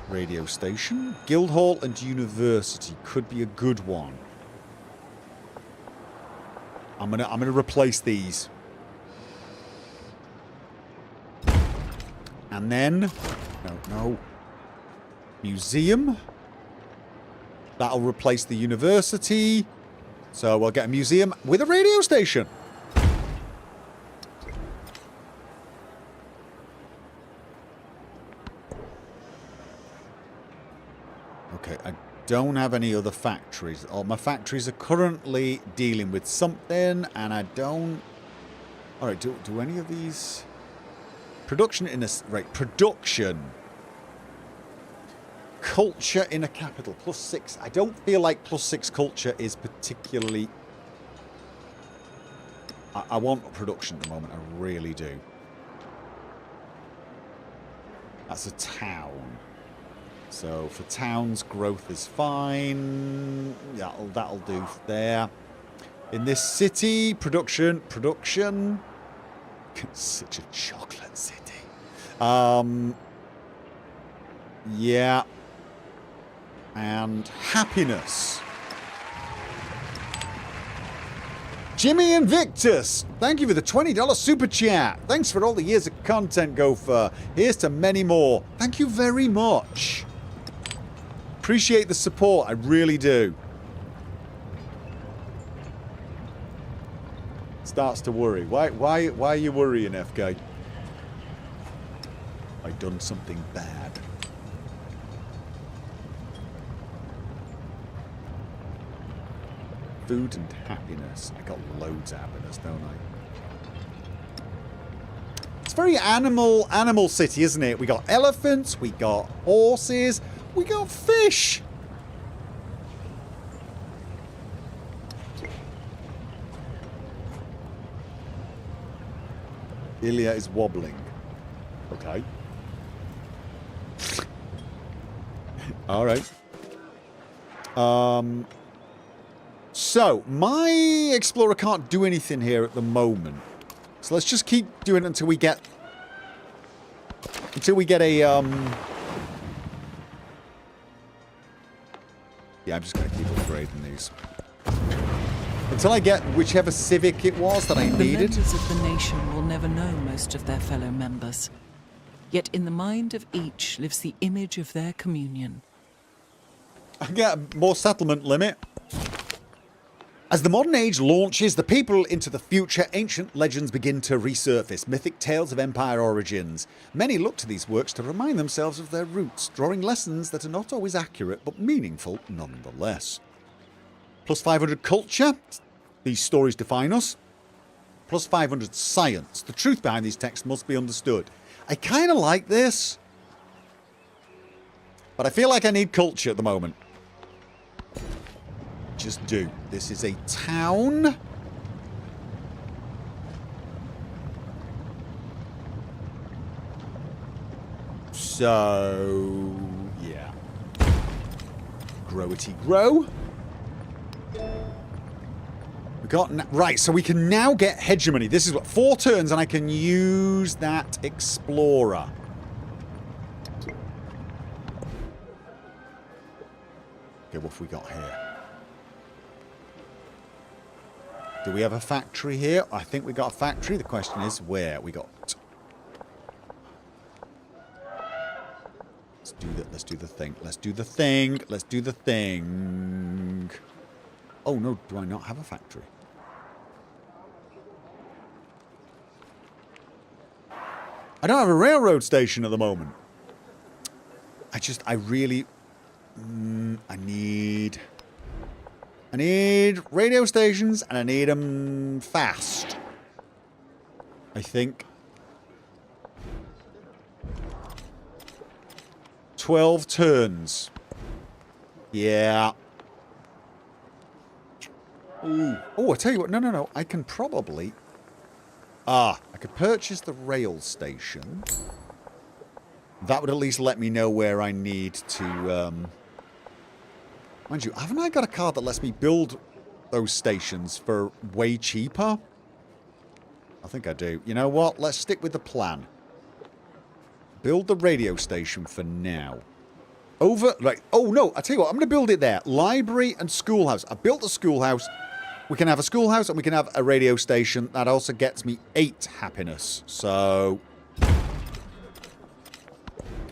Radio station, Guildhall and University could be a good one. I'm gonna replace these. And then no. Museum. That'll replace the university. So we'll get a museum with a radio station. Okay, I don't have any other factories. All my factories are currently dealing with something, and I don't... Alright, do any of these... Production in a... Right, production. Culture in a capital. +6. I don't feel like +6 culture is particularly... I want production at the moment. I really do. That's a town. So for towns, growth is fine. That'll do there. In this city, production. Such a chocolate city. Yeah. And happiness. Jimmy Invictus, thank you for the $20 super chat. Thanks for all the years of content, Gopher. Here's to many more. Thank you very much. Appreciate the support, I really do. Starts to worry. Why are you worrying, FK? I done something bad. Food and happiness. I got loads of happiness, don't I? It's very animal city, isn't it? We got elephants, we got horses, we got fish. Ilya is wobbling. Okay. All right. So, my explorer can't do anything here at the moment. So let's just keep doing it until we get... a, Yeah, I'm just going to keep upgrading these. Until I get whichever civic it was that I needed. The members of the nation will never know most of their fellow members. Yet in the mind of each lives the image of their communion. I can get a more settlement limit. As the modern age launches the people into the future, ancient legends begin to resurface, mythic tales of empire origins. Many look to these works to remind themselves of their roots, drawing lessons that are not always accurate but meaningful nonetheless. Plus 500 culture. These stories define us. Plus 500 science. The truth behind these texts must be understood. I kind of like this, but I feel like I need culture at the moment. just do. This is a town. So, yeah. Growity grow. We got... Right, so we can now get hegemony. This is what... 4 turns and I can use that explorer. Okay, what have we got here? Do we have a factory here? I think we got a factory. The question is where we got... Let's do the thing. Let's do the thing. Let's do the thing. Oh, no. Do I not have a factory? I don't have a railroad station at the moment. I really... I need radio stations, and I need them fast. I think. 12 turns. Yeah. Ooh. Oh, I tell you what. No. I can probably... I could purchase the rail station. That would at least let me know where I need to... Mind you, haven't I got a card that lets me build those stations for way cheaper? I think I do. You know what? Let's stick with the plan. Build the radio station for now. Right. Oh, no. I tell you what. I'm going to build it there. Library and schoolhouse. I built the schoolhouse. We can have a schoolhouse and we can have a radio station. That also gets me 8 happiness. So...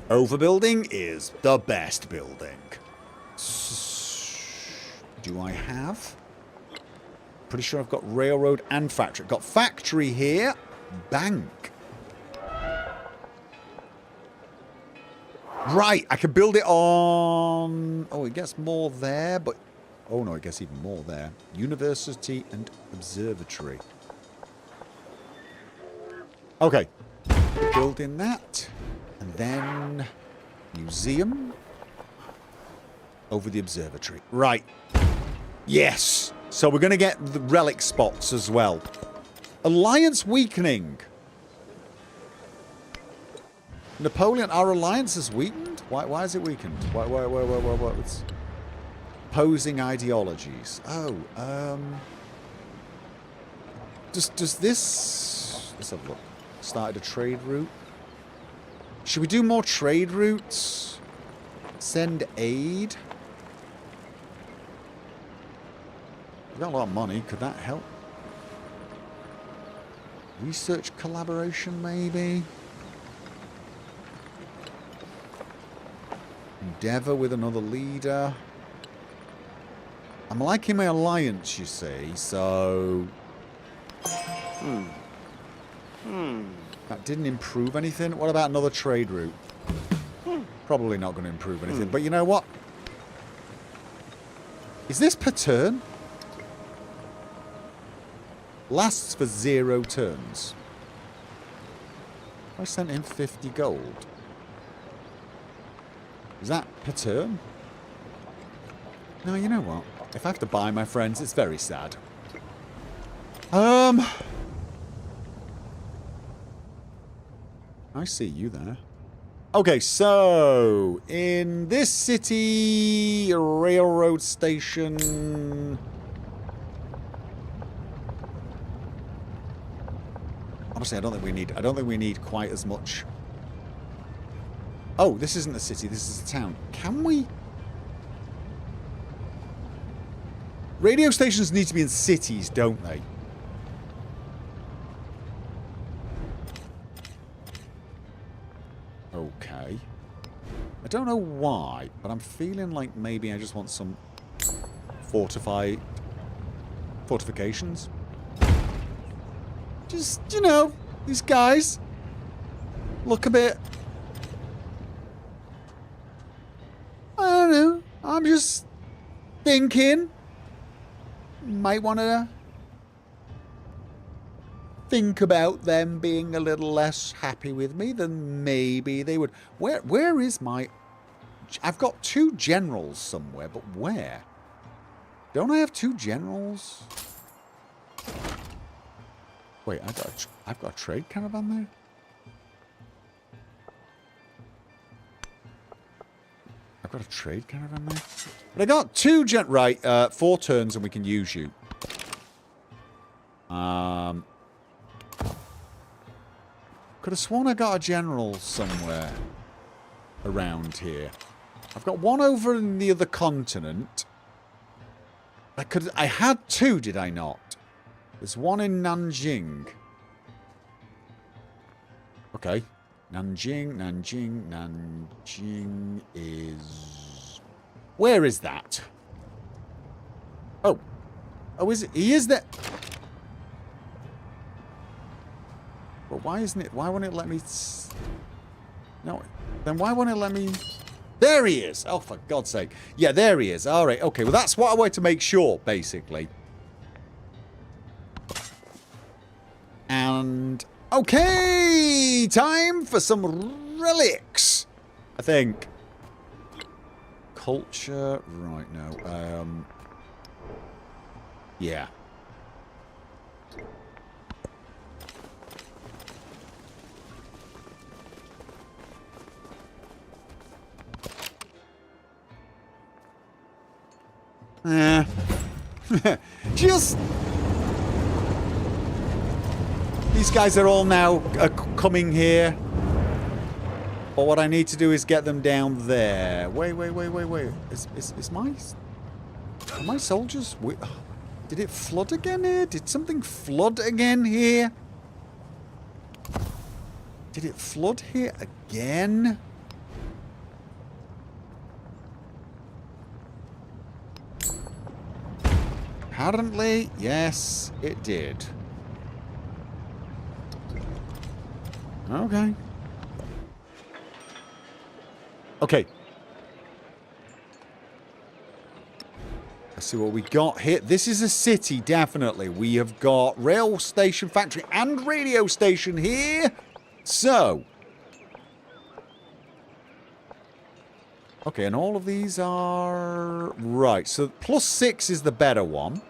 overbuilding is the best building. Do I have? Pretty sure I've got railroad and factory. Got factory here. Bank. Right, I can build it on... oh, it gets more there, but... oh, no, it gets even more there. University and observatory. Okay. Building that. And then... museum. Over the observatory. Right. Yes. So we're going to get the relic spots as well. Alliance weakening. Napoleon, our alliance is weakened? Why is it weakened? Why? It's opposing ideologies. Oh, does this... let's have a look. Started a trade route. Should we do more trade routes? Send aid. We've got a lot of money. Could that help? Research collaboration, maybe? Endeavour with another leader. I'm liking my alliance, you see, so... That didn't improve anything. What about another trade route? Probably not going to improve anything. But you know what? Is this per turn? Lasts for 0 turns. I sent him 50 gold. Is that per turn? No, you know what? If I have to buy my friends, it's very sad. I see you there. Okay, so in this city, a railroad station. Honestly, I don't think we need quite as much. Oh, this isn't a city, this is a town. Can we? Radio stations need to be in cities, don't they? Okay. I don't know why, but I'm feeling like maybe I just want some fortifications. Just, you know, these guys look a bit... I don't know. I'm just thinking. Might want to think about them being a little less happy with me than maybe they would. Where is my... I've got 2 generals somewhere, but where? Don't I have 2 generals? Wait, I've got a trade caravan there? I've got a trade caravan there? But I got 2 right, 4 turns and we can use you. Could have sworn I got a general somewhere around here. I've got 1 over in the other continent. I had 2, did I not? There's 1 in Nanjing. Okay. Nanjing is... Where is that? Oh. Oh, is it? He is there. But why isn't it? Why won't it let me... No. Then why won't it let me... There he is! Oh, for God's sake. Yeah, there he is. Alright, okay. Well, that's what I wanted to make sure, basically. And... Okay! Time for some relics! I think. Culture... Right, no. Yeah. Just... These guys are all now coming here. But what I need to do is get them down there. Wait. Is my soldiers... Did it flood again here? Did something flood again here? Did it flood here again? Apparently, yes, it did. Okay. Okay. Let's see what we got here. This is a city, definitely. We have got rail station, factory, and radio station here. So. Okay, and all of these are... Right, so +6 is the better one.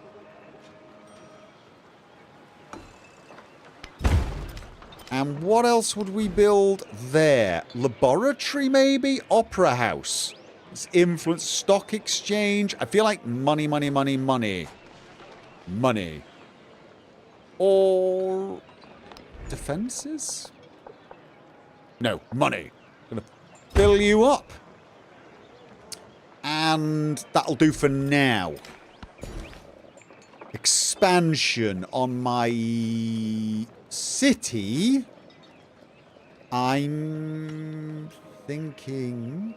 And what else would we build there? Laboratory, maybe? Opera house. It's influence, stock exchange. I feel like money. Money. Or... defenses? No, money. Gonna fill you up. And that'll do for now. Expansion on my city. I'm thinking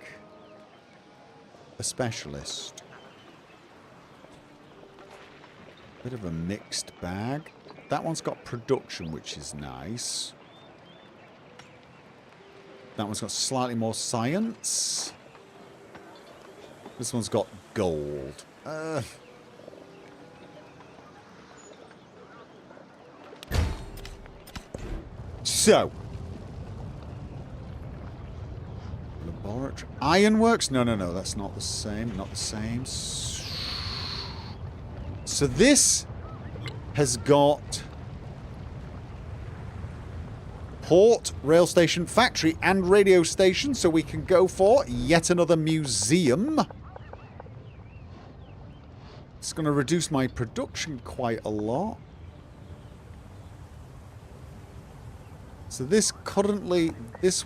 a specialist. Bit of a mixed bag. That one's got production, which is nice. That one's got slightly more science. This one's got gold. So. Laboratory. Ironworks? No. That's not the same. Not the same. So this has got port, rail station, factory, and radio station. So we can go for yet another museum. It's going to reduce my production quite a lot. So this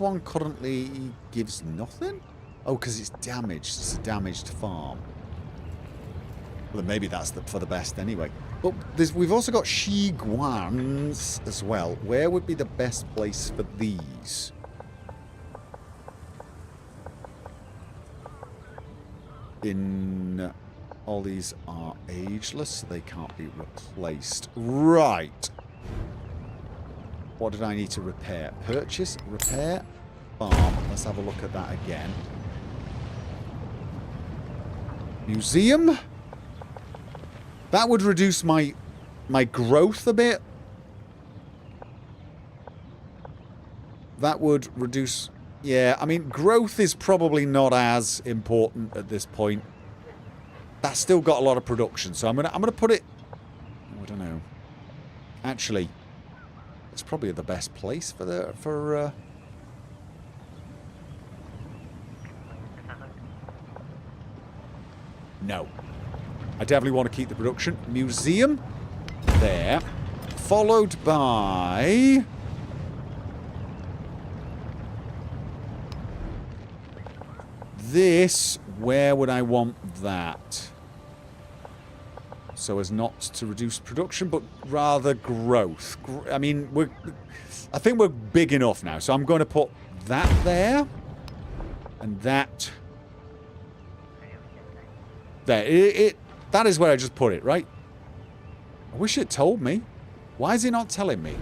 one currently gives nothing? Oh, because it's damaged. It's a damaged farm. Well, maybe that's for the best anyway. But we've also got Shiguans as well. Where would be the best place for these? All these are ageless, so they can't be replaced. Right. What did I need to repair? Purchase, repair, farm. Let's have a look at that again. Museum. That would reduce my growth a bit. That would reduce... Yeah, I mean, growth is probably not as important at this point. That's still got a lot of production, so I'm gonna put it. Oh, I don't know. Actually, it's probably the best place for. No, I definitely want to keep the production museum there, followed by. This. Where would I want that? So as not to reduce production, but rather growth. I mean, I think we're big enough now. So I'm going to put that there. And that... there. That is where I just put it, right? I wish it told me. Why is it not telling me?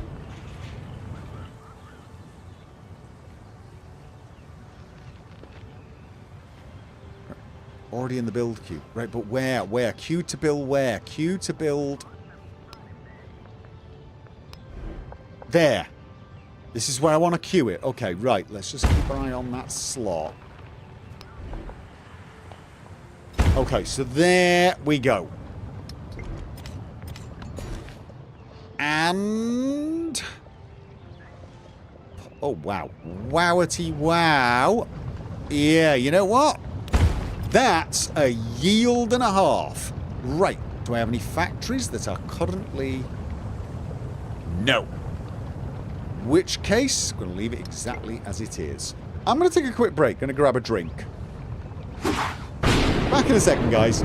Already in the build queue. Right, but where? Where? Queue to build where? Queue to build... there. This is where I want to queue it. Okay, right. Let's just keep an eye on that slot. Okay, so there we go. And... oh, wow. Wowity wow. Yeah, you know what? That's a yield and a half. Right. Do I have any factories that are currently... no. Which case, I'm going to leave it exactly as it is. I'm going to take a quick break. Going to grab a drink. Back in a second, guys.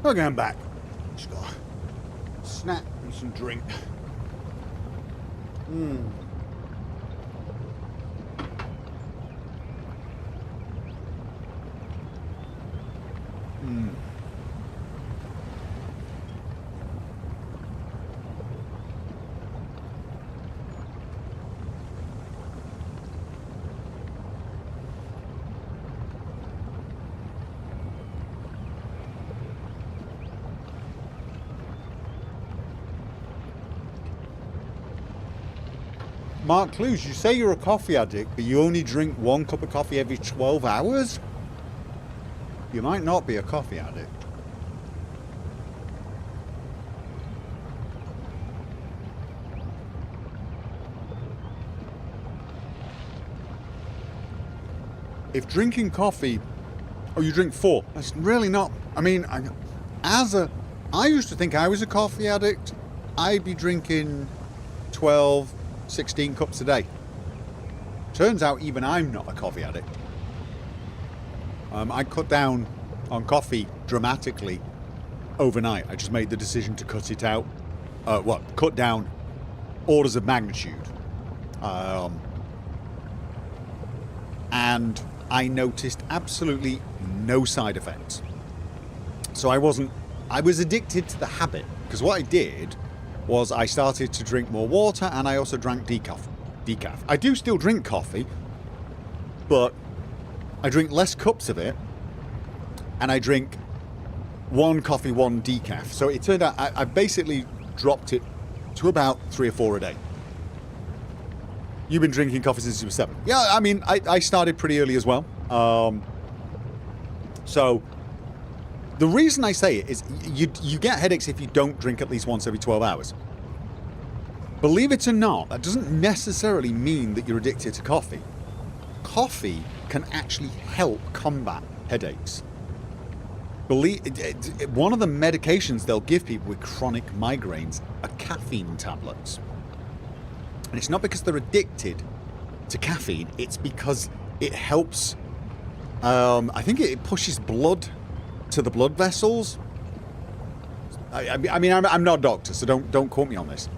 Okay, I'm back. Just got a snack and some drink. Mark Clues, you say you're a coffee addict, but you only drink 1 cup of coffee every 12 hours? You might not be a coffee addict. If drinking coffee, oh, you drink 4, that's really not, I mean, I used to think I was a coffee addict. I'd be drinking 12, 16 cups a day. Turns out even I'm not a coffee addict. I cut down on coffee dramatically overnight. I just made the decision to cut it out. Cut down orders of magnitude. And I noticed absolutely no side effects. So I was addicted to the habit, because what I did was I started to drink more water, and I also drank decaf. I do still drink coffee, but I drink less cups of it, and I drink 1 coffee, 1 decaf. So it turned out I basically dropped it to about 3 or 4 a day. You've been drinking coffee since you were 7. Yeah, I mean, I started pretty early as well. So the reason I say it is you get headaches if you don't drink at least once every 12 hours. Believe it or not, that doesn't necessarily mean that you're addicted to coffee. Coffee can actually help combat headaches. One of the medications they'll give people with chronic migraines are caffeine tablets. And it's not because they're addicted to caffeine, it's because it helps, I think it pushes blood to the blood vessels. I mean, I'm not a doctor, so don't quote me on this.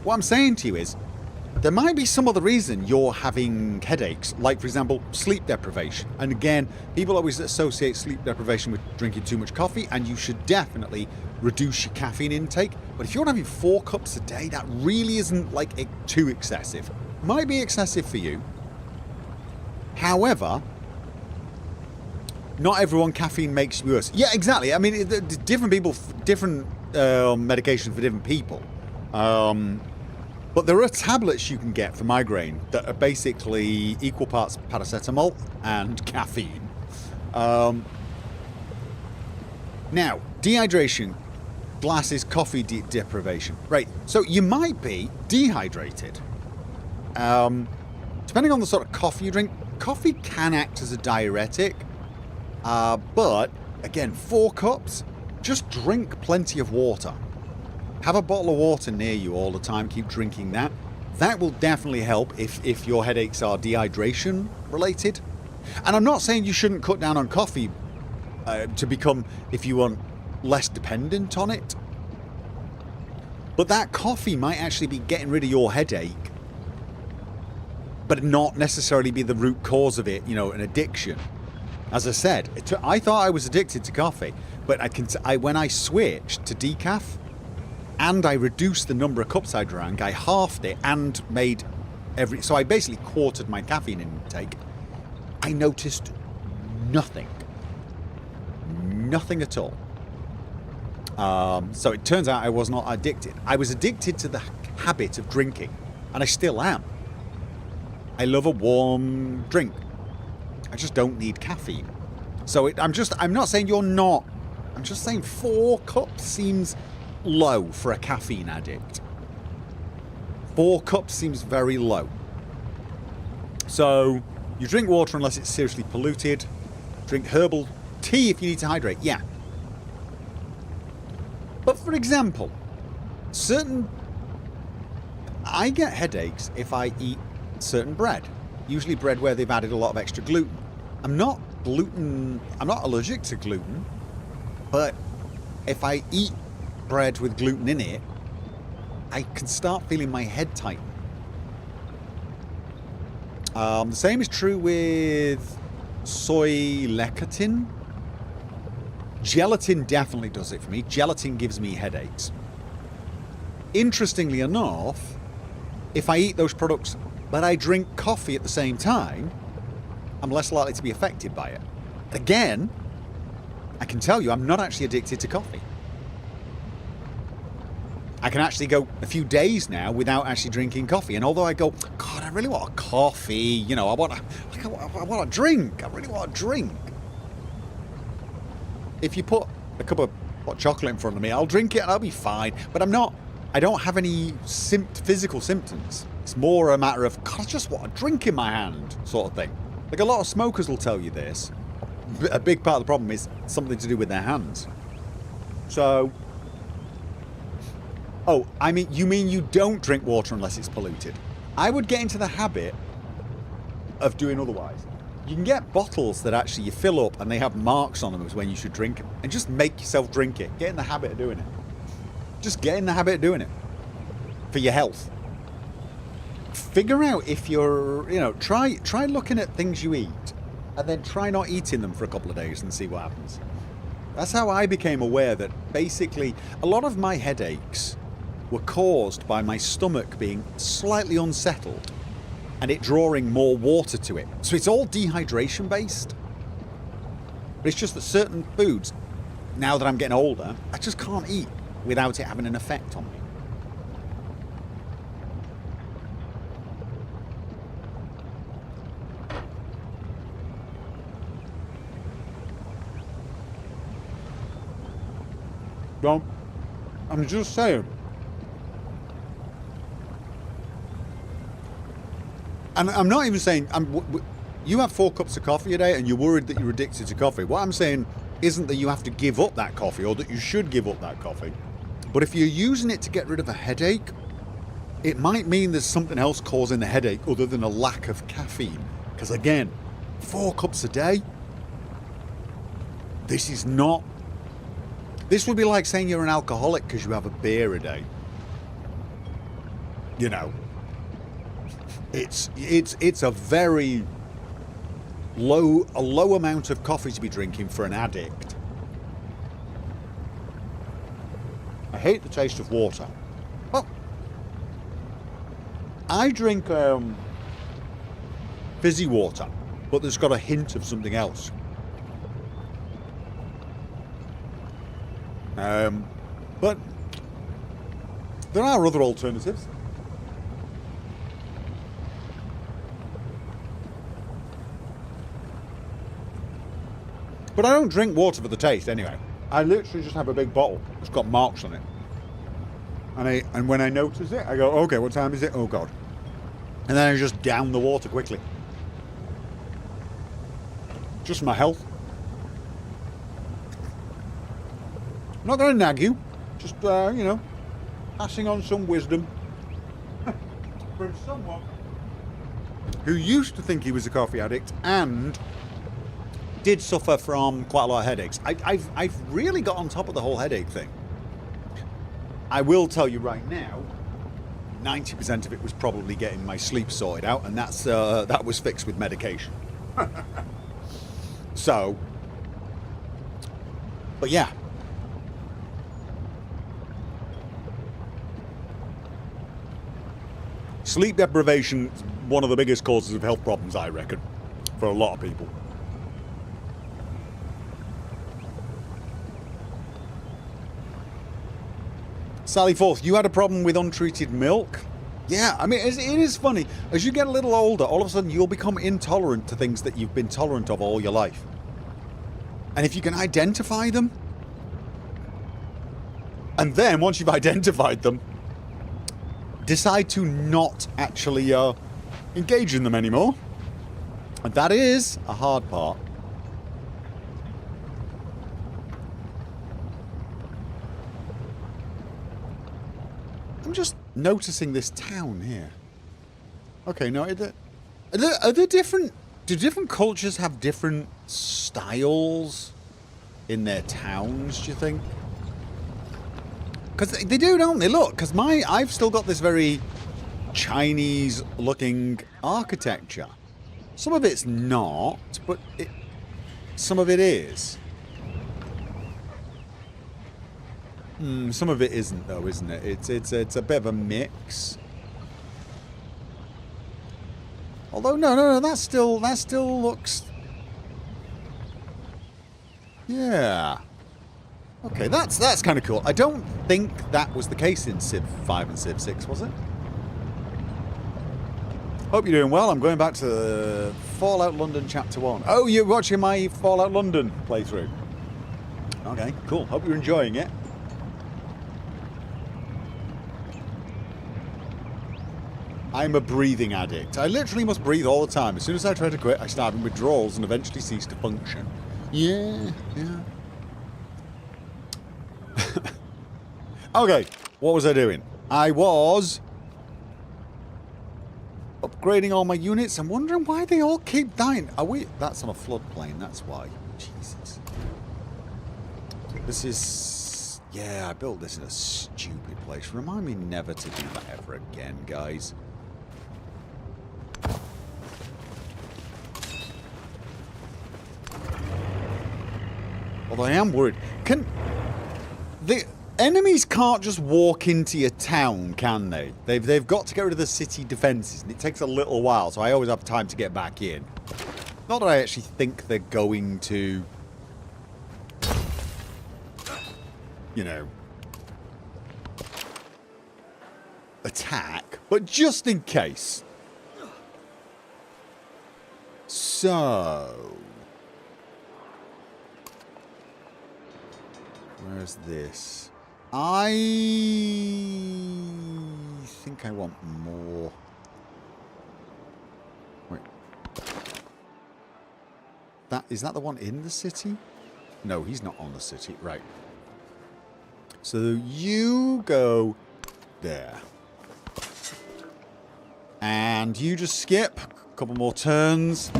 What I'm saying to you is, there might be some other reason you're having headaches, like, for example, sleep deprivation. And again, people always associate sleep deprivation with drinking too much coffee, and you should definitely reduce your caffeine intake. But if you're having 4 cups a day, that really isn't too excessive. Might be excessive for you. However, not everyone caffeine makes you worse. Yeah, exactly. I mean, different people, different medication for different people. But there are tablets you can get for migraine that are basically equal parts paracetamol and caffeine. Now, dehydration, glasses, coffee deprivation. Right, so you might be dehydrated. Depending on the sort of coffee you drink, coffee can act as a diuretic. But, again, 4 cups, just drink plenty of water. Have a bottle of water near you all the time. Keep drinking that. That will definitely help if your headaches are dehydration related. And I'm not saying you shouldn't cut down on coffee to become, if you want, less dependent on it. But that coffee might actually be getting rid of your headache, but not necessarily be the root cause of it, an addiction. As I said, I thought I was addicted to coffee, but when I switched to decaf, and I reduced the number of cups I drank, I halved it and made so I basically quartered my caffeine intake. I noticed nothing. Nothing at all. So it turns out I was not addicted. I was addicted to the habit of drinking, and I still am. I love a warm drink. I just don't need caffeine. So I'm not saying you're not. I'm just saying 4 cups seems low for a caffeine addict. 4 cups seems very low. So you drink water unless it's seriously polluted. Drink herbal tea if you need to hydrate. Yeah. But for example, I get headaches if I eat certain bread. Usually bread where they've added a lot of extra gluten. I'm not allergic to gluten, but if I eat bread with gluten in it, I can start feeling my head tighten. The same is true with soy lecithin. Gelatin definitely does it for me. Gelatin gives me headaches. Interestingly enough, if I eat those products but I drink coffee at the same time, I'm less likely to be affected by it. Again, I can tell you I'm not actually addicted to coffee. I can actually go a few days now without actually drinking coffee. And although I go, God, I really want a coffee, you know, I want a drink. I really want a drink. If you put a cup of hot chocolate in front of me, I'll drink it and I'll be fine. But I don't have any physical symptoms. It's more a matter of, God, I just want a drink in my hand, sort of thing. Like a lot of smokers will tell you this. A big part of the problem is something to do with their hands. So... Oh, you mean you don't drink water unless it's polluted? I would get into the habit of doing otherwise. You can get bottles that actually you fill up and they have marks on them as when you should drink them. And just make yourself drink it. Get in the habit of doing it. Just get in the habit of doing it. For your health. Figure out if you're, try looking at things you eat. And then try not eating them for a couple of days and see what happens. That's how I became aware that basically a lot of my headaches were caused by my stomach being slightly unsettled and it drawing more water to it. So it's all dehydration based. But it's just that certain foods, now that I'm getting older, I just can't eat without it having an effect on me. Well, I'm just saying. And I'm not even saying, you have 4 cups of coffee a day and you're worried that you're addicted to coffee. What I'm saying isn't that you have to give up that coffee or that you should give up that coffee. But if you're using it to get rid of a headache, it might mean there's something else causing the headache other than a lack of caffeine. Because again, 4 cups a day, this would be like saying you're an alcoholic because you have a beer a day. You know. It's a very low amount of coffee to be drinking for an addict. I hate the taste of water. Well, I drink fizzy water, but there's got a hint of something else. But there are other alternatives. But I don't drink water for the taste anyway. I literally just have a big bottle. It's got marks on it. And when I notice it, I go, okay, what time is it? Oh, God. And then I just down the water quickly. Just for my health. I'm not going to nag you. Just, passing on some wisdom from someone who used to think he was a coffee addict and did suffer from quite a lot of headaches. I've really got on top of the whole headache thing. I will tell you right now, 90% of it was probably getting my sleep sorted out, and that was fixed with medication. So, but yeah. Sleep deprivation is one of the biggest causes of health problems, I reckon, for a lot of people. Sally Forth, you had a problem with untreated milk? Yeah, I mean, it is funny. As you get a little older, all of a sudden you'll become intolerant to things that you've been tolerant of all your life. And if you can identify them, and then once you've identified them, decide to not actually engage in them anymore. And that is a hard part. I'm just noticing this town here. Okay, no, are there different... Do different cultures have different styles in their towns, do you think? Because they do, don't they? Look, because I've still got this very Chinese-looking architecture. Some of it's not, but some of it is. Some of it isn't, though, isn't it? It's a bit of a mix. Although no, that still looks. Yeah. Okay, that's kind of cool. I don't think that was the case in Civ 5 and Civ 6, was it? Hope you're doing well. I'm going back to Fallout London Chapter 1. Oh, you're watching my Fallout London playthrough. Okay, cool. Hope you're enjoying it. I'm a breathing addict. I literally must breathe all the time. As soon as I try to quit, I start having withdrawals and eventually cease to function. Yeah. Okay, what was I doing? I was upgrading all my units. I'm wondering why they all keep dying. Are we? That's on a floodplain, that's why. Jesus. This is... Yeah, I built this in a stupid place. Remind me never to do that ever again, guys. Although I am worried. The enemies can't just walk into your town, can they? They've got to get rid of the city defences, and it takes a little while, so I always have time to get back in. Not that I actually think they're going to, you know, attack, but just in case. So... Where's this? I think I want more. Wait. Is that the one in the city? No, he's not on the city. Right. So you go there. And you just skip a couple more turns.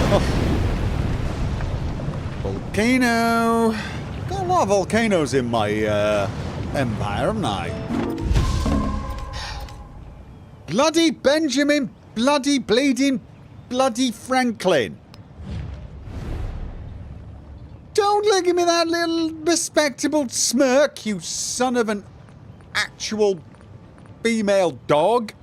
Oh. Volcano! Got a lot of volcanoes in my empire, haven't I? Bloody Benjamin, bloody bleeding, bloody Franklin. Don't look at me that little respectable smirk, you son of an actual female dog.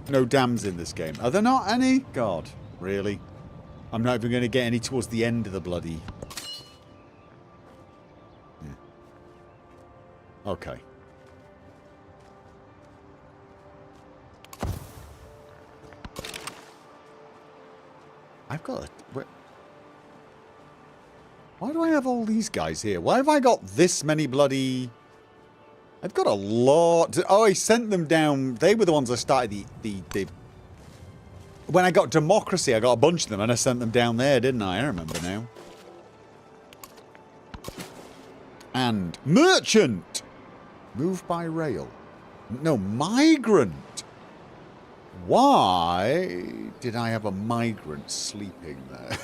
No dams in this game. Are there not any? God, really? I'm not even going to get any towards the end of the bloody... Yeah. Okay. I've got a... Why do I have all these guys here? Why have I got this many bloody... I've got a lot. Oh, I sent them down. They were the ones I started the... When I got democracy, I got a bunch of them and I sent them down there, didn't I? I remember now. And merchant. Move by rail. No, migrant. Why did I have a migrant sleeping there?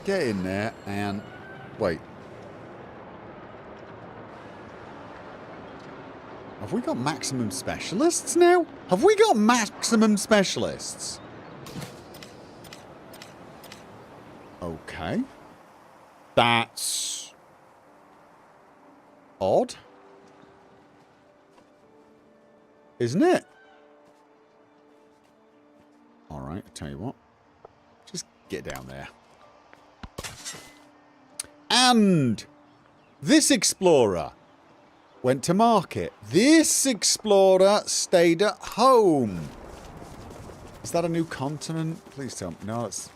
Get in there and... Wait. Have we got maximum specialists now? Have we got maximum specialists? Okay. That's... odd. Isn't it? Alright, I'll tell you what. Just get down there. And this explorer went to market. This explorer stayed at home. Is that a new continent? Please tell me. No, it's...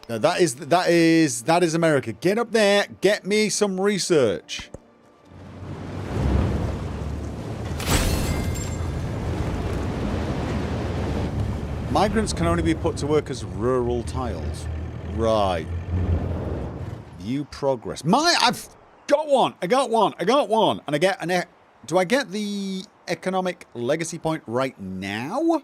No, that is America. Get up there. Get me some research. Migrants can only be put to work as rural tiles. Right. View progress. got one. I got one. I got one. And I get an... Do I get the economic legacy point right now?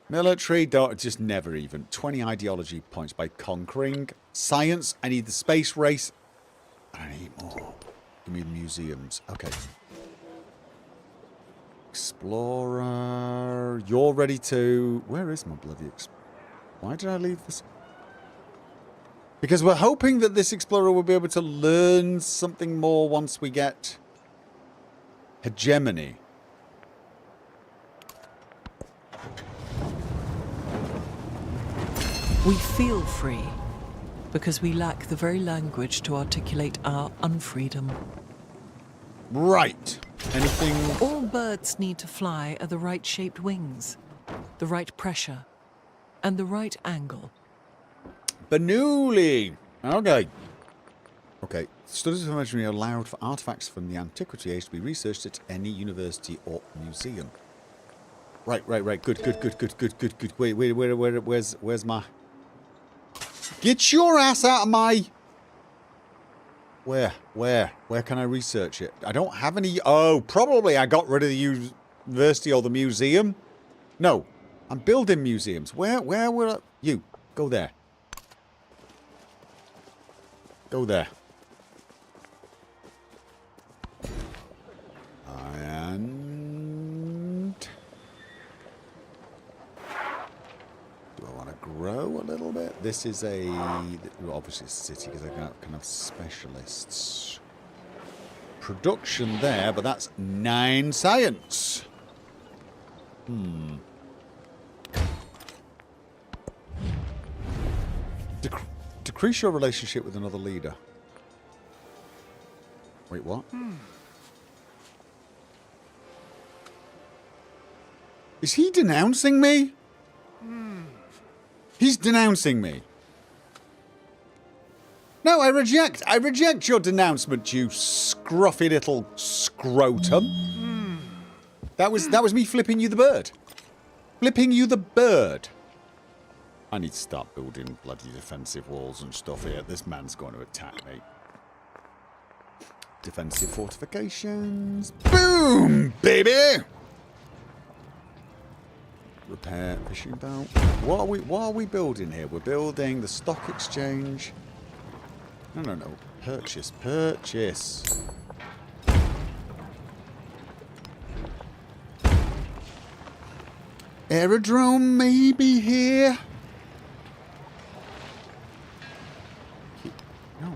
Military, just never even. 20 ideology points by conquering. Science, I need the space race. I need more. Give me the museums. Okay. Explorer. You're ready to... Where is my bloody... Why did I leave this? Because we're hoping that this explorer will be able to learn something more once we get hegemony. We feel free because we lack the very language to articulate our unfreedom. Right. Anything... All birds need to fly are the right-shaped wings, the right pressure, and the right angle. Bernoulli. Okay. Okay. Studies of imagery are allowed for artifacts from the antiquity age to be researched at any university or museum. Right. Good. Wait. Where's my... Get your ass out of my... Where can I research it? I don't have any... Oh, probably I got rid of the university or the museum. No, I'm building museums. Where will I... You, go there. Go there. And... Do I want to grow a little bit? This is a... Well, obviously it's a city because I can have specialists. Production there, but that's 9 science. Decrease your relationship with another leader. Wait, what? Is he denouncing me? He's denouncing me. No, I reject your denouncement, you scruffy little scrotum. That was me flipping you the bird. Flipping you the bird. I need to start building bloody defensive walls and stuff here. This man's going to attack me. Defensive fortifications. Boom, baby! Repair fishing boat. What are we building here? We're building the stock exchange. No. Purchase. Aerodrome maybe here. No.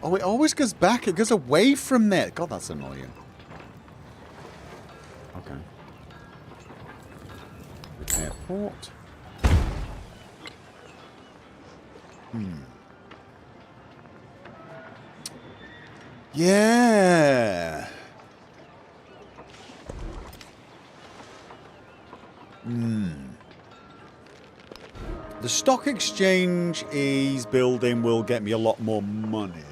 Oh, it always goes back. It goes away from there. God, that's annoying. Okay. Repair port. Yeah. The stock exchange he's building will get me a lot more money.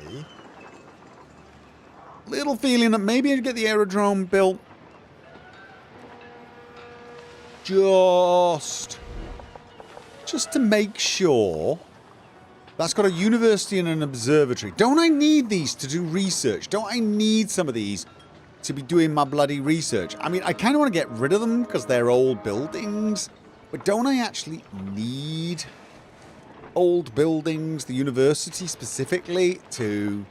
Little feeling that maybe I'd get the aerodrome built. Just to make sure. That's got a university and an observatory. Don't I need these to do research? Don't I need some of these to be doing my bloody research? I mean, I kind of want to get rid of them because they're old buildings. But don't I actually need old buildings, the university specifically, to...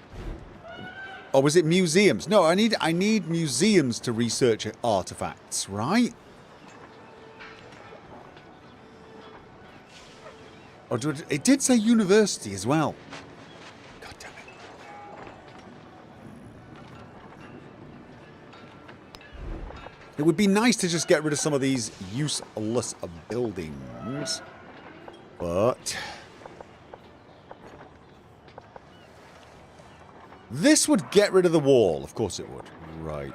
Or was it museums? No, I need museums to research artifacts, right? Or it did say university as well. God damn it. It would be nice to just get rid of some of these useless buildings. But... this would get rid of the wall. Of course it would. Right.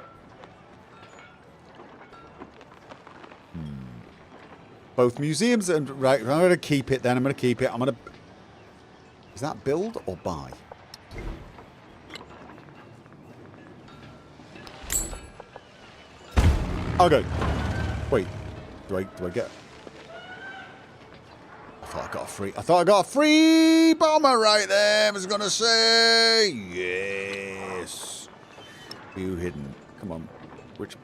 Both museums and... Right, I'm going to keep it then. I'm going to keep it. I'm going to... Is that build or buy? Okay. Wait. Do I get... I thought I I thought I got a free bomber right there. I was going to say. Yes. View hidden. Come on. Which?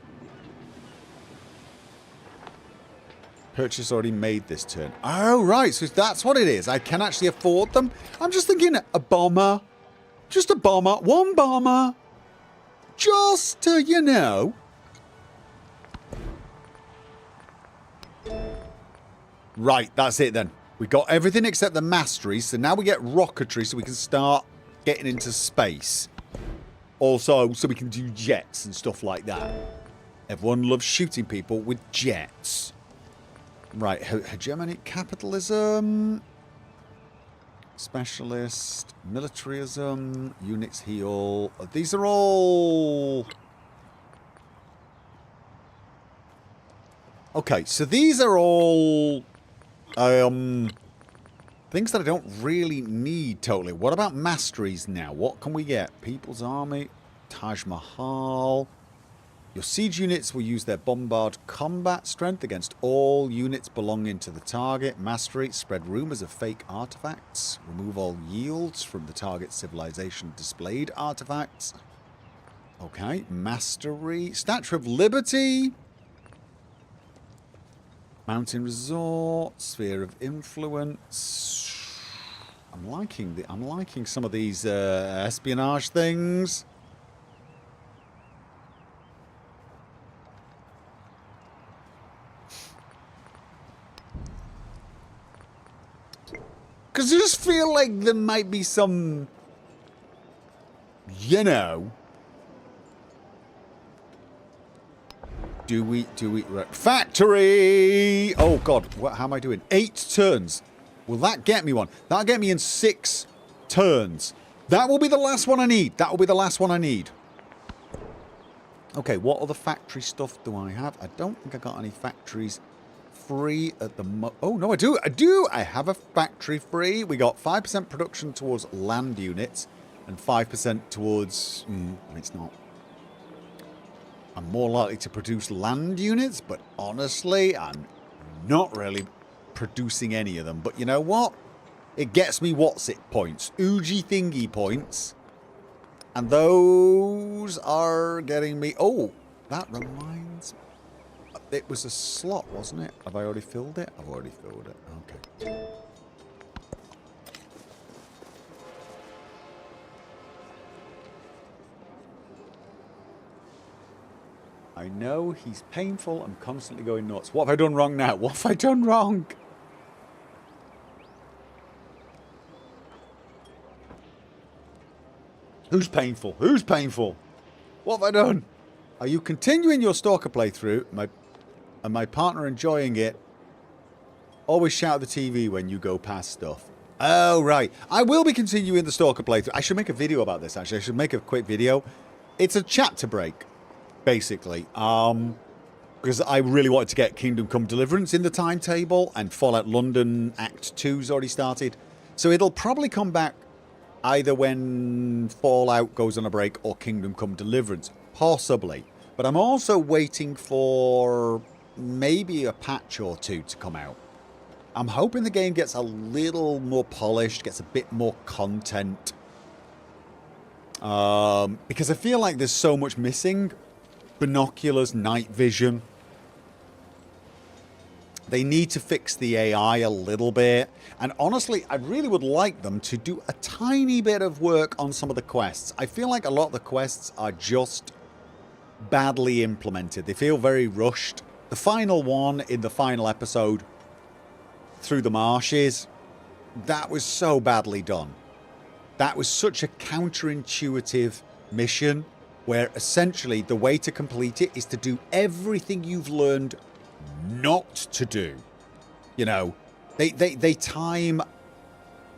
Purchase already made this turn. Oh, right. So that's what it is. I can actually afford them. I'm just thinking a bomber. Just a bomber. One bomber. Just to, you know. Right, that's it then. We got everything except the mastery, so now we get rocketry so we can start getting into space. Also, so we can do jets and stuff like that. Everyone loves shooting people with jets. Right, hegemonic capitalism. Specialist, militarism, units heal. These are all... Okay, so these are all... things that I don't really need totally. What about masteries now? What can we get? People's Army, Taj Mahal. Your siege units will use their bombard combat strength against all units belonging to the target. Mastery, spread rumors of fake artifacts. Remove all yields from the target civilization displayed artifacts. Okay, mastery. Statue of Liberty. Mountain Resort, Sphere of Influence. I'm liking some of these espionage things. Because I just feel like there might be some, you know. Do we, right. Factory! Oh God, how am I doing? 8 turns. Will that get me one? That'll get me in 6 turns. That will be the last one I need. That will be the last one I need. Okay, what other factory stuff do I have? I don't think I got any factories free at the oh, no, I do. I have a factory free. We got 5% production towards land units and 5% towards... it's not. I'm more likely to produce land units, but honestly, I'm not really producing any of them. But you know what? It gets me what's-it points. Oogie thingy points. And those are getting me... Oh, that reminds me. It was a slot, wasn't it? Have I already filled it? I've already filled it. Okay. I know he's painful. I'm constantly going nuts. What have I done wrong now? What have I done wrong? Who's painful? Who's painful? What have I done? Are you continuing your Stalker playthrough? And my partner enjoying it? Always shout at the TV when you go past stuff. Oh, right. I will be continuing the Stalker playthrough. I should make a video about this, actually. I should make a quick video. It's a chapter break, basically. Because I really wanted to get Kingdom Come Deliverance in the timetable, and Fallout London Act 2's already started. So it'll probably come back either when Fallout goes on a break or Kingdom Come Deliverance. Possibly. But I'm also waiting for maybe a patch or two to come out. I'm hoping the game gets a little more polished, gets a bit more content. Because I feel like there's so much missing. Binoculars, night vision. They need to fix the AI a little bit. And honestly, I really would like them to do a tiny bit of work on some of the quests. I feel like a lot of the quests are just badly implemented. They feel very rushed. The final one in the final episode, Through the Marshes, that was so badly done. That was such a counterintuitive mission where essentially the way to complete it is to do everything you've learned not to do. You know, they time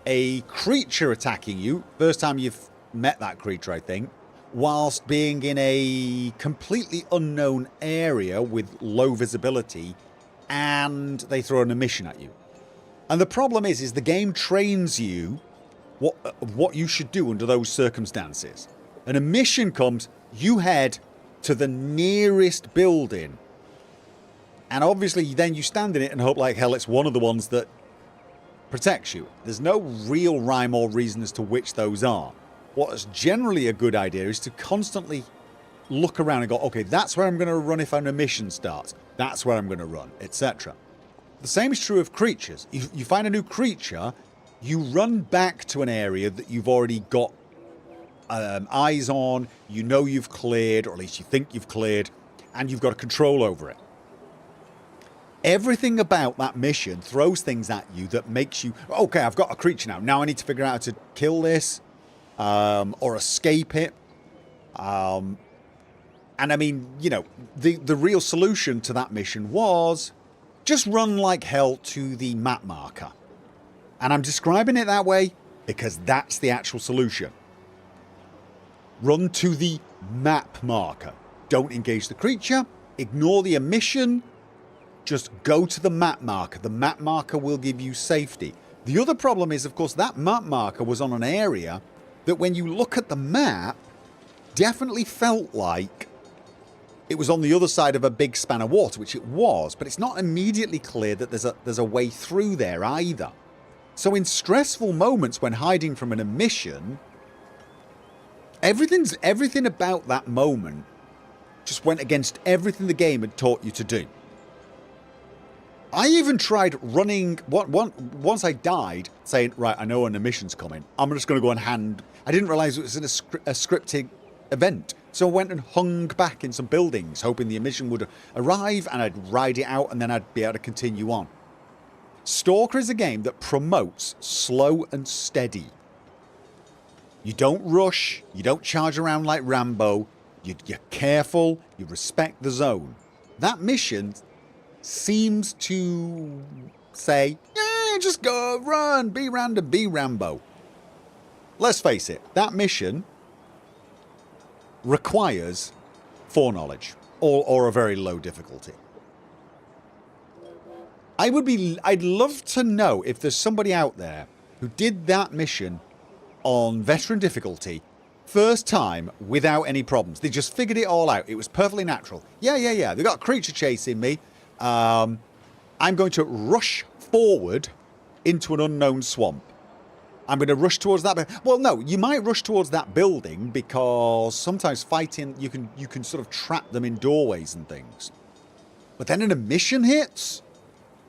a creature attacking you, first time you've met that creature, I think, whilst being in a completely unknown area with low visibility, and they throw an emission at you. And the problem is the game trains you what you should do under those circumstances. An emission comes, you head to the nearest building, and obviously then you stand in it and hope like hell it's one of the ones that protects you. There's no real rhyme or reason as to which those are. What's generally a good idea is to constantly look around and go, okay, that's where I'm going to run if an mission starts. That's where I'm going to run, etc. The same is true of creatures. If you find a new creature, you run back to an area that you've already got eyes on, you know you've cleared, or at least you think you've cleared, and you've got a control over it. Everything about that mission throws things at you that makes you, okay, I've got a creature now. Now I need to figure out how to kill this or escape it. And I mean, you know, the real solution to that mission was just run like hell to the map marker. And I'm describing it that way because that's the actual solution. Run to the map marker. Don't engage the creature. Ignore the mission. Just go to the map marker. The map marker will give you safety. The other problem is, of course, that map marker was on an area that when you look at the map, definitely felt like it was on the other side of a big span of water, which it was, but it's not immediately clear that there's a way through there either. So in stressful moments when hiding from an mission, everything about that moment just went against everything the game had taught you to do. I even tried running, once I died, saying, right, I know when a mission's coming. I'm just going to go and hand... I didn't realise it was in a scripted event. So I went and hung back in some buildings, hoping the mission would arrive and I'd ride it out and then I'd be able to continue on. Stalker is a game that promotes slow and steady. You don't rush, you don't charge around like Rambo, you're careful, you respect the zone. That mission seems to say, yeah, just go, run, be random, be Rambo. Let's face it, that mission requires foreknowledge or a very low difficulty. I'd love to know if there's somebody out there who did that mission on veteran difficulty first time without any problems. They just figured it all out. It was perfectly natural. Yeah. They got a creature chasing me. I'm going to rush forward into an unknown swamp. I'm going to rush towards that. Well, no, you might rush towards that building because sometimes fighting, you can sort of trap them in doorways and things. But then an mission hits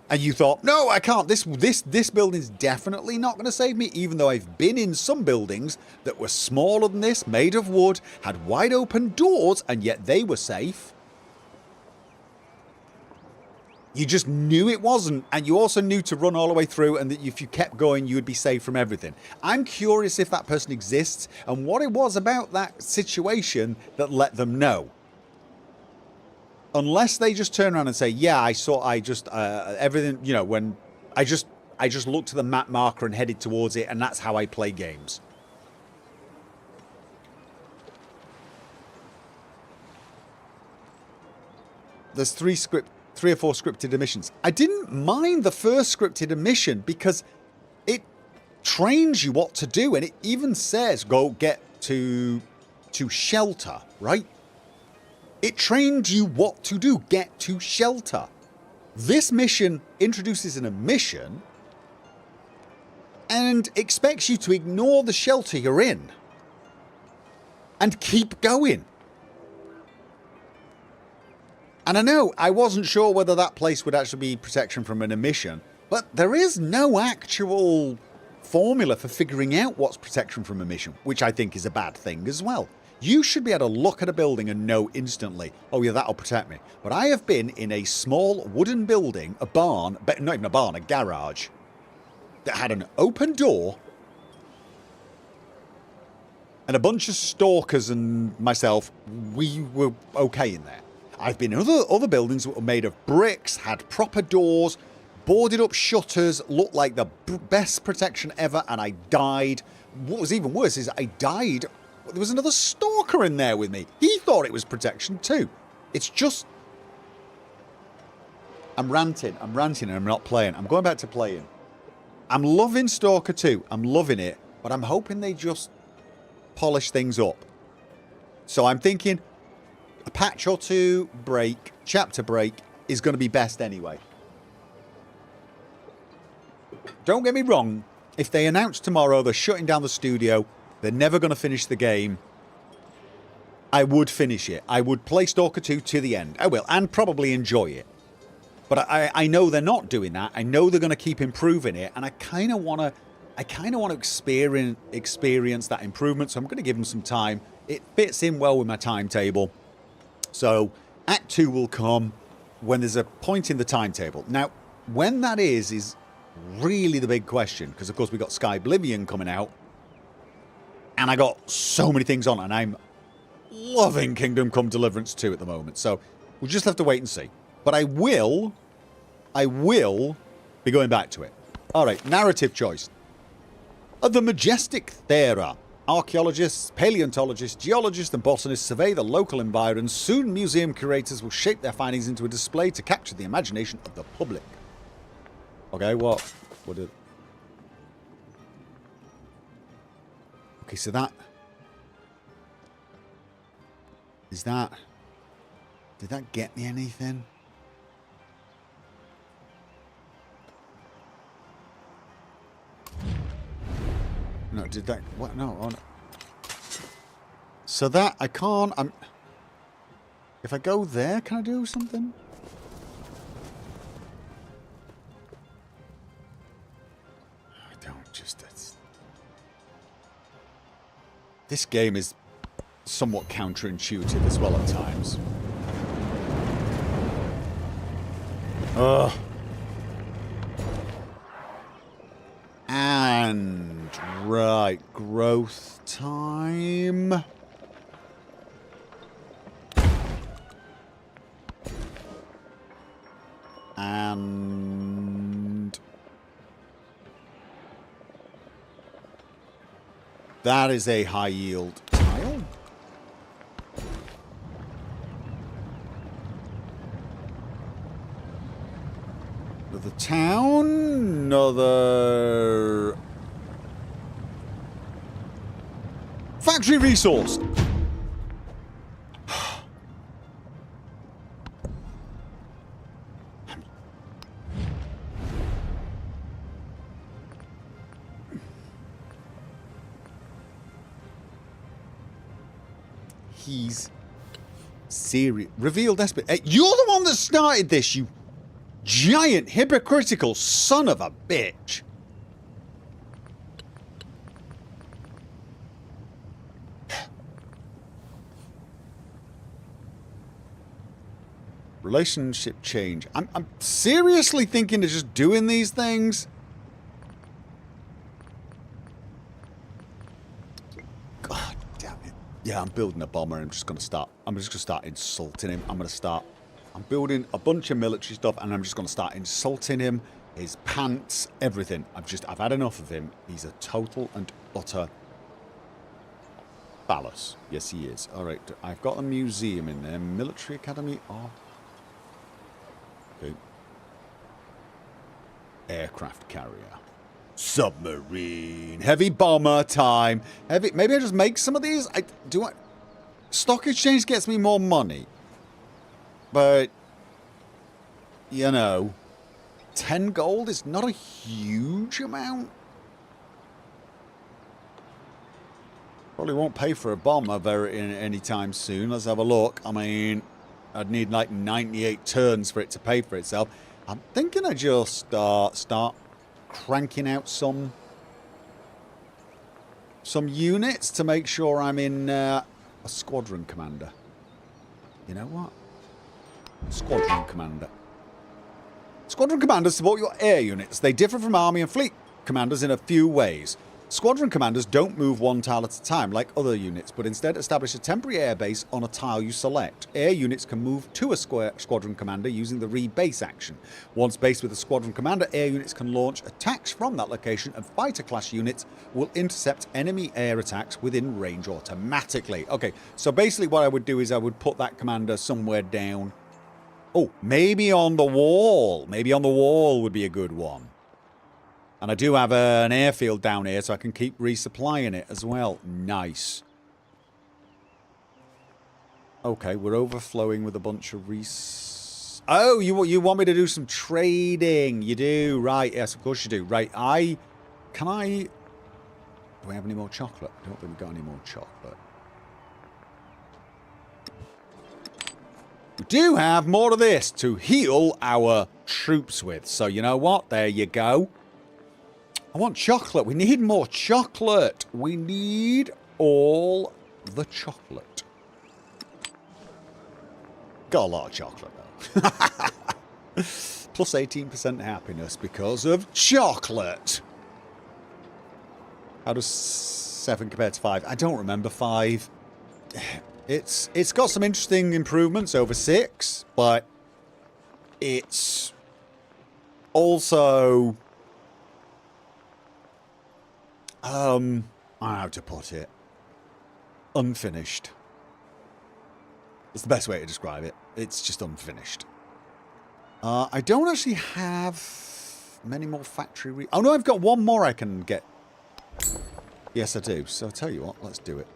and you thought, no, I can't. This building's definitely not going to save me, even though I've been in some buildings that were smaller than this, made of wood, had wide open doors, and yet they were safe. You just knew it wasn't, and you also knew to run all the way through, and that if you kept going, you would be safe from everything. I'm curious if that person exists, and what it was about that situation that let them know. Unless they just turn around and say, yeah, everything, you know, when I just looked to the map marker and headed towards it, and that's how I play games. There's three or four scripted missions. I didn't mind the first scripted mission because it trains you what to do, and it even says go get to shelter, right? It trained you what to do, get to shelter. This mission introduces an mission and expects you to ignore the shelter you're in and keep going. And I know I wasn't sure whether that place would actually be protection from an emission, but there is no actual formula for figuring out what's protection from emission, which I think is a bad thing as well. You should be able to look at a building and know instantly, oh yeah, that'll protect me. But I have been in a small wooden building, a barn, but not even a barn, a garage, that had an open door, and a bunch of stalkers and myself, we were okay in there. I've been in other buildings that were made of bricks, had proper doors, boarded up shutters, looked like the best protection ever, and I died. What was even worse is I died. There was another stalker in there with me. He thought it was protection too. It's just... I'm ranting and I'm not playing. I'm going back to playing. I'm loving Stalker 2. I'm loving it, but I'm hoping they just polish things up. So I'm thinking a patch or two break, chapter break, is going to be best anyway. don't get me wrong. If they announce tomorrow they're shutting down the studio, they're never going to finish the game, I would finish it. I would play Stalker 2 to the end. I will, and probably enjoy it. But I know they're not doing that. I know they're going to keep improving it, and I kind of want to experience that improvement. So I'm going to give them some time. It fits in well with my timetable. So Act 2 will come when there's a point in the timetable. Now, when that is really the big question, because of course we got Sky Oblivion coming out, and I got so many things on, and I'm loving Kingdom Come Deliverance 2 at the moment. So we'll just have to wait and see. But I will be going back to it. All right, narrative choice. The majestic Thera. Archaeologists, paleontologists, geologists and botanists survey the local environs. Soon museum curators will shape their findings into a display to capture the imagination of the public. Okay, what did... Okay, so that... Is that... Did that get me anything? No, did that... What? No. Oh, no. So that... I can't... If I go there, can I do something? I don't just... This game is somewhat counterintuitive as well at times. Ugh. And... Right, growth time. And... That is a high yield tile. Another town, another... Factory resource. He's serious. Reveal despot. Hey, you're the one that started this, you giant hypocritical son of a bitch. Relationship change. I'm seriously thinking of just doing these things. God damn it. Yeah, I'm building a bomber. I'm just gonna start insulting him. I'm building a bunch of military stuff and I'm just gonna start insulting him. His pants, everything. I've had enough of him. He's a total and utter phallus. Yes, he is. Alright, I've got a museum in there. Military Academy. Oh. Okay. Aircraft carrier. Submarine. Heavy bomber time. Heavy. Maybe I just make some of these. Stock exchange gets me more money. But, you know, 10 gold is not a huge amount. Probably won't pay for a bomber anytime soon. Let's have a look. I mean, I'd need like 98 turns for it to pay for itself. I'm thinking I just start cranking out some units to make sure I'm in a squadron commander. You know what? Squadron commander. Squadron commanders support your air units. They differ from army and fleet commanders in a few ways. Squadron commanders don't move one tile at a time like other units, but instead establish a temporary air base on a tile you select. Air units can move to a squadron commander using the rebase action. Once based with a squadron commander, air units can launch attacks from that location, and fighter class units will intercept enemy air attacks within range automatically. Okay, so basically what I would do is I would put that commander somewhere down. Oh, maybe on the wall. Maybe on the wall would be a good one. And I do have an airfield down here, so I can keep resupplying it as well. Nice. Okay, we're overflowing with a bunch of Oh, you want me to do some trading? You do, right? Yes, of course you do. Right, can I? Do we have any more chocolate? I don't think we've got any more chocolate. We do have more of this to heal our troops with. So you know what? There you go. I want chocolate. We need more chocolate. We need all the chocolate. Got a lot of chocolate though. Plus 18% happiness because of chocolate. How does 7 compare to 5? I don't remember 5. It's got some interesting improvements over 6, but it's also I don't know how to put it. Unfinished. It's the best way to describe it. It's just unfinished. I don't actually have many more factory... Oh, no, I've got one more I can get. Yes, I do. So I'll tell you what, let's do it.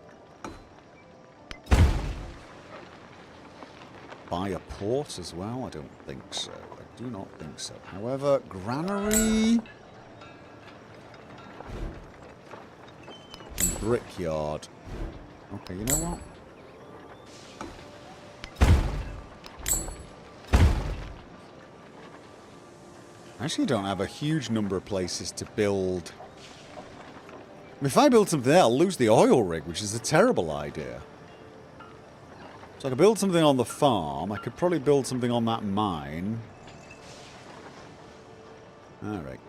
Buy a port as well? I don't think so. I do not think so. However, granary... and brickyard. Okay, you know what? I actually don't have a huge number of places to build. If I build something there, I'll lose the oil rig, which is a terrible idea. So I could build something on the farm. I could probably build something on that mine. Alright.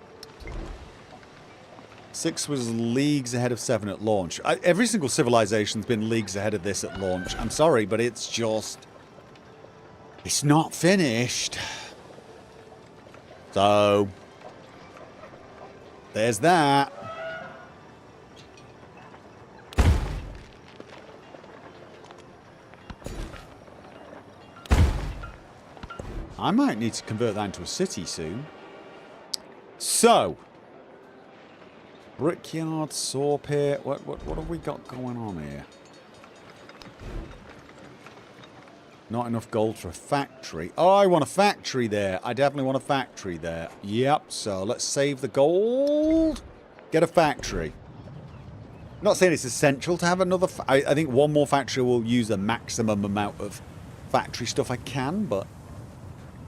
6 was leagues ahead of 7 at launch. Every single civilization's been leagues ahead of this at launch. I'm sorry, but it's just... it's not finished. So... there's that. I might need to convert that into a city soon. So... brickyard, saw pit. What have we got going on here? Not enough gold for a factory. Oh, I want a factory there. I definitely want a factory there. Yep, so let's save the gold. Get a factory. Not saying it's essential to have another... I think one more factory will use the maximum amount of factory stuff I can, but...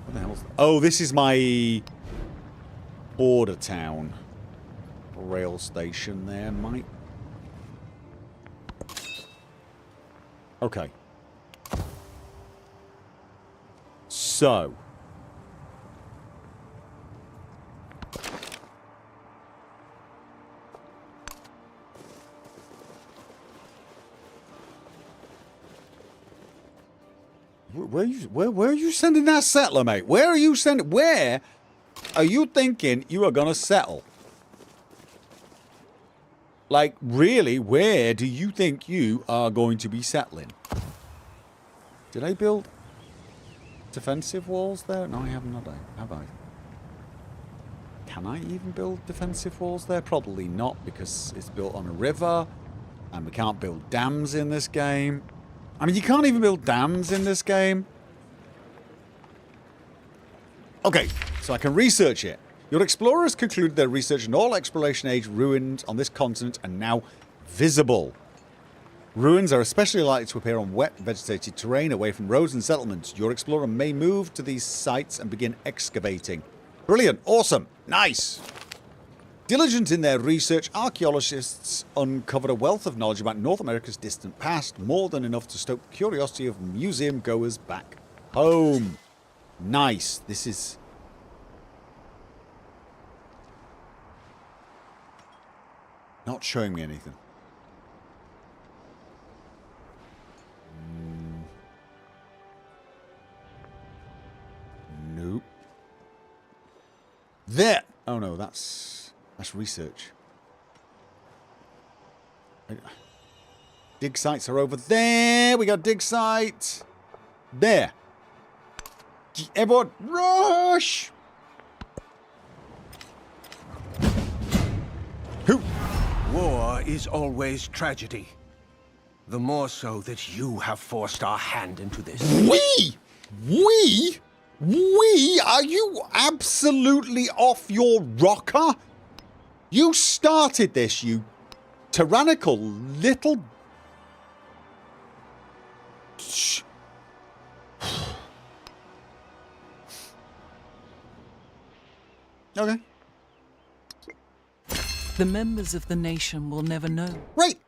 what the hell's... oh, this is my... border town. Rail station there, mate. Okay. So. Where are you sending that settler, mate? Where are you sending... where are you thinking you are going to settle? Like, really, where do you think you are going to be settling? Did I build defensive walls there? No, I haven't, have I? Can I even build defensive walls there? Probably not, because it's built on a river, and we can't build dams in this game. I mean, you can't even build dams in this game. Okay, so I can research it. Your explorers concluded their research and all exploration age ruins on this continent are now visible. Ruins are especially likely to appear on wet, vegetated terrain away from roads and settlements. Your explorer may move to these sites and begin excavating. Brilliant. Awesome. Nice. Diligent in their research, archaeologists uncovered a wealth of knowledge about North America's distant past, more than enough to stoke the curiosity of museum goers back home. Nice. This is... not showing me anything. Nope. There! Oh no, that's research. Dig sites are over there. We got dig site. There. Everyone, rush! Who? War is always tragedy. The more so that you have forced our hand into this. We? We? We? Are you absolutely off your rocker? You started this, you tyrannical little... Shh. Okay. The members of the nation will never know. Right.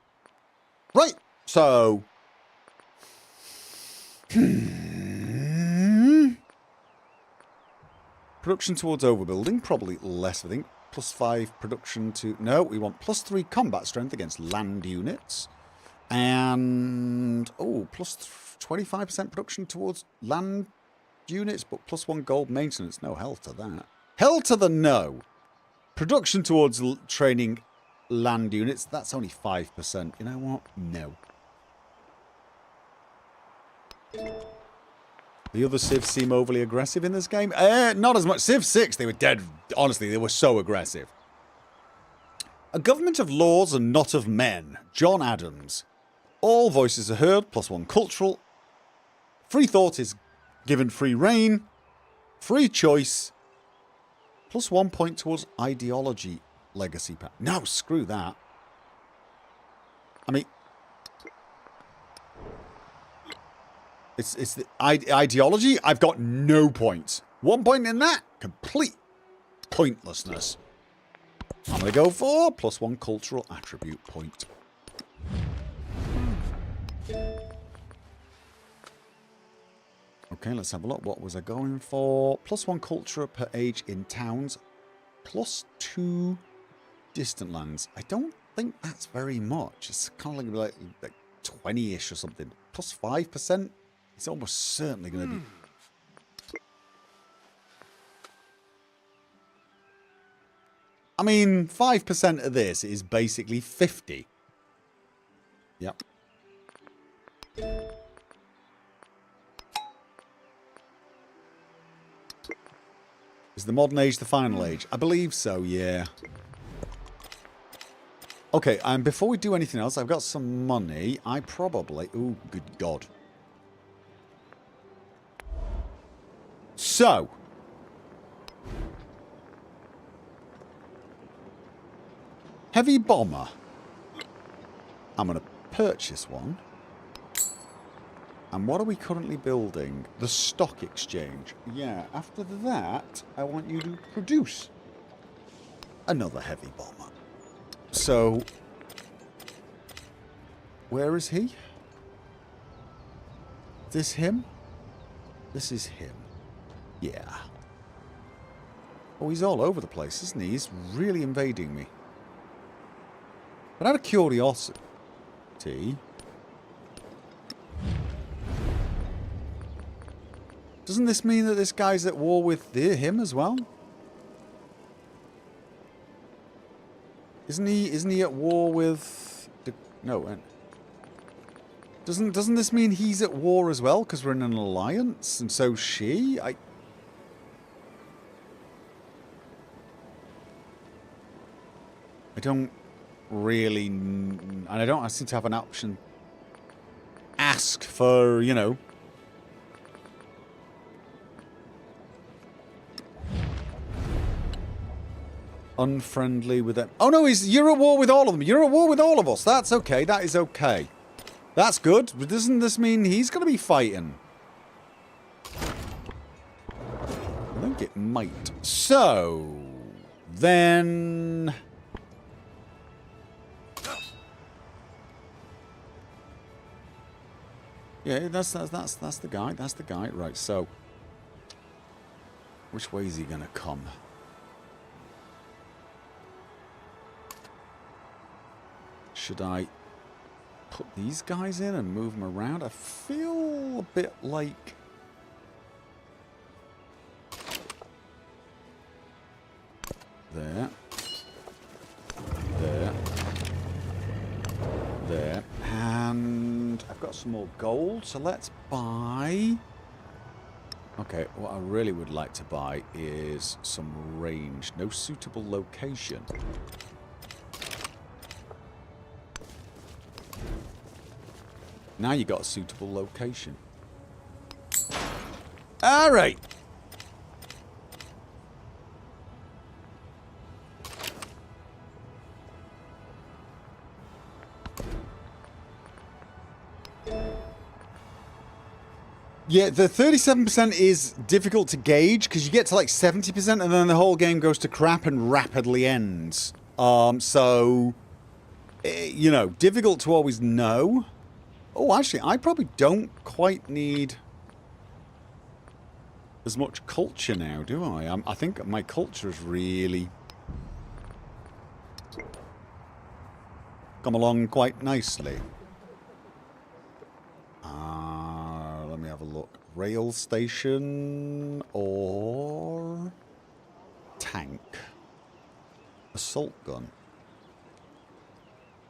Right. So... Production towards overbuilding, probably less, I think. +5 production to... No, we want +3 combat strength against land units. And... Oh, plus 25% production towards land units, but +1 gold maintenance. No, hell to that. Hell to the no. Production towards training land units, that's only 5%. You know what? No. The other civs seem overly aggressive in this game. Not as much. Civ 6, they were dead. Honestly, they were so aggressive. A government of laws and not of men. John Adams. All voices are heard, +1 cultural. Free thought is given free reign. Free choice. +1 point towards ideology legacy pack. No, screw that. I mean... It's the ideology. I've got no points. 1 point in that. Complete pointlessness. I'm going to go for +1 cultural attribute point. Okay, let's have a look. What was I going for? +1 culture per age in towns. +2 distant lands. I don't think that's very much. It's kind of like 20-ish or something. +5%. It's almost certainly going to be... I mean, 5% of this is basically 50. Yep. Is the modern age the final age? I believe so, yeah. Okay, and before we do anything else, I've got some money. I probably... Ooh, good God. So, heavy bomber. I'm going to purchase one. And what are we currently building? The stock exchange. Yeah, after that, I want you to produce another heavy bomber. So, where is he? This him? This is him. Yeah. Oh, he's all over the place, isn't he? He's really invading me. But out of curiosity... Doesn't this mean that this guy's at war with him as well? Isn't he at war with... No, doesn't this mean he's at war as well? Because we're in an alliance? And so she? I don't really... And I seem to have an option. Ask for, you know... Unfriendly with them. Oh no, you're at war with all of them. You're at war with all of us. That's okay. That is okay. That's good. But doesn't this mean he's going to be fighting? I think it might. So... Then... Yeah, that's the guy. That's the guy. Right, so... Which way is he going to come? Should I put these guys in and move them around? I feel a bit like... There. There. There. And I've got some more gold, so let's buy... Okay, what I really would like to buy is some range. No suitable location. Now you got a suitable location. Alright. Yeah, the 37% is difficult to gauge because you get to like 70% and then the whole game goes to crap and rapidly ends. So, you know, difficult to always know. Oh, actually, I probably don't quite need as much culture now, do I? I think my culture has really come along quite nicely. Let me have a look. Rail station or tank? Assault gun.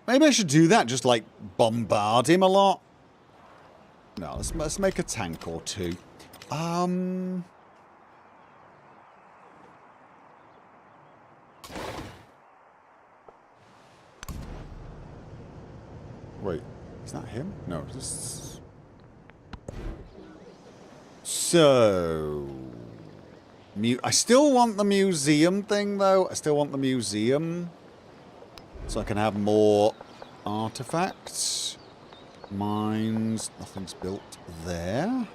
Maybe I should do that, just like bombard him a lot. No, let's make a tank or two. Wait, is that him? No, this. So, I still want the museum thing, though. I still want the museum, so I can have more artifacts. Mines, nothing's built there.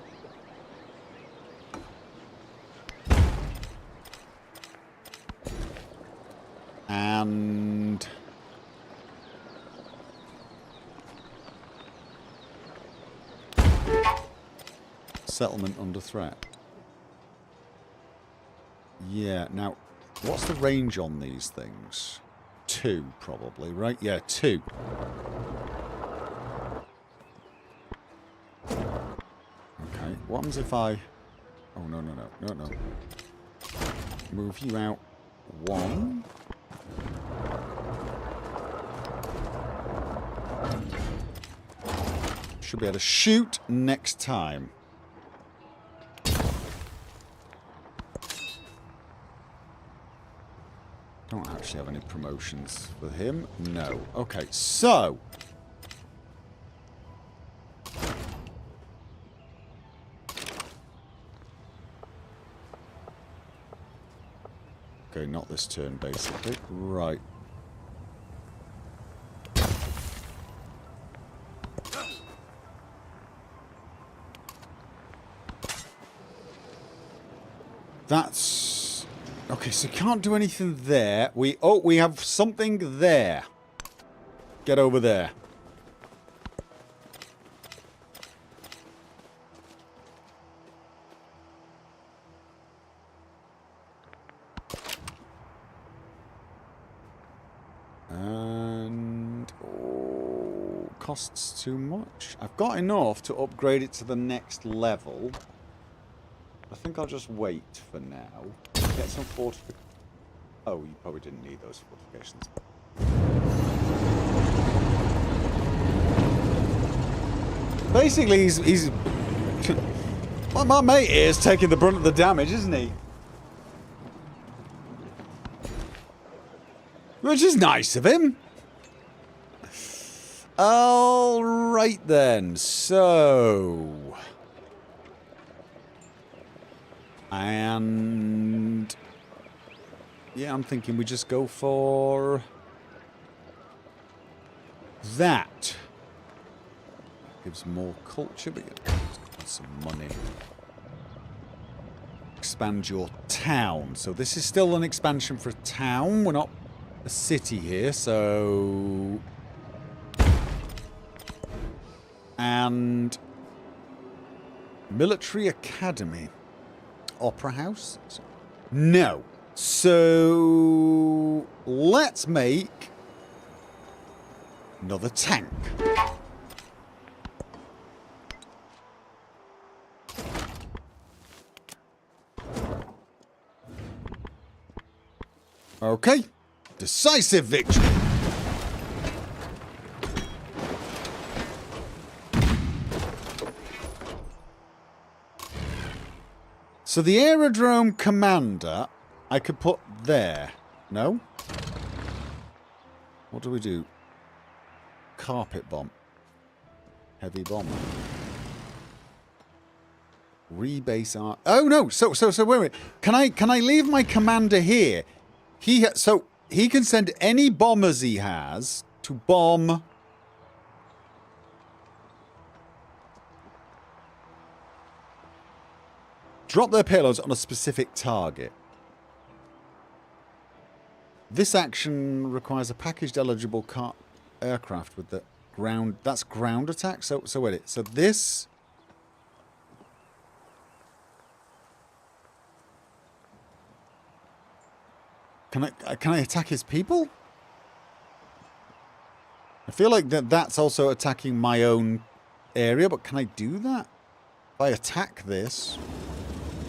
And settlement under threat. Yeah, now, what's the range on these things? 2, probably, right? Yeah, 2. Okay, what happens if I... Oh, no. Move you out 1. Should be able to shoot next time. Don't actually have any promotions for him. No. Okay, so... Okay, not this turn, basically. Right. That's... Okay, so can't do anything there. We have something there. Get over there. And... Oh, costs too much. I've got enough to upgrade it to the next level. I think I'll just wait for now. Get some fortifications. Oh, you probably didn't need those fortifications. Basically, he's well, my mate here is taking the brunt of the damage, isn't he? Which is nice of him. All right then. So. And yeah, I'm thinking we just go for that. Gives more culture, but you get some money. Expand your town. So this is still an expansion for a town. We're not a city here, so... And... Military Academy. Opera House? No. So... Let's make... another tank. Okay. Decisive victory. So the aerodrome commander, I could put there. No? What do we do? Carpet bomb. Heavy bomb. Rebase art. Oh no! So wait a minute. Can I leave my commander here? So he can send any bombers he has to bomb. Drop their payloads on a specific target. This action requires a packaged eligible aircraft with the ground. That's ground attack. So wait. So this. Can I attack his people? I feel like that's also attacking my own area, but can I do that? If I attack this...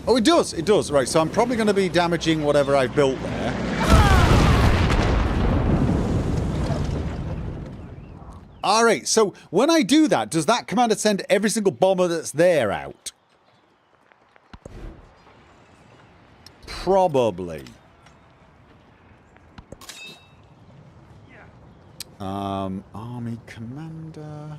Oh, it does! It does! Right, so I'm probably going to be damaging whatever I've built there. Alright, so when I do that, does that commander send every single bomber that's there out? Probably. Army commander.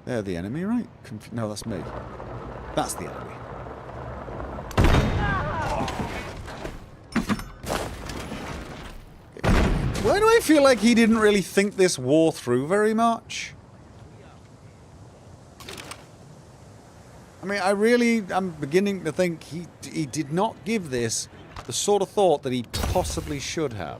They're the enemy, right? No, that's me. That's the enemy. Why do I feel like he didn't really think this war through very much? I mean, I'm beginning to think he did not give this the sort of thought that he possibly should have.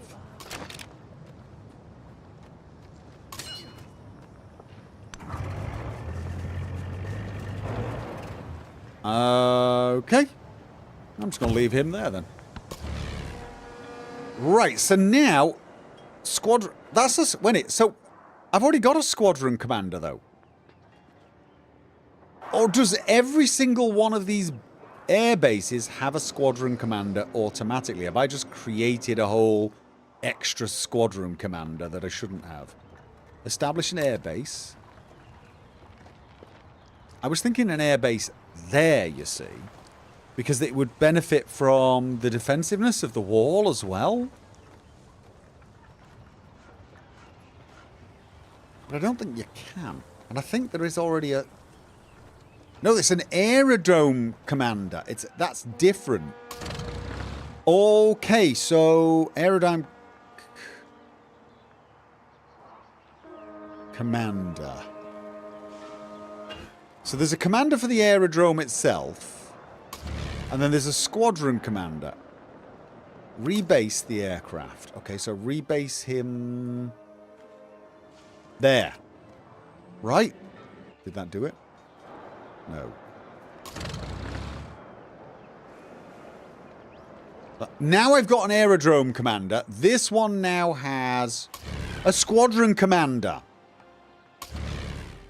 Okay. I'm just going to leave him there then. Right, so now... Squadron... That's a... So, I've already got a squadron commander, though. Or does every single one of these air bases have a squadron commander automatically? Have I just created a whole extra squadron commander that I shouldn't have? Establish an air base. I was thinking an air base there, you see, because it would benefit from the defensiveness of the wall as well. But I don't think you can. And I think there is already a... No, it's an aerodrome commander. That's different. Okay, so aerodrome commander. So there's a commander for the aerodrome itself, and then there's a squadron commander. Rebase the aircraft. Okay, so rebase him there. Right? Did that do it? No. But now I've got an aerodrome commander. This one now has a squadron commander.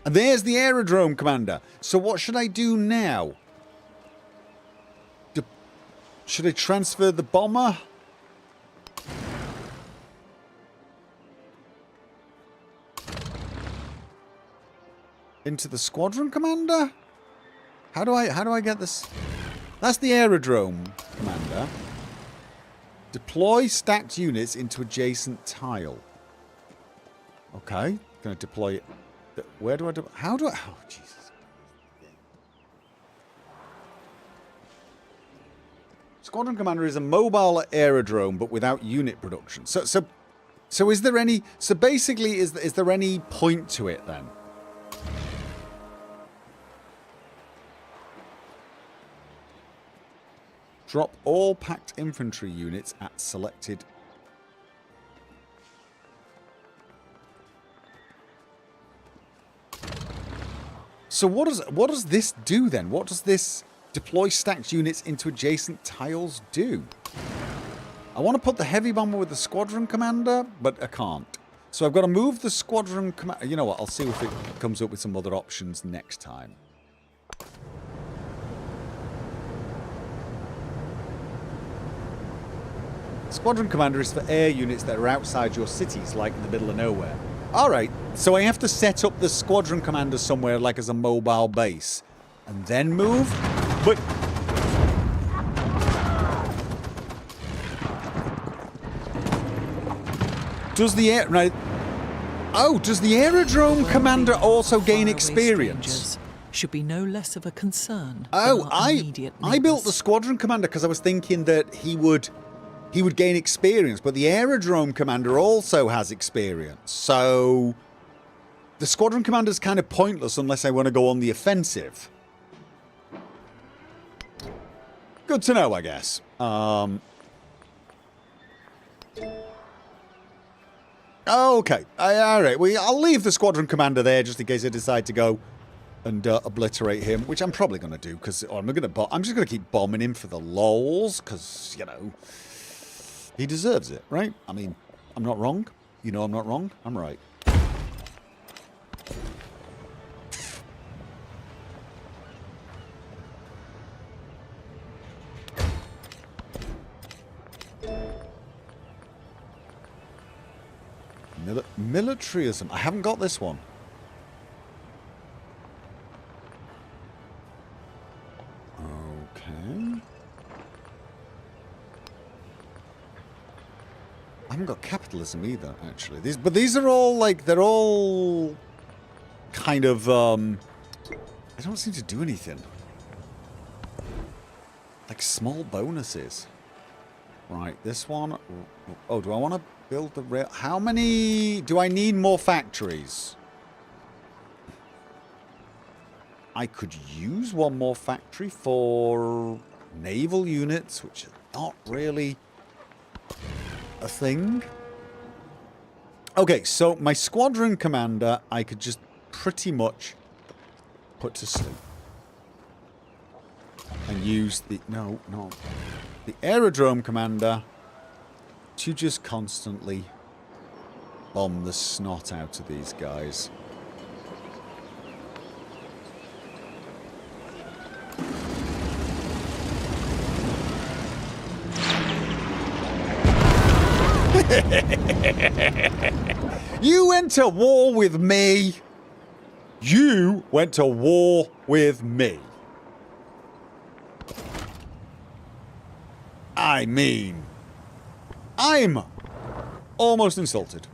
And there's the aerodrome commander. So what should I do now? Should I transfer the bomber? Into the squadron commander? How do I get this? That's the aerodrome commander. Deploy stacked units into adjacent tile. Okay, going to deploy it. Where do I do? How do I? Oh, Jesus. Squadron commander is a mobile aerodrome, but without unit production. So is there any? So basically, is there any point to it then? Drop all packed infantry units at selected. So what does this do then? What does this deploy stacked units into adjacent tiles do? I want to put the heavy bomber with the squadron commander, but I can't. So I've got to move the squadron commander. You know what? I'll see if it comes up with some other options next time. Squadron commander is for air units that are outside your cities, like in the middle of nowhere. Alright, so I have to set up the squadron commander somewhere, like as a mobile base. And then move? But... Does the air... Right. Oh, does the aerodrome commander also gain experience? Should be no less of a concern. Oh, I built the squadron commander because I was thinking that he would gain experience, but the aerodrome commander also has experience. So the squadron commander's kind of pointless unless I want to go on the offensive. Good to know, I guess. Okay. Alright. I'll leave the squadron commander there just in case I decide to go and obliterate him, which I'm probably going to do because I'm just going to keep bombing him for the lols because, you know, he deserves it, right? I mean, I'm not wrong. You know I'm not wrong. I'm right. Militarism. I haven't got this one. Okay. I haven't got capitalism either, actually. These are all like, they're all kind of, they don't seem to do anything. Like small bonuses. Right, this one. Oh, do I want to build the rail? How many do I need more factories? I could use one more factory for naval units, which is not really a thing. Okay, so my squadron commander, I could just pretty much put to sleep. And use the... No. The aerodrome commander to just constantly bomb the snot out of these guys. You went to war with me. You went to war with me. I mean, I'm almost insulted.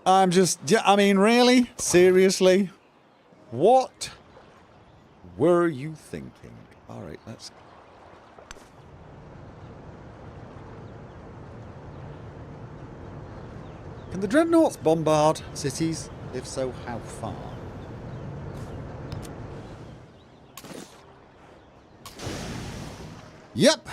I mean, really? Seriously? What were you thinking? Alright, let's... Can the dreadnoughts bombard cities? If so, how far? Yep.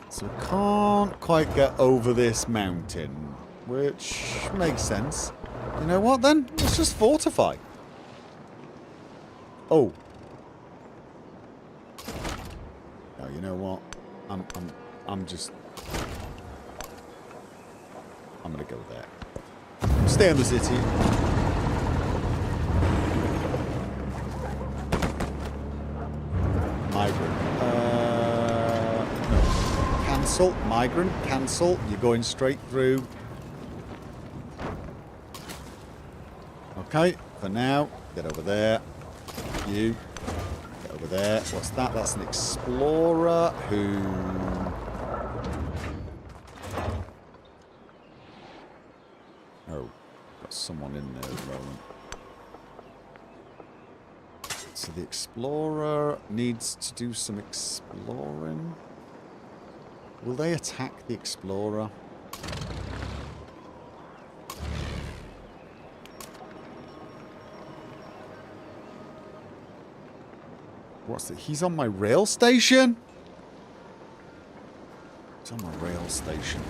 So can't quite get over this mountain, which makes sense. You know what then? Let's just fortify. Oh. No, you know what? I'm gonna go there. Stay in the city. Migrant. No. Cancel. Migrant. Cancel. You're going straight through. Okay. For now. Get over there. You. Get over there. What's that? That's an explorer who... Oh. Got someone in there at the moment. So the explorer needs to do some exploring. Will they attack the explorer? What's it? He's on my rail station? He's on my rail station.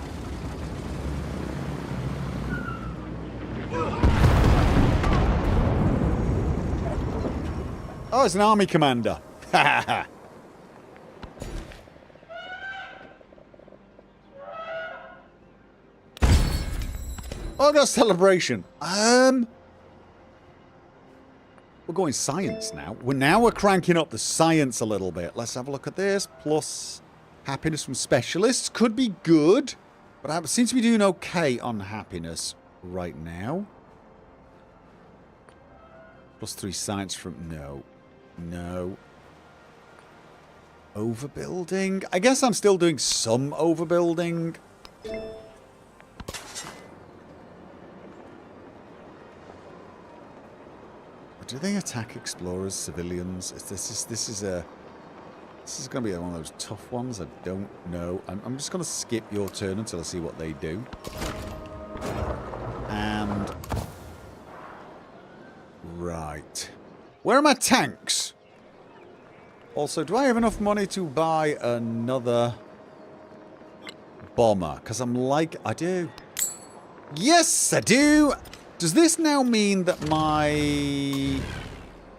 Oh, it's an army commander. Ha ha ha. Oh, got celebration. We're going science now. We're cranking up the science a little bit. Let's have a look at this. Plus happiness from specialists could be good, but I seem to be doing okay on happiness right now. +3 science from no. Overbuilding? I guess I'm still doing some overbuilding. Do they attack explorers, civilians? This is going to be one of those tough ones. I don't know. I'm just going to skip your turn until I see what they do. And right, where are my tanks? Also, do I have enough money to buy another bomber? Because I do. Yes, I do. Does this now mean that my...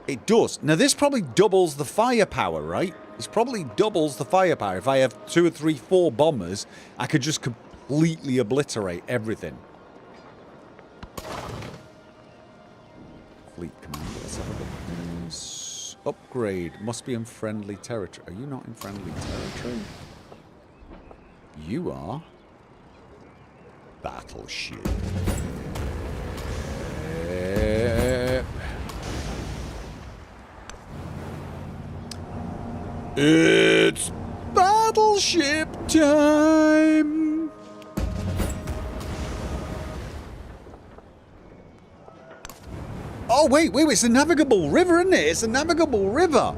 It does. Now, this probably doubles the firepower, right? This probably doubles the firepower. If I have 2 or 3, 4 bombers, I could just completely obliterate everything. Fleet commander. Let's have a look. Upgrade. Must be in friendly territory. Are you not in friendly territory? You are. Battleship. It's battleship time! Oh, wait, it's a navigable river, isn't it? It's a navigable river!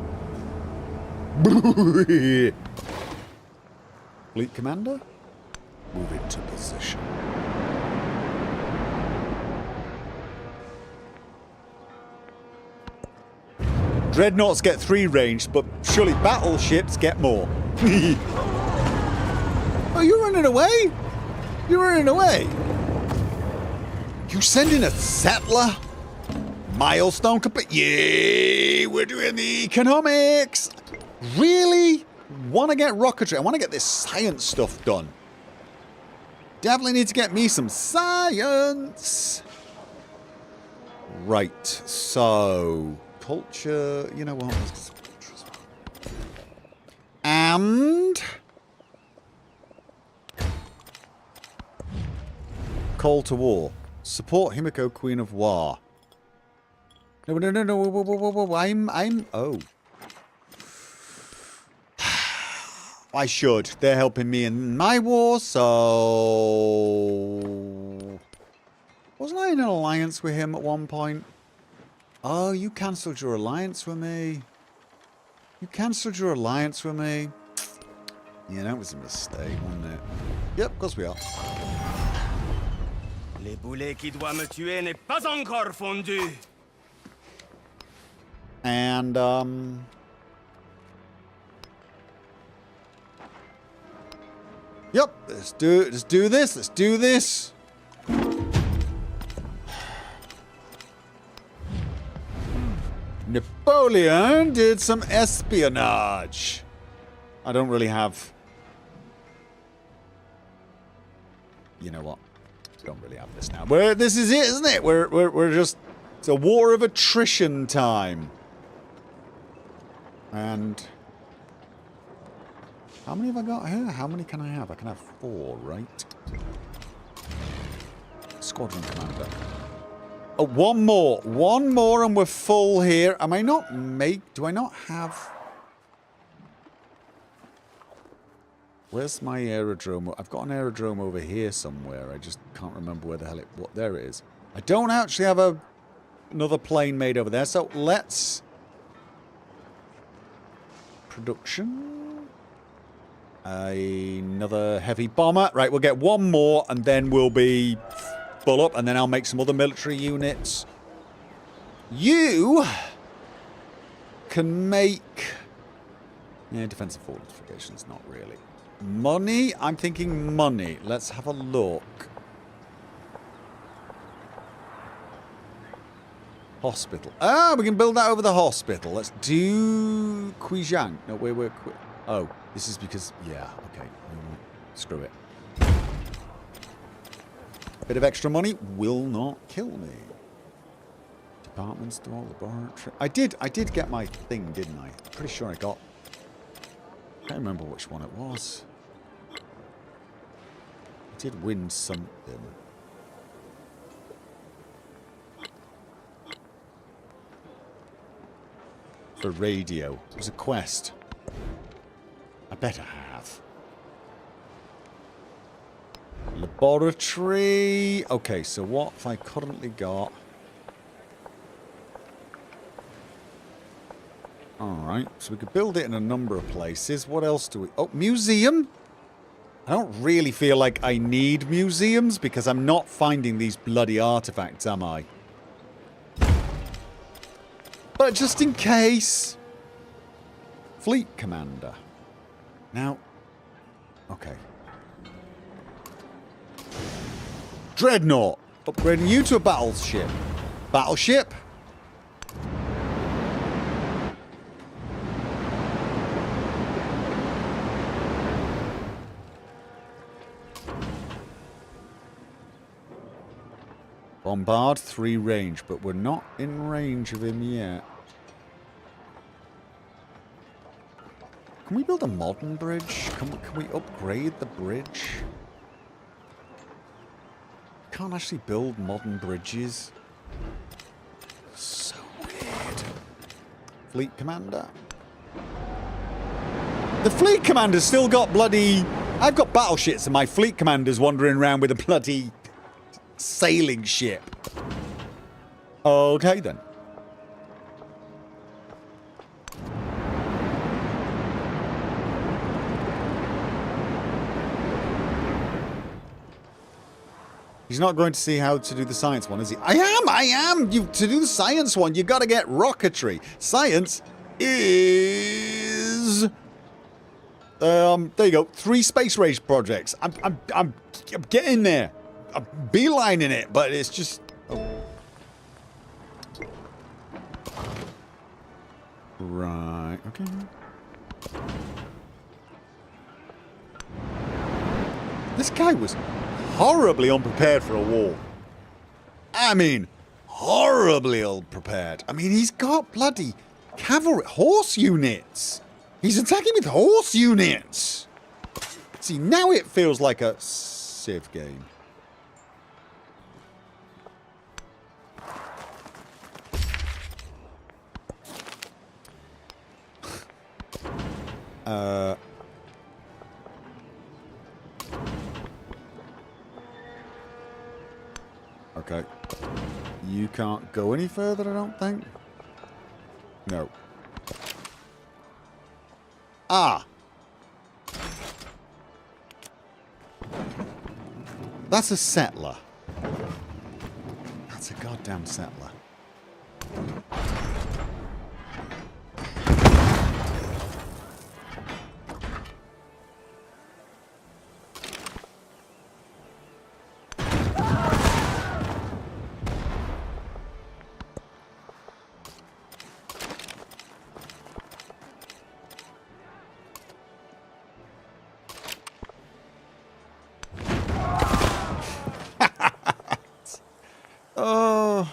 Fleet commander? Move into position. Dreadnoughts get 3 range, but surely battleships get more. Oh, you're running away? You're running away? You sending a settler? Milestone complete. Yay! We're doing the economics. Really? Want to get rocketry? I want to get this science stuff done. Definitely need to get me some science. Right. So, culture. You know what? And call to war. Support Himiko, Queen of War. No. Whoa. Oh. I should. They're helping me in my war, so... Wasn't I in an alliance with him at one point? Oh, you cancelled your alliance with me. You cancelled your alliance with me. Yeah, that was a mistake, wasn't it? Yep, of course we are. Les boulets qui doit me tuer n'est pas encore fondu. And, yep, let's do this. Let's do this. Napoleon did some espionage. I don't really have... You know what? Don't really have this now. This is it, isn't it? We're just... It's a war of attrition time. And... How many have I got here? How many can I have? I can have 4, right? Squadron commander. Oh, one more. One more and we're full here. Am I not do I not have... Where's my aerodrome? I've got an aerodrome over here somewhere. I just can't remember where the hell what there it is. I don't actually have another plane made over there. So let's... Production... Another heavy bomber. Right, we'll get one more and then we'll be full up and then I'll make some other military units. You can make... Yeah, defensive fortifications, not really. Money? I'm thinking money. Let's have a look. Hospital. Ah, we can build that over the hospital. Let's do Quijang. No, we're oh, this is because... Yeah, okay. Screw it. Bit of extra money will not kill me. Department store, laboratory. I did get my thing, didn't I? Pretty sure I got... I can't remember which one it was. I did win something. For radio. It was a quest. I better have. Laboratory. Okay, so what have I currently got? Alright, so we could build it in a number of places. What else do we... Oh, museum? I don't really feel like I need museums because I'm not finding these bloody artifacts, am I? But just in case... Fleet commander. Now... Okay. Dreadnought. Upgrading you to a battleship. Battleship? Bombard, 3 range, but we're not in range of him yet. Can we build a modern bridge? Can we upgrade the bridge? Can't actually build modern bridges. So weird. Fleet commander. The fleet commander's still got bloody... I've got battleships and my fleet commander's wandering around with a bloody sailing ship. Okay then. He's not going to see how to do the science one, is he? I am! To do the science one, you gotta get rocketry. Science is... there you go. 3 space race projects. I'm getting there. I'm beelining it, but it's just... Oh. Right, okay. This guy was horribly unprepared for a war. I mean, horribly unprepared. I mean, he's got bloody cavalry, horse units. He's attacking with horse units. See, now it feels like a Civ game. Okay. You can't go any further, I don't think. No. Ah! That's a settler. That's a goddamn settler. Oh,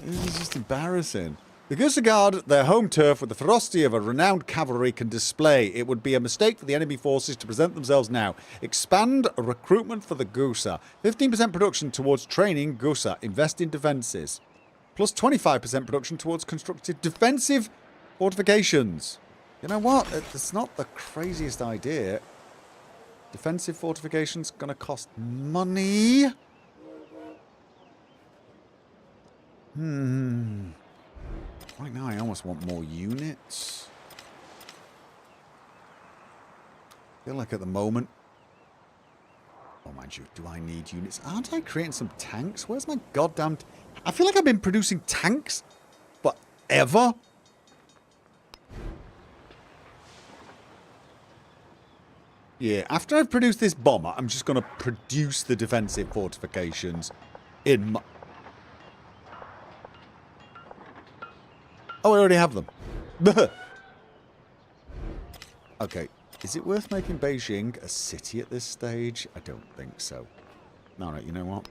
this is just embarrassing. The Guard, their home turf with the ferocity of a renowned cavalry, can display. It would be a mistake for the enemy forces to present themselves now. Expand recruitment for the Gusa. 15% production towards training Gusa. Invest in defences. Plus 25% production towards constructed defensive fortifications. You know what? It's not the craziest idea. Defensive fortifications going to cost money. Right now I almost want more units. I feel like at the moment... Oh, mind you, do I need units? Aren't I creating some tanks? Where's my goddamn... I feel like I've been producing tanks forever. Yeah, after I've produced this bomber, I'm just going to produce the defensive fortifications in my... Oh, I already have them. Okay. Is it worth making Beijing a city at this stage? I don't think so. Alright, you know what?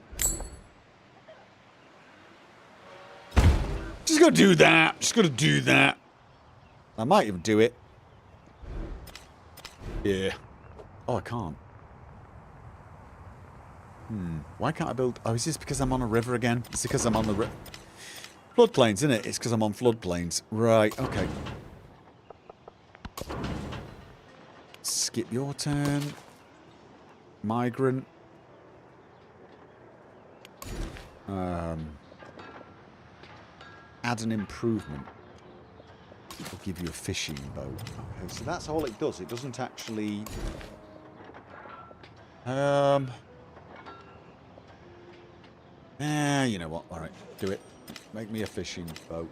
Just gotta do that. Just gotta do that. I might even do it. Yeah. Oh, I can't. Why can't I build... Oh, is this because I'm on a river again? It's because I'm on the river. Floodplains, isn't it? It's because I'm on floodplains. Right, okay. Skip your turn. Migrant. Add an improvement. We'll give you a fishing boat. Okay, so that's all it does. It doesn't actually... you know what? Alright, do it. Make me a fishing boat.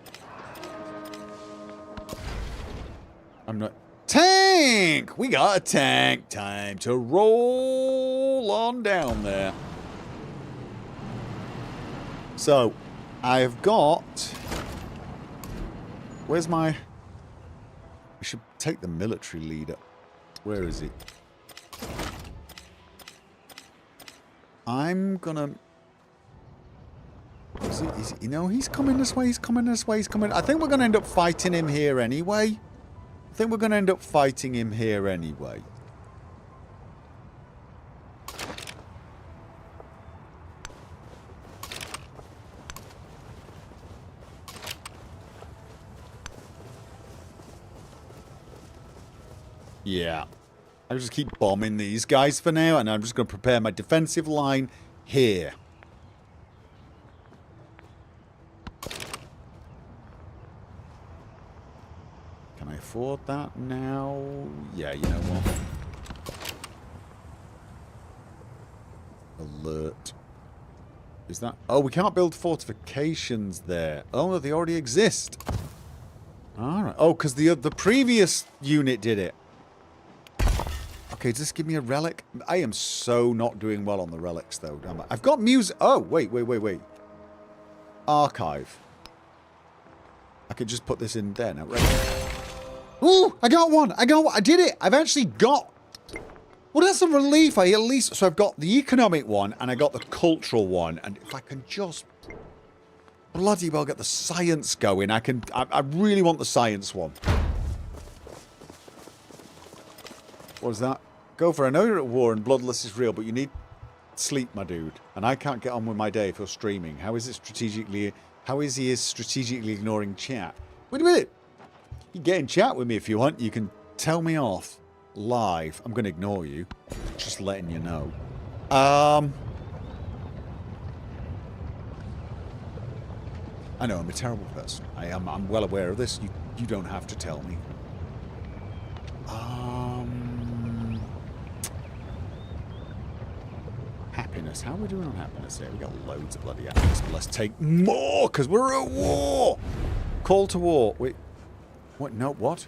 I'm not... Tank! We got a tank. Time to roll on down there. So, I have got... Where's my... We should take the military leader. Where is he? I'm gonna... Is he, you know, he's coming this way, he's coming this way, he's coming... I think we're gonna end up fighting him here anyway. I think we're gonna end up fighting him here anyway. Yeah. I'll just keep bombing these guys for now, and I'm just going to prepare my defensive line here. Can I afford that now? Yeah, you know what? Alert. Is that... Oh, we can't build fortifications there. Oh, no, they already exist. Alright. Oh, because the previous unit did it. Okay, does this give me a relic? I am so not doing well on the relics, though. I've got music. Oh, wait. Archive. I could just put this in there now. Right. Ooh, I got one. I did it. I've actually got... Well, that's a relief. I at least... So I've got the economic one, and I got the cultural one. And if I can just... bloody well get the science going, I can... I really want the science one. What was that? Gopher, I know you're at war and bloodlust is real, but you need sleep, my dude. And I can't get on with my day if you're streaming. How is he strategically ignoring chat? Wait a minute. You can get in chat with me if you want. You can tell me off live. I'm going to ignore you. Just letting you know. I know, I'm a terrible person. I'm well aware of this. You don't have to tell me. Happiness. How are we doing on happiness here? We got loads of bloody happiness, but let's take more, because we're at war! Call to war. Wait. What? No, what?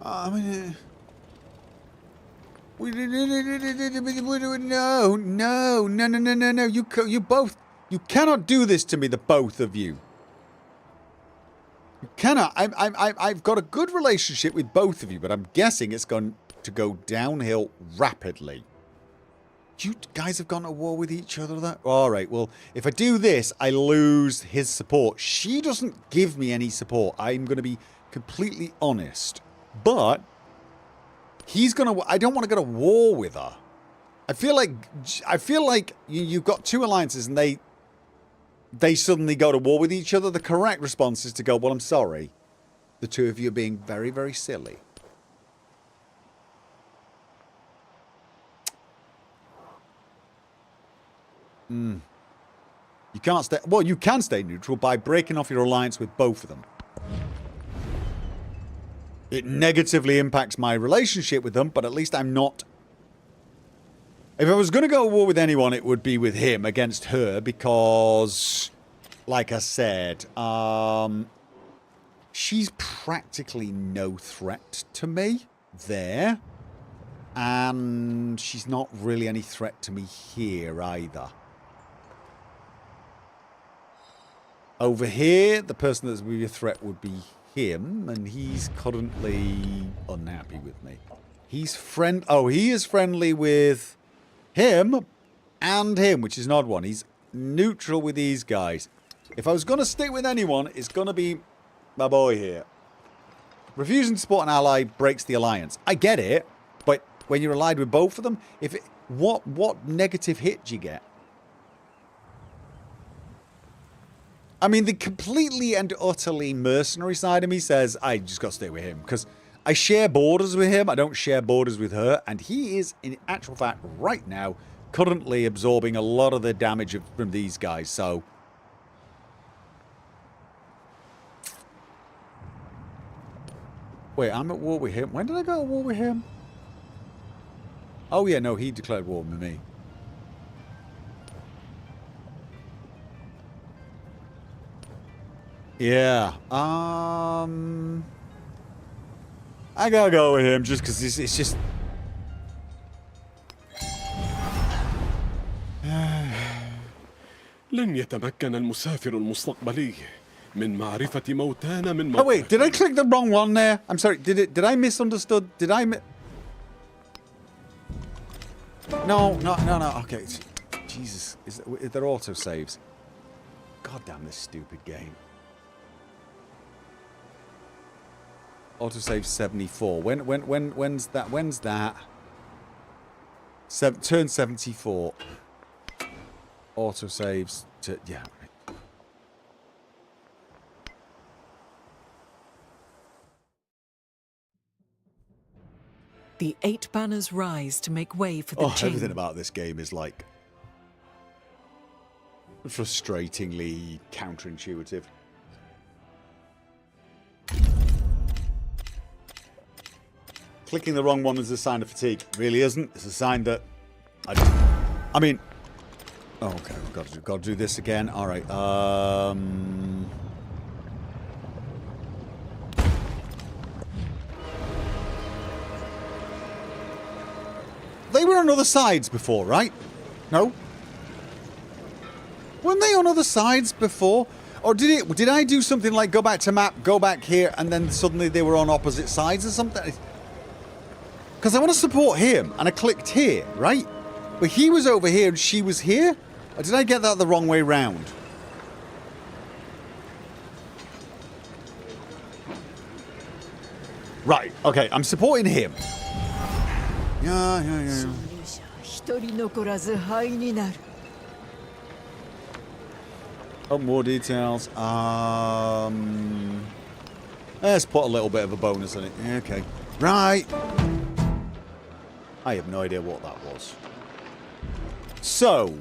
I mean... No. You both... You cannot do this to me, the both of you. You cannot. I've got a good relationship with both of you, but I'm guessing it's going to go downhill rapidly. You guys have gone to war with each other. Alright, well, if I do this, I lose his support. She doesn't give me any support. I'm going to be completely honest. But he's going to... I don't want to go to war with her. I feel like you've got two alliances and they suddenly go to war with each other. The correct response is to go, well, I'm sorry. The two of you are being very, very silly. You can't stay... Well, you can stay neutral by breaking off your alliance with both of them. It negatively impacts my relationship with them, but at least I'm not... If I was going to go to war with anyone, it would be with him against her because, like I said, she's practically no threat to me there. And she's not really any threat to me here either. Over here, the person that's really a threat would be him, and he's currently unhappy with me. He is friendly with... him and him, which is an odd one. He's neutral with these guys. If I was going to stick with anyone, it's going to be my boy here. Refusing to support an ally breaks the alliance. I get it, but when you're allied with both of them, what negative hit do you get? I mean, the completely and utterly mercenary side of me says, I just got to stay with him, because I share borders with him, I don't share borders with her, and he is, in actual fact, right now, currently absorbing a lot of the damage from these guys, so Wait, I'm at war with him. When did I go to war with him? Oh, yeah, no, he declared war with me. Yeah. I gotta go with him just because it's just... لن يتمكن المسافر المستقبلي من معرفة موتانا من Oh, wait, did I click the wrong one there? I'm sorry, did I misunderstood? Did I No, okay. Jesus, they're autosaves. God damn this stupid game. Autosave 74. When's that? When's that? Turn 74. Autosaves to... Yeah. The 8 banners rise to make way for the Jing. Everything about this game is like... frustratingly counterintuitive. Clicking the wrong one is a sign of fatigue. Really isn't. It's a sign that... I mean... Oh, okay, we've got to do this again. All right. They were on other sides before, right? No? Weren't they on other sides before? Or did I do something like go back to map, go back here, and then suddenly they were on opposite sides or something? Because I want to support him, and I clicked here, right? But he was over here and she was here? Or did I get that the wrong way round? Right, okay, I'm supporting him. Yeah. Oh, more details. Let's put a little bit of a bonus on it. Okay. Right. I have no idea what that was. So.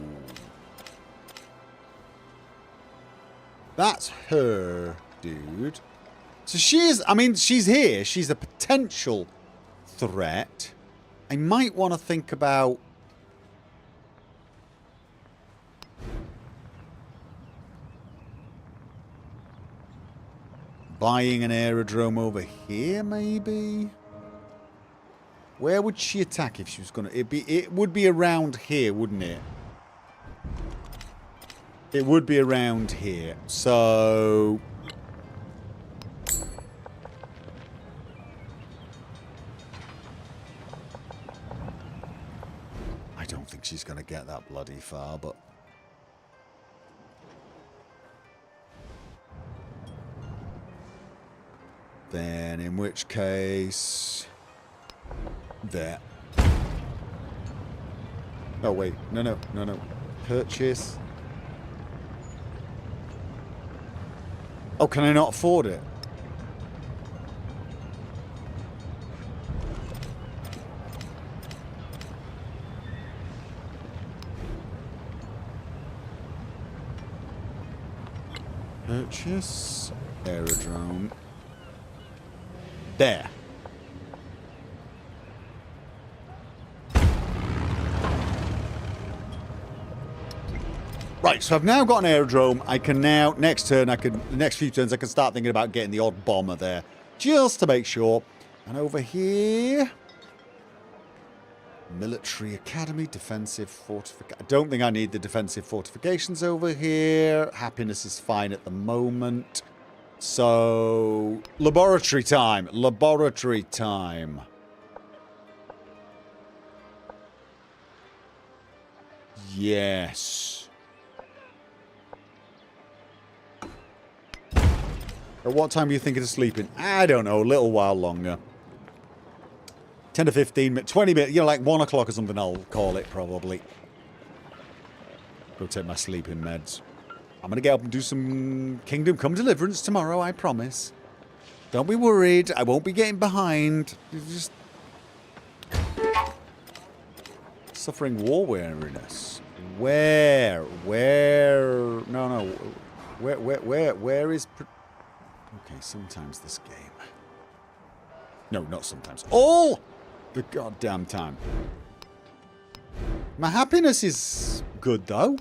That's her, dude. So she is, I mean, she's here. She's a potential threat. I might want to think about... buying an aerodrome over here, maybe? Where would she attack if she was going to... It would be around here, wouldn't it? It would be around here. So... I don't think she's going to get that bloody far, but... Then, in which case... There. Oh, wait. No. Purchase. Oh, can I not afford it? Purchase. Aerodrome. There. Right, so I've now got an aerodrome. I can now, the next few turns, I can start thinking about getting the odd bomber there. Just to make sure. And over here... Military Academy, defensive fortification. I don't think I need the defensive fortifications over here. Happiness is fine at the moment. So, laboratory time. Laboratory time. Yes. At what time are you thinking of sleeping? I don't know, a little while longer. 10 to 15 minutes, 20 minutes, you know, like 1 o'clock or something, I'll call it probably. Go take my sleeping meds. I'm going to get up and do some Kingdom Come Deliverance tomorrow, I promise. Don't be worried, I won't be getting behind. Just... Suffering war weariness. Where? No. Where is... Okay, sometimes this game. No, not sometimes. All the goddamn time. My happiness is good, though.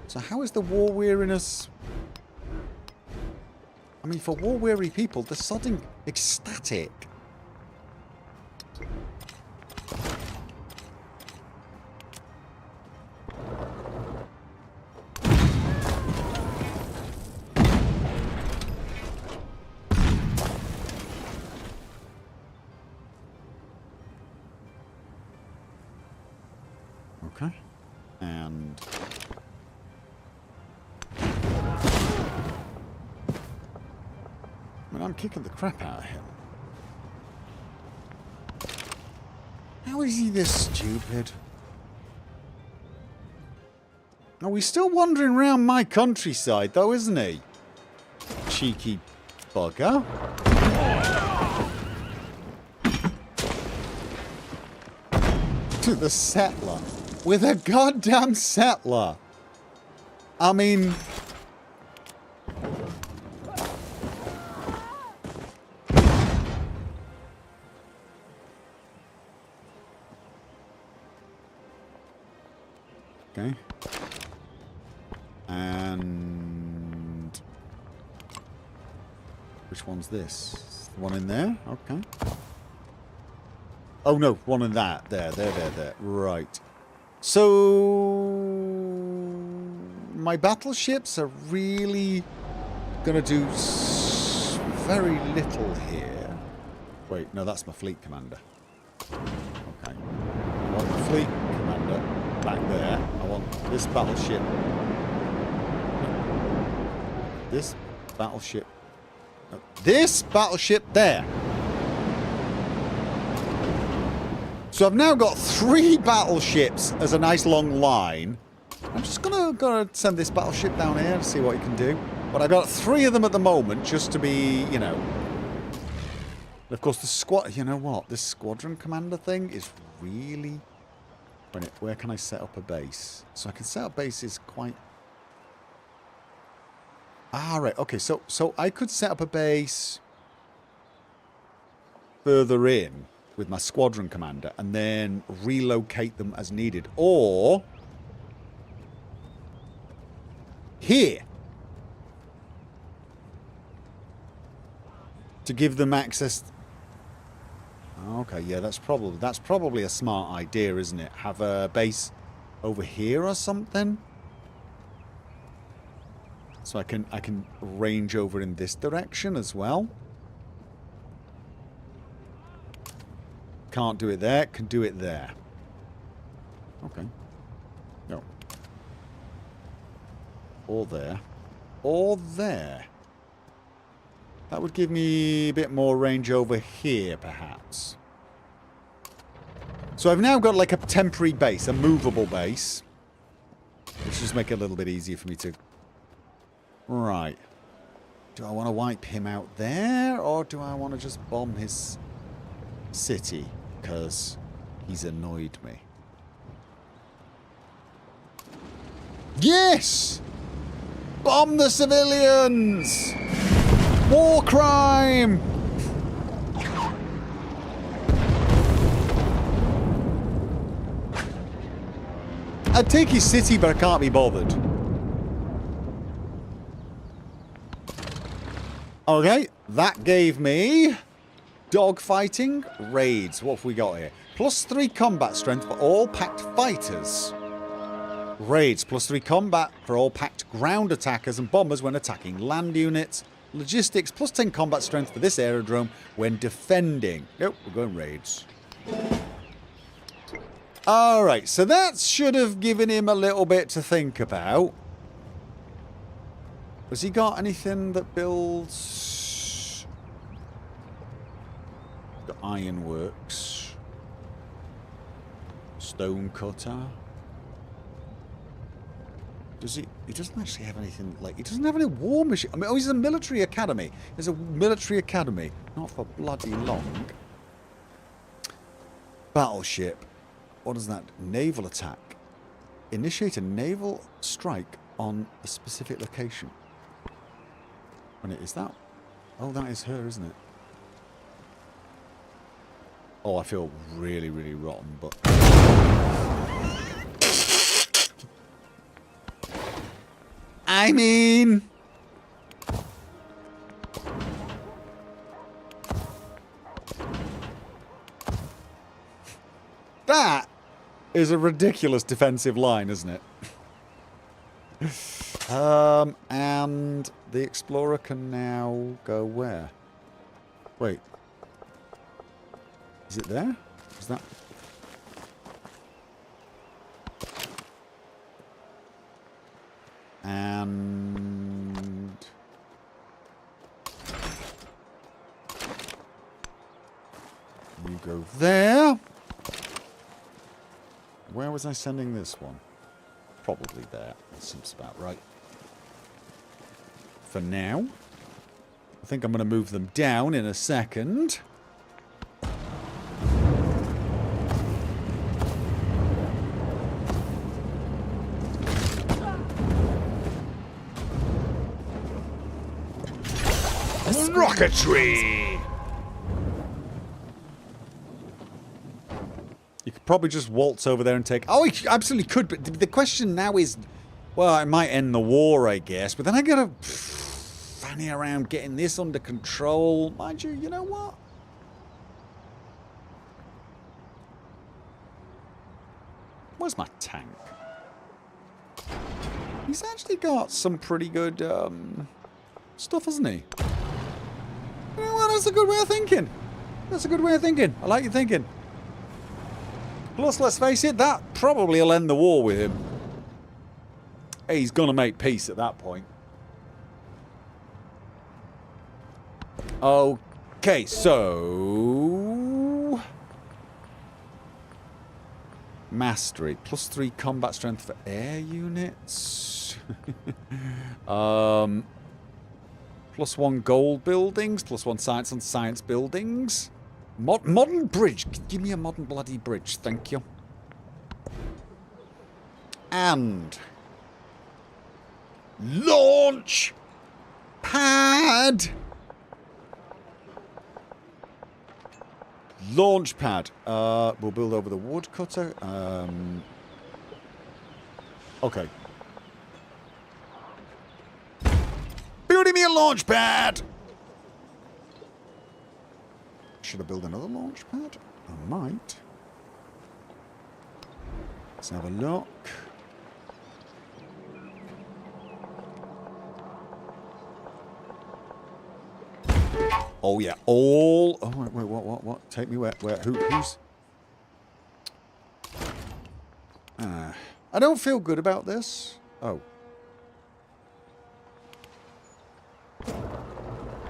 So how is the war weariness... I mean, for war-weary people, they're sodding ecstatic. Okay. And... I mean, I'm kicking the crap out of him. How is he this stupid? Oh, he's still wandering around my countryside, though, isn't he? Cheeky bugger. To the settler. With a goddamn settler. I mean... Okay. And... Which one's this? The one in there? Okay. Oh no, one in that. There. Right. So... My battleships are really gonna do very little here. Wait, no, that's my fleet commander. Okay. I want the fleet commander back there. I want this battleship. This battleship. No, this battleship there. So I've now got 3 battleships as a nice long line. I'm just gonna send this battleship down here and see what it can do. But I got 3 of them at the moment just to be, you know. And of course, the squad. You know what? This squadron commander thing is really. Where can I set up a base? So I can set up bases quite. Ah, right. Okay. So I could set up a base further in with my squadron commander and then relocate them as needed, or here to give them access. Okay, yeah, that's probably a smart idea, isn't it? Have a base over here or something, so I can range over in this direction as well. Can't do it there. Can do it there. Okay. No. Or there. Or there. That would give me a bit more range over here, perhaps. So I've now got like a temporary base, a movable base. Which just make it a little bit easier for me to... Right. Do I want to wipe him out there? Or do I want to just bomb his city? Because he's annoyed me. Yes! Bomb the civilians! War crime! I'd take his city, but I can't be bothered. Okay, that gave me dogfighting raids. What have we got here? +3 combat strength for all packed fighters. Raids, +3 combat for all packed ground attackers and bombers when attacking land units. Logistics, +10 combat strength for this aerodrome when defending. Nope, we're going raids. Alright, so that should have given him a little bit to think about. Has he got anything that builds... The ironworks. Stone cutter. Does he? He doesn't actually have anything like... He doesn't have any war machine. I mean, oh, he's a military academy. There's a military academy. Not for bloody long. Battleship. What is that? Naval attack. Initiate a naval strike on a specific location. When it is that Oh, that is her, isn't it? Oh, I feel really, really rotten, but... I mean... That is a ridiculous defensive line, isn't it? And the Explorer can now go where? Wait. Is it there? Is that... And... You go there. Where was I sending this one? Probably there. That seems about right. For now. I think I'm going to move them down in a second. Rocketry! You could probably just waltz over there and take... Oh, you absolutely could, but the question now is... Well, it might end the war, I guess, but then I gotta fanny around getting this under control. Mind you, you know what? Where's my tank? He's actually got some pretty good stuff, hasn't he? You know what? That's a good way of thinking. That's a good way of thinking. I like your thinking. Plus, let's face it, that probably will end the war with him. He's gonna make peace at that point. Okay, so... Mastery. +3 combat strength for air units. +1 gold buildings. +1 science on science buildings. Modern bridge. Give me a modern bloody bridge. Thank you. And... Launch pad. Launch pad. We'll build over the woodcutter. Okay. Building me a launch pad. Should I build another launch pad? I might. Let's have a look. Oh yeah, all... Oh wait, what? Take me where? Who's... I don't feel good about this. Oh.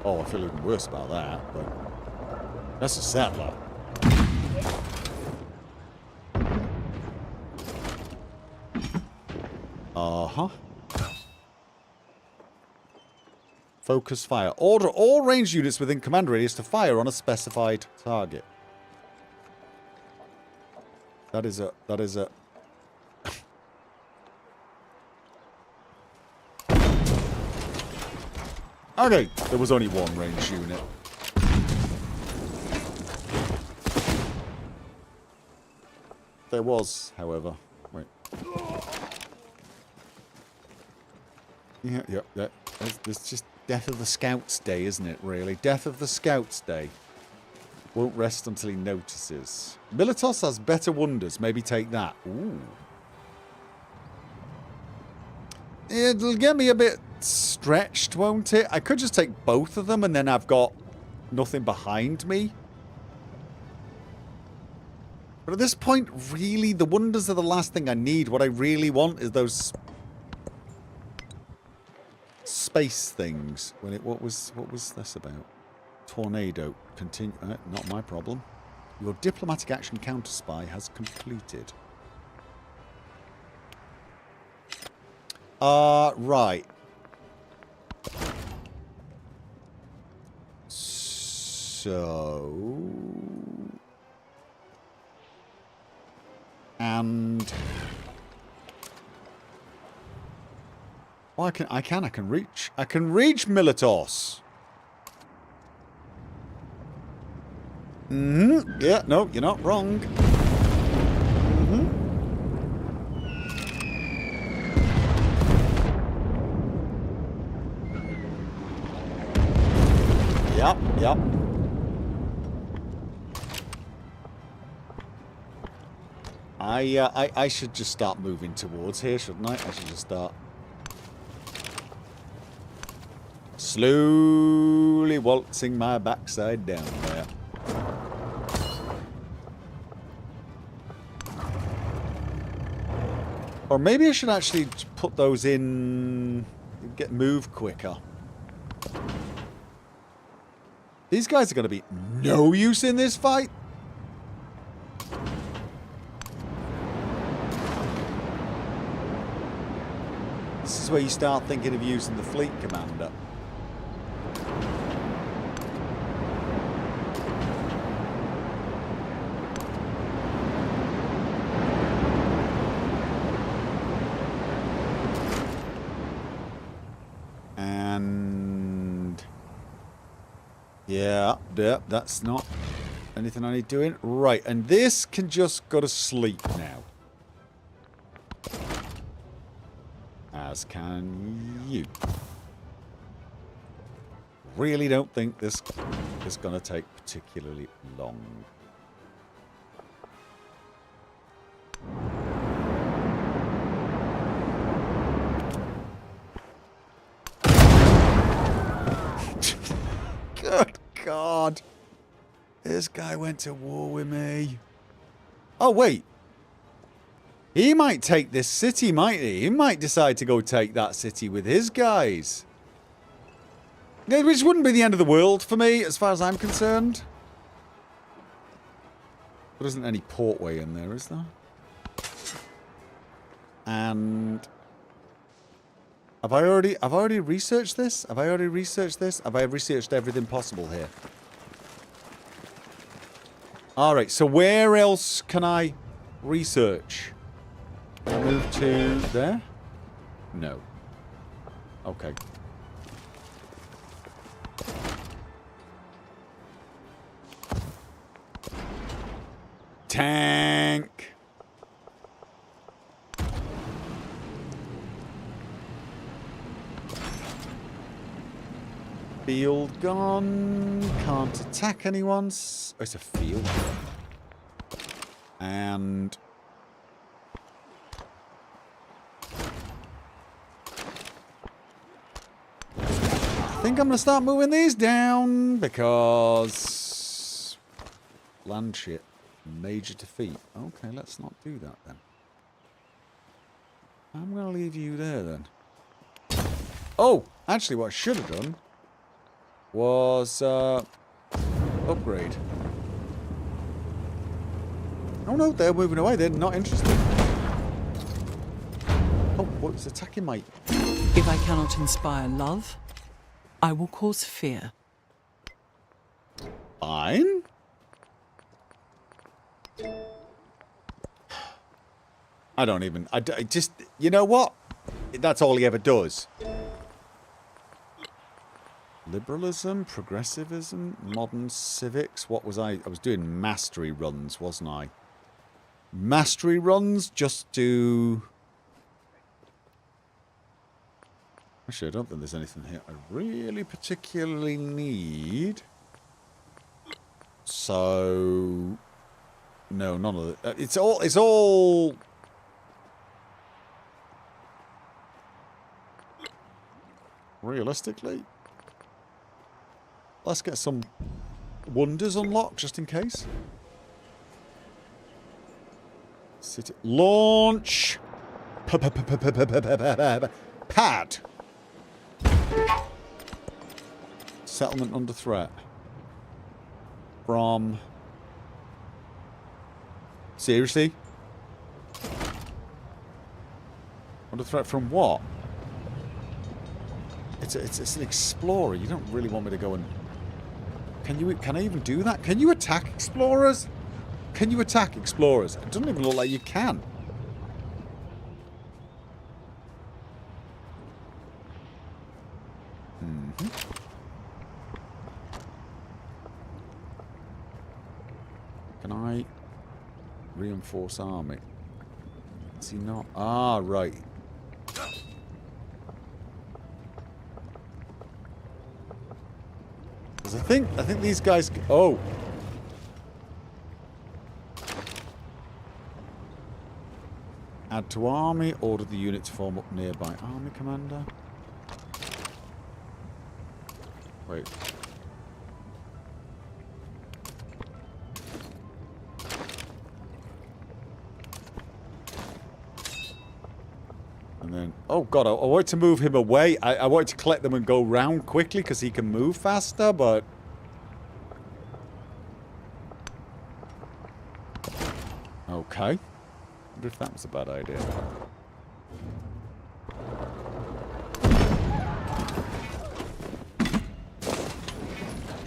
Oh, I feel even worse about that, but... That's a settler. Uh-huh. Focus fire. Order all ranged units within command radius to fire on a specified target. That is a... Okay, there was only one ranged unit. There was, however. Wait. Yeah. There's just death of the Scouts Day, isn't it, really? Death of the Scouts Day. Won't rest until he notices. Militos has better wonders. Maybe take that. Ooh. It'll get me a bit stretched, won't it? I could just take both of them and then I've got nothing behind me. But at this point, really, the wonders are the last thing I need. What I really want is those space things. What was this about? Tornado. Continue. Not my problem. Your diplomatic action counter spy has completed. Right. So... And... Oh, I can reach Militos. Mm-hmm. Yeah, no, you're not wrong. Mm-hmm. Yep, yep. I should just start moving towards here, shouldn't I? I should just start slowly waltzing my backside down there. Or maybe I should actually put those in, get moved quicker. These guys are going to be no use in this fight. This is where you start thinking of using the fleet commander. And yeah, that's not anything I need doing. Right, and this can just go to sleep now. As can you. Really don't think this is going to take particularly long. Good God. This guy went to war with me. Oh, wait. He might take this city, might he? He might decide to go take that city with his guys. Which wouldn't be the end of the world for me, as far as I'm concerned. There isn't any portway in there, is there? And have I already researched this? Have I already researched this? Have I researched everything possible here? Alright, so where else can I research? Move to there? No. Okay. Tank! Field gone. Can't attack anyone. Oh, it's a field. And I think I'm going to start moving these down because land shit, major defeat. Okay, let's not do that then. I'm going to leave you there then. Oh, actually what I should have done was upgrade. Oh no, they're moving away. They're not interested. Oh, what's attacking my... If I cannot inspire love, I will cause fear. Fine. I don't even... I just... You know what? That's all he ever does. Liberalism, progressivism, modern civics. What was I? I was doing mastery runs, wasn't I? Mastery runs just to... Actually, I don't think there's anything here I really particularly need. So... No, none of it. It's all... Realistically... Let's get some wonders unlocked, just in case. City... Launch! Pad! Settlement under threat. From... Seriously? Under threat from what? It's an explorer. You don't really want me to go and... Can I even do that? Can you attack explorers? Can you attack explorers? It doesn't even look like you can. Reinforce army. Is he not? Ah, right. Because I think these guys... Oh. Add to army. Order the unit to form up nearby army commander. Wait. And then... Oh, God. I wanted to move him away. I wanted to collect them and go round quickly because he can move faster, but... Okay. I wonder if that was a bad idea.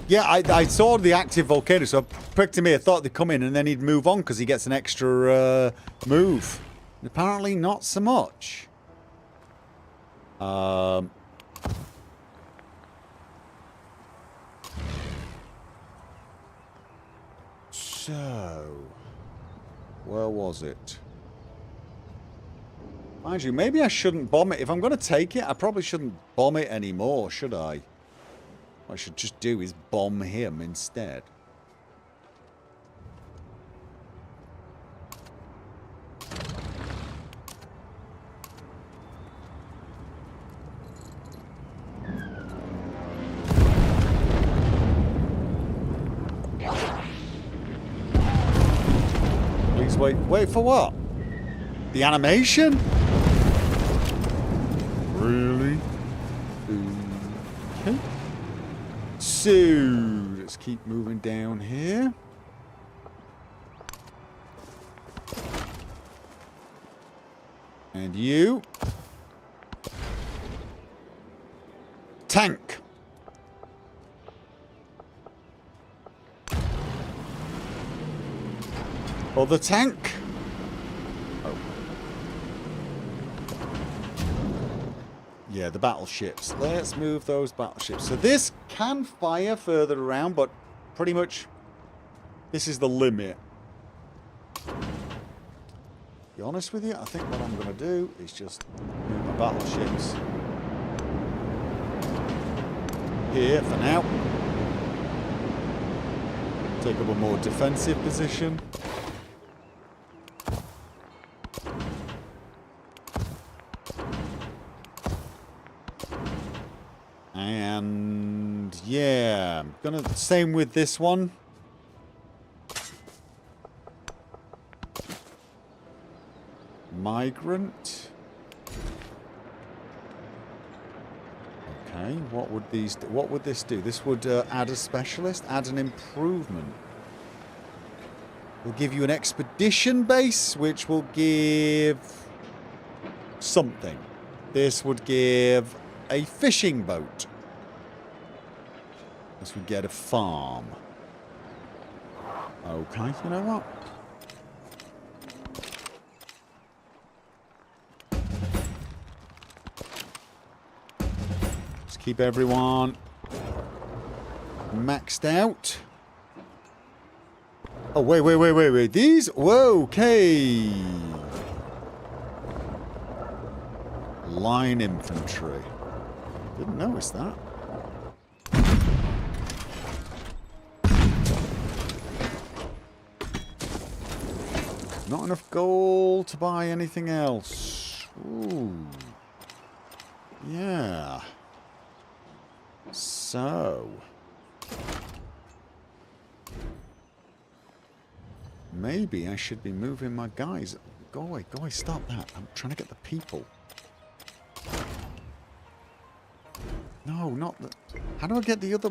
Yeah, I saw the active volcano, so I pricked him here. Thought they'd come in and then he'd move on because he gets an extra move. And apparently not so much. So... Where was it? Mind you, maybe I shouldn't bomb it. If I'm going to take it, I probably shouldn't bomb it anymore, should I? What I should just do is bomb him instead. Please wait. Wait for what? The animation? Really? Okay. So, let's keep moving down here. And you. Tank. Or the tank. Oh. Yeah, the battleships. Let's move those battleships. So this can fire further around, but pretty much this is the limit. To be honest with you, I think what I'm going to do is just move my battleships here for now. Take up a more defensive position. And yeah, I'm gonna same with this one. Migrant. Okay, what would these do? What would this do? This would add a specialist, add an improvement. We'll give you an expedition base, which will give something. This would give a fishing boat. This would get a farm. Okay, you know what? Just keep everyone maxed out. Oh, wait. These? Whoa, okay. Line infantry. Didn't notice that. Not enough gold to buy anything else. Ooh. Yeah. So. Maybe I should be moving my guys. Go away, stop that. I'm trying to get the people. No, not the... How do I get the other...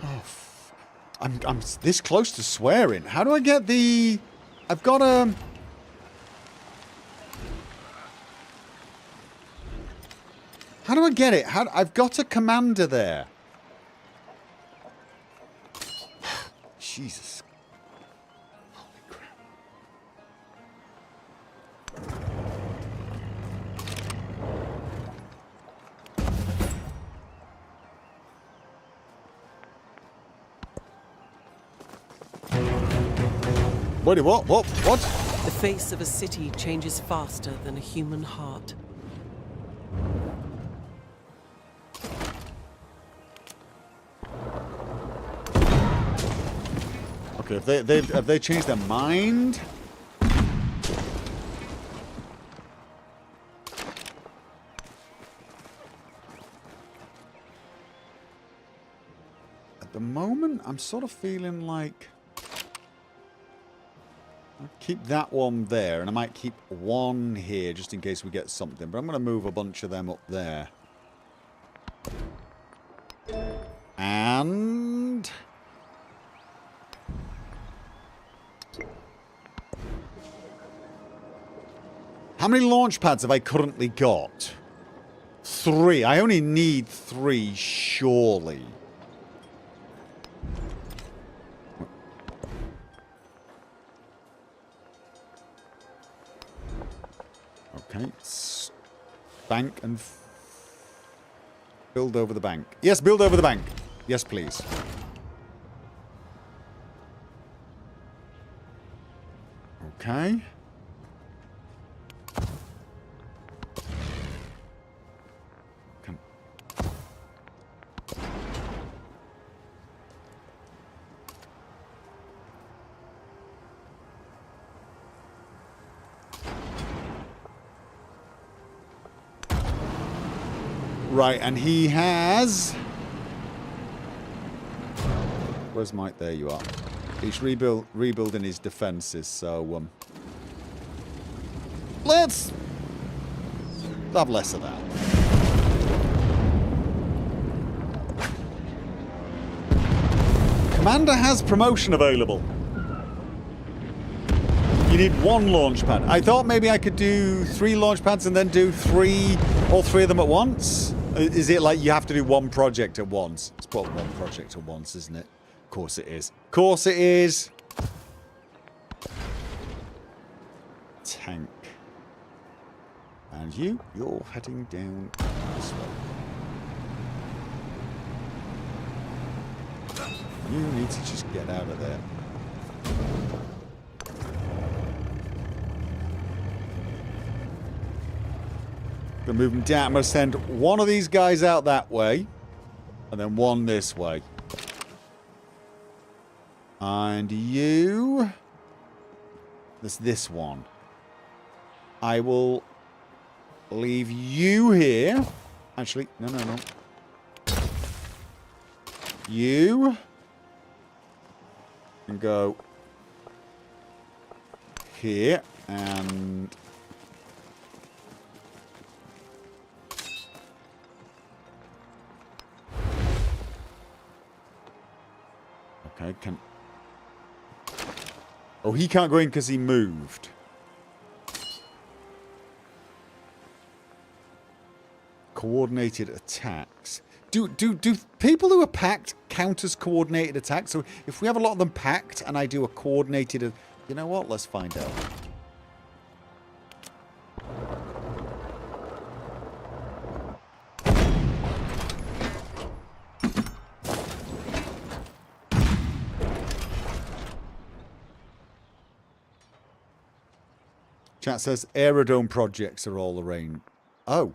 Oh, I'm this close to swearing. How do I get the... I've got a... How do I get it? I've got a commander there. Jesus. Holy crap. Wait, what? What? What? The face of a city changes faster than a human heart. Okay, have they changed their mind? At the moment, I'm sort of feeling like I'll keep that one there, and I might keep one here just in case we get something. But I'm going to move a bunch of them up there. And how many launch pads have I currently got? 3. I only need 3, surely. Okay. Bank and build over the bank. Yes, build over the bank. Yes, please. Okay. Right, and he has... Where's Mike? There you are. He's rebuilding his defences, so... let's have less of that. Commander has promotion available. You need 1 launch pad. I thought maybe I could do 3 launch pads and then do all 3 of them at once. Is it like you have to do 1 project at once? It's probably 1 project at once, isn't it? Of course it is. Of course it is. Tank. And you're heading down this way. You need to just get out of there. I'm going to move them down. I'm going to send one of these guys out that way. And then one this way. And you... There's this one. I will leave you here. Actually, no. You can go here and... Okay, can... Oh, he can't go in because he moved. Coordinated attacks. Do people who are packed count as coordinated attacks? So if we have a lot of them packed and I do a coordinated... You know what? Let's find out. Chat says aerodrome projects are all arranged. Oh.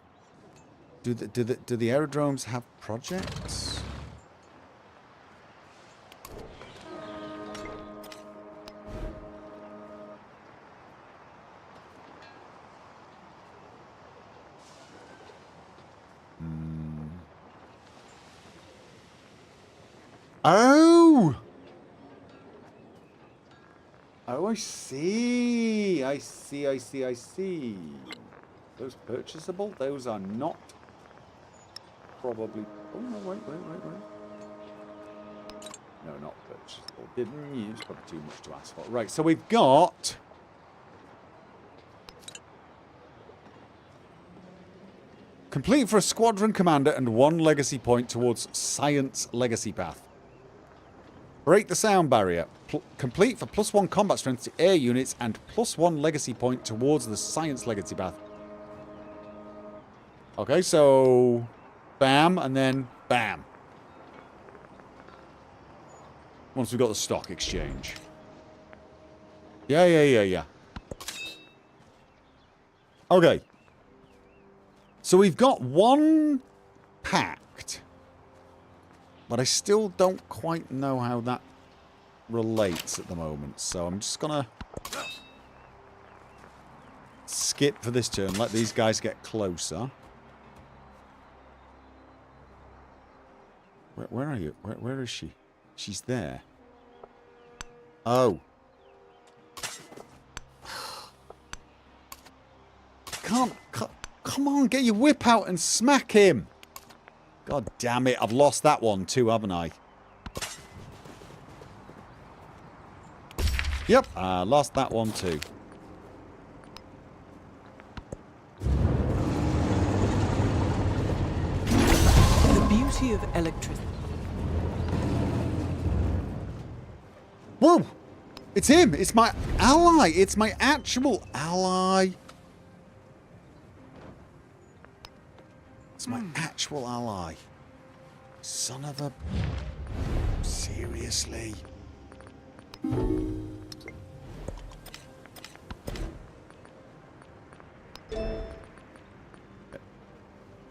Do the aerodromes have projects? Oh! Oh, I see. I see. Those purchasable? Those are not probably... Oh, no, wait. No, not purchasable. Didn't use. Probably too much to ask for. Right, so we've got... Complete for a squadron commander and 1 legacy point towards science legacy path. Break the sound barrier. Complete for +1 combat strength to air units and +1 legacy point towards the science legacy path. Okay, so... Bam, and then bam. Once we've got the stock exchange. Yeah. Okay. So we've got one pact. But I still don't quite know how that relates at the moment. So I'm just gonna skip for this turn. Let these guys get closer. Where are you? Where is she? She's there. Oh. Come on, get your whip out and smack him. God damn it, I've lost that one too, haven't I? Yep, I lost that one too. The beauty of electricity. Whoa! It's him! It's my ally! It's my actual ally! It's my actual ally. Son of a... Seriously?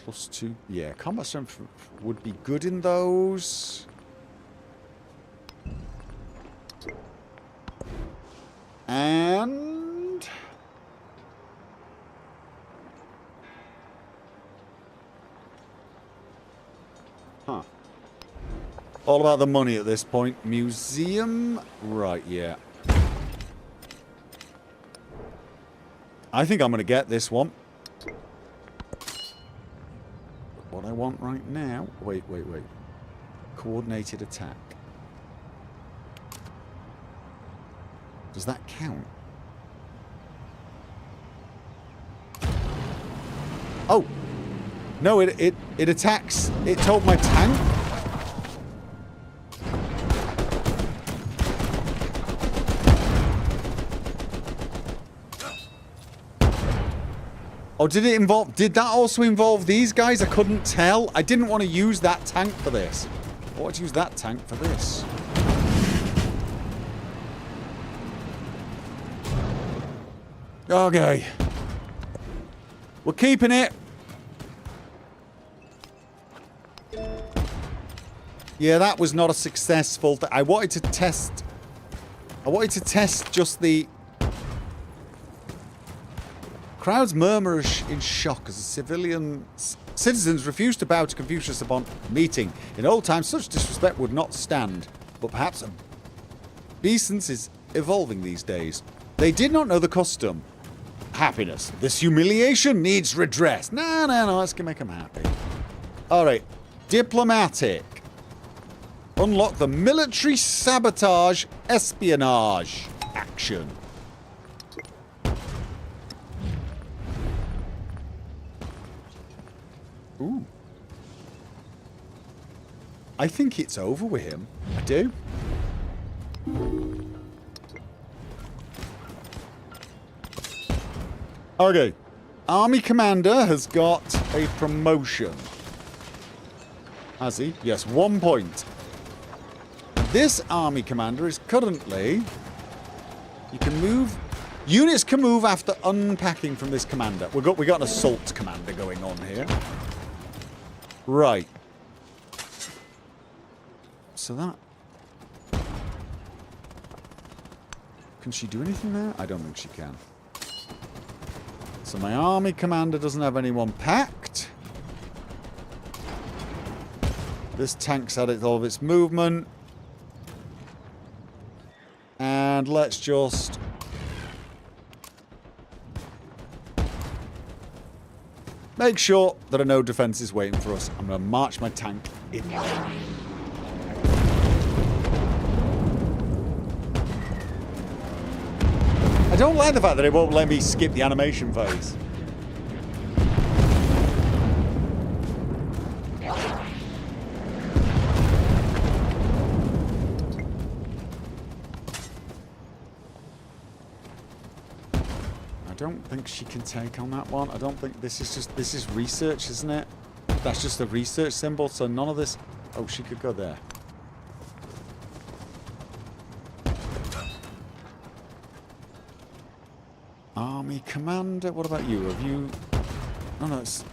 +2. Yeah, combat strength would be good in those. And... Huh. All about the money at this point. Museum? Right, yeah. I think I'm going to get this one. What I want right now... Wait. Coordinated attack. Does that count? Oh! No, it attacks... It told my tank... Oh, did it involve... Did that also involve these guys? I couldn't tell. I didn't want to use that tank for this. I wanted to use that tank for this. Okay. We're keeping it. Yeah, that was not a successful... I wanted to test just the... Crowds murmur in shock as citizens refuse to bow to Confucius upon meeting. In old times, such disrespect would not stand. But perhaps obeisance is evolving these days. They did not know the custom. Happiness. This humiliation needs redress. No, let's make them happy. Alright. Diplomatic. Unlock the military sabotage espionage action. Ooh. I think it's over with him. I do. Okay. Army Commander has got a promotion. Has he? Yes, 1 point. This Army Commander is currently... You can move... Units can move after unpacking from this commander. We got an assault commander going on here. Right. So that... Can she do anything there? I don't think she can. So my army commander doesn't have anyone packed. This tank's had all of its movement. And let's just... make sure there are no defences waiting for us. I'm going to march my tank in. I don't like the fact that it won't let me skip the animation phase. I don't think she can take on that one. I don't think this is research, isn't it? That's just a research symbol, so none of this... Oh, she could go there. Army commander. What about you? Have you... Oh, no, it's...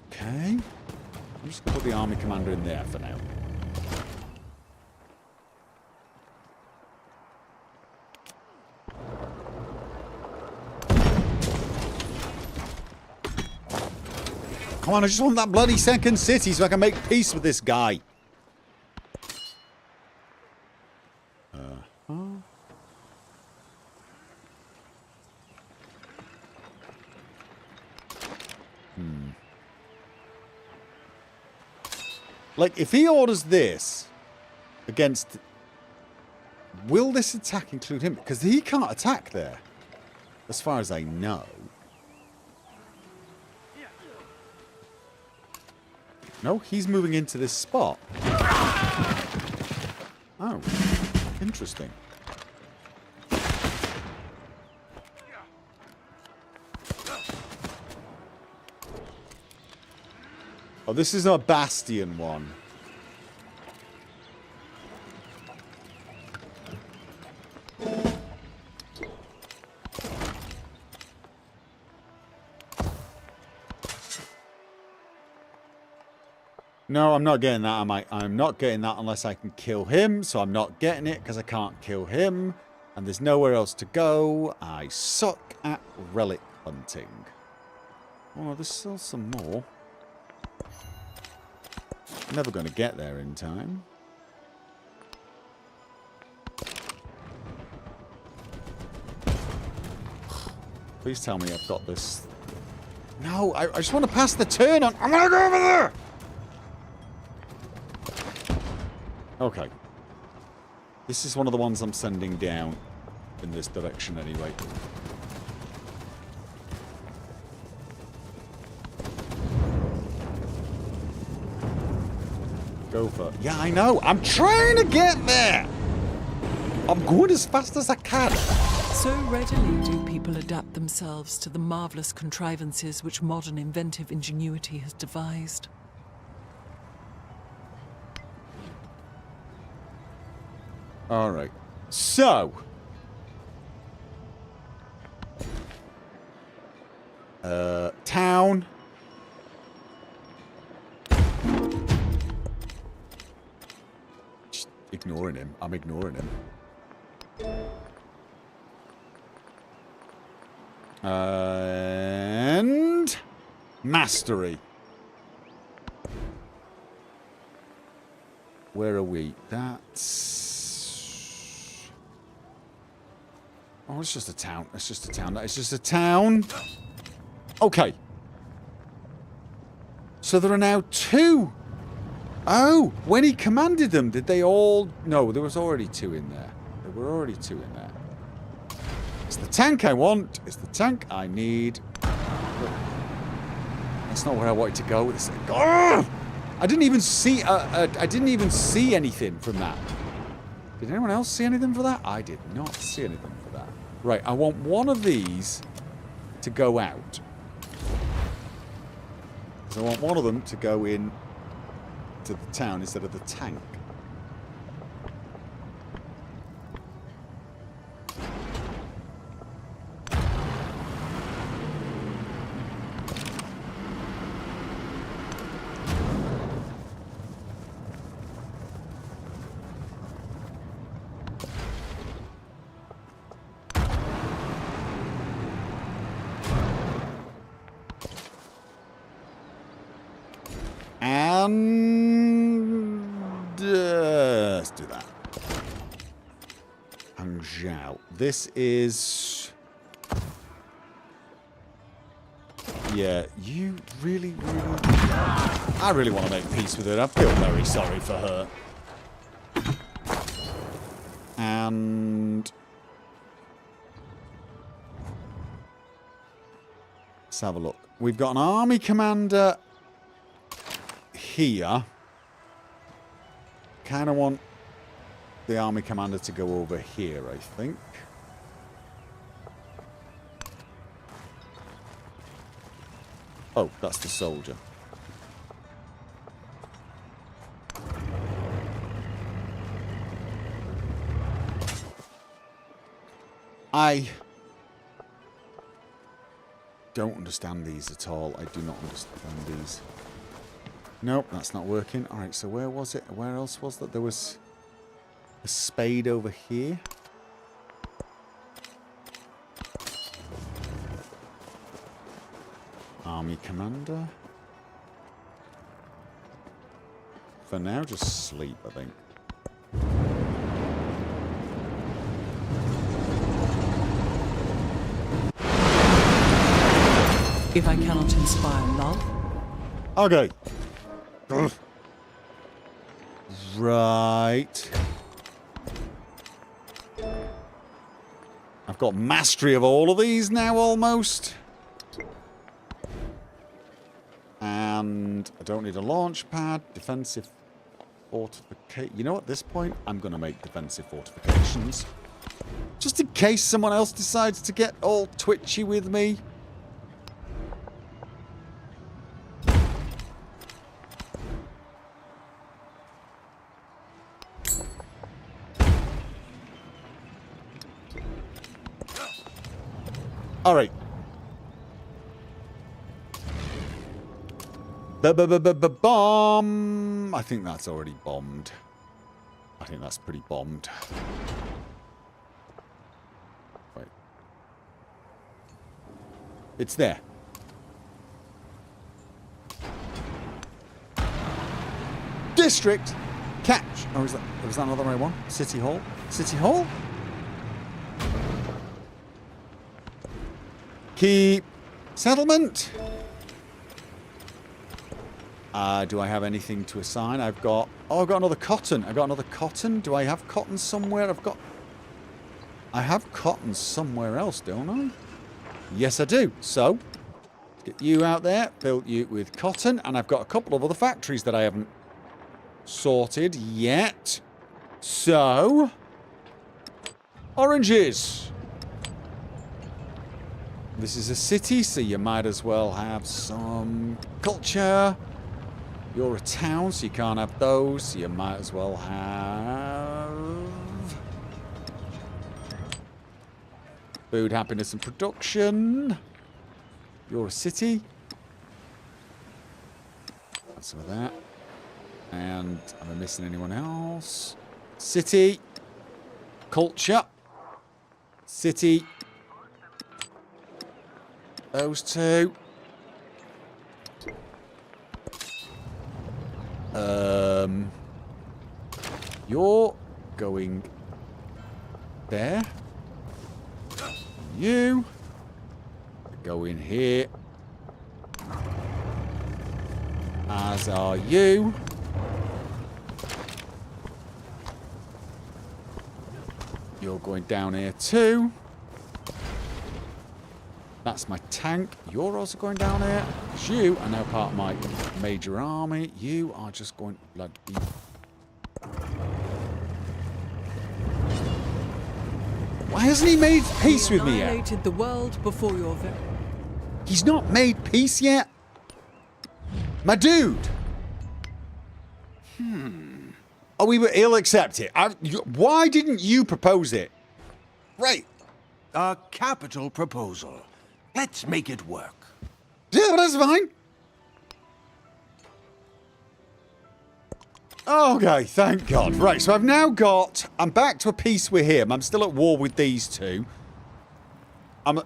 Okay. I'm just going to put the army commander in there for now. Come on, I just want that bloody second city so I can make peace with this guy. Like, if he orders this against... Will this attack include him? Because he can't attack there, as far as I know. No, he's moving into this spot. Oh, interesting. Oh, this is our Bastion one. No, I'm not getting that, am I? I'm not getting that unless I can kill him, so I'm not getting it because I can't kill him. And there's nowhere else to go. I suck at relic hunting. Oh, there's still some more. Never going to get there in time. Please tell me I've got this. No, I just want to pass the turn on. I want to go over there! Okay. This is one of the ones I'm sending down in this direction anyway. Gopher. Yeah, I know. I'm trying to get there. I'm going as fast as I can. So readily do people adapt themselves to the marvellous contrivances which modern inventive ingenuity has devised. All right. So. Town. Just ignoring him. I'm ignoring him. And mastery. Where are we? That's... Oh, it's just a town. It's just a town. That is just a town. Okay. So there are now 2. Oh, when he commanded them, did they all... No, there was already 2 in there. There were already 2 in there. It's the tank I want. It's the tank I need. That's not where I wanted to go. This... Oh! I didn't even see. I didn't even see anything from that. Did anyone else see anything for that? I did not see anything for that. Right. I want one of these to go out. So I want one of them to go in to the town instead of the tank. Let's do that. Hangzhou. This is... Yeah, you really... I really want to make peace with her. I feel very sorry for her. And... let's have a look. We've got an army commander... here. Kind of want the army commander to go over here, I think. Oh, that's the soldier. I don't understand these at all. I do not understand these. Nope, that's not working. Alright, so where was it? Where else was that? There was a spade over here. Army commander. For now, just sleep, I think. If I cannot inspire love, Okay. Right. I've got mastery of all of these now, almost. And I don't need a launch pad. Defensive fortification. You know, at this point, I'm going to make defensive fortifications. Just in case someone else decides to get all twitchy with me. All right. Bomb. I think that's already bombed. I think that's pretty bombed. Right. It's there. District. Catch. Oh, was that another right one? City Hall. City Hall. Keep settlement. Do I have anything to assign? I've got... Oh, I've got another cotton. I've got another cotton. Do I have cotton somewhere? I have cotton somewhere else, don't I? Yes, I do. So, get you out there. Built you with cotton. And I've got a couple of other factories that I haven't sorted yet. So, oranges. This is a city, so you might as well have some culture. You're a town, so you can't have those. So you might as well have food, happiness, and production. You're a city. That's some of that. And am I missing anyone else? City. Culture. City. Those two. You're going there. You go in here. As are you. You're going down here too. That's my tank. You're also going down here. Because you are now part of my major army. You are just going bloody... Why hasn't he made peace with me yet? annihilated the world before your very... He's not made peace yet? My dude! Oh, he'll accept it. Why didn't you propose it? Right. A capital proposal. Let's make it work. Yeah, that's fine. Okay, thank God. Right, so I've now got... I'm back to a peace with him. I'm still at war with these two. I'm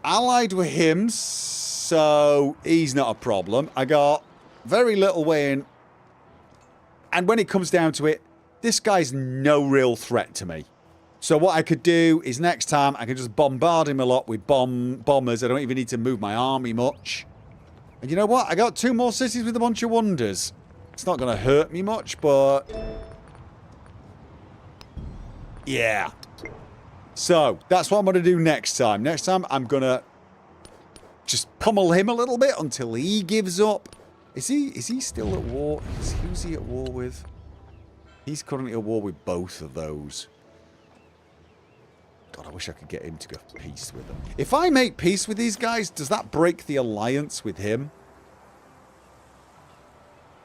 allied with him, so he's not a problem. I got very little way in. And when it comes down to it, this guy's no real threat to me. So what I could do is next time I can just bombard him a lot with bombers. I don't even need to move my army much. And you know what? I got 2 more cities with a bunch of wonders. It's not going to hurt me much, but... yeah. So, that's what I'm going to do next time. Next time, I'm going to just pummel him a little bit until he gives up. Is he still at war? Who's he at war with? He's currently at war with both of those. God, I wish I could get him to go peace with them. If I make peace with these guys, does that break the alliance with him?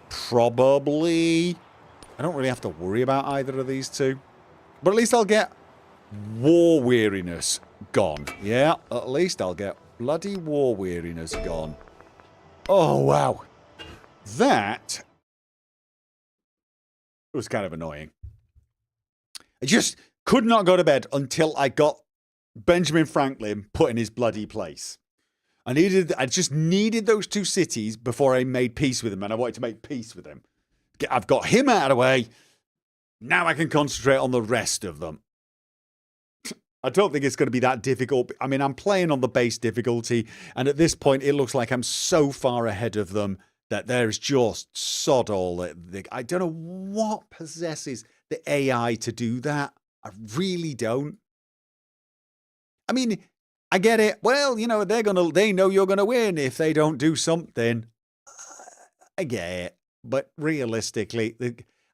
Probably. I don't really have to worry about either of these two. But at least I'll get war weariness gone. Yeah, at least I'll get bloody war weariness gone. Oh, wow. That was kind of annoying. I just could not go to bed until I got Benjamin Franklin put in his bloody place. I just needed those two cities before I made peace with him, and I wanted to make peace with him. I've got him out of the way. Now I can concentrate on the rest of them. I don't think it's going to be that difficult. I mean, I'm playing on the base difficulty, and at this point, it looks like I'm so far ahead of them that there's just sod all. I don't know what possesses the AI to do that. I really don't. I mean, I get it. Well, you know, they know you're gonna win if they don't do something. I get it, but realistically,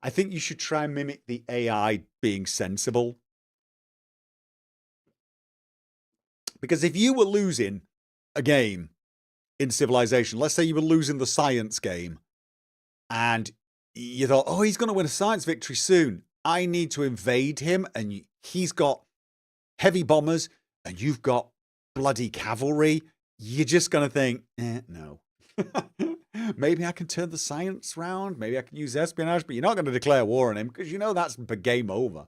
I think you should try and mimic the AI being sensible. Because if you were losing a game in Civilization, let's say you were losing the science game, and you thought, oh, he's going to win a science victory soon. I need to invade him, and he's got heavy bombers, and you've got bloody cavalry. You're just going to think, no. Maybe I can turn the science round. Maybe I can use espionage, but you're not going to declare war on him because you know that's the game over.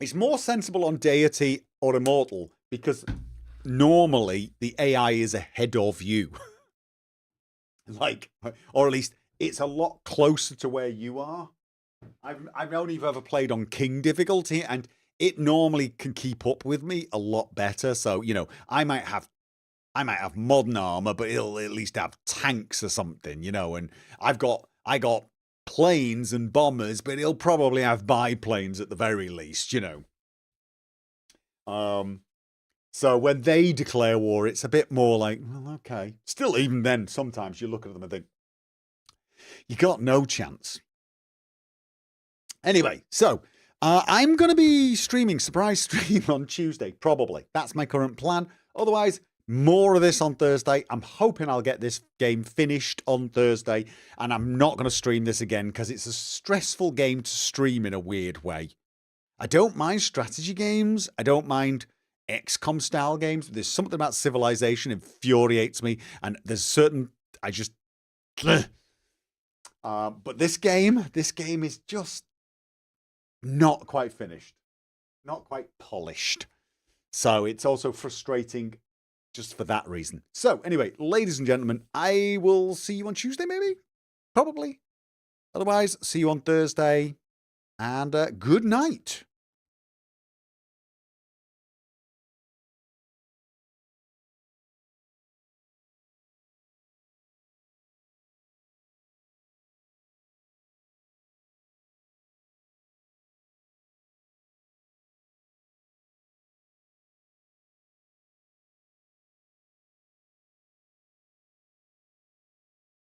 It's more sensible on Deity or Immortal because normally the AI is ahead of you. Like, or at least it's a lot closer to where you are. I've only ever played on King difficulty, and it normally can keep up with me a lot better. So, you know, I might have modern armor, but it'll at least have tanks or something, you know, and I got planes and bombers, but he'll probably have biplanes at the very least, you know. So when they declare war, it's a bit more like, well, okay. Still, even then, sometimes you look at them and think, you got no chance. Anyway, so I'm going to be streaming, surprise stream on Tuesday, probably. That's my current plan. Otherwise, more of this on Thursday. I'm hoping I'll get this game finished on Thursday, and I'm not going to stream this again because it's a stressful game to stream in a weird way. I don't mind strategy games. I don't mind XCOM style games. There's something about Civilization infuriates me, and there's certain but this game is just not quite finished, not quite polished. So it's also frustrating just for that reason. So anyway, ladies and gentlemen, I will see you on Tuesday, maybe? Probably. Otherwise, see you on Thursday. And good night.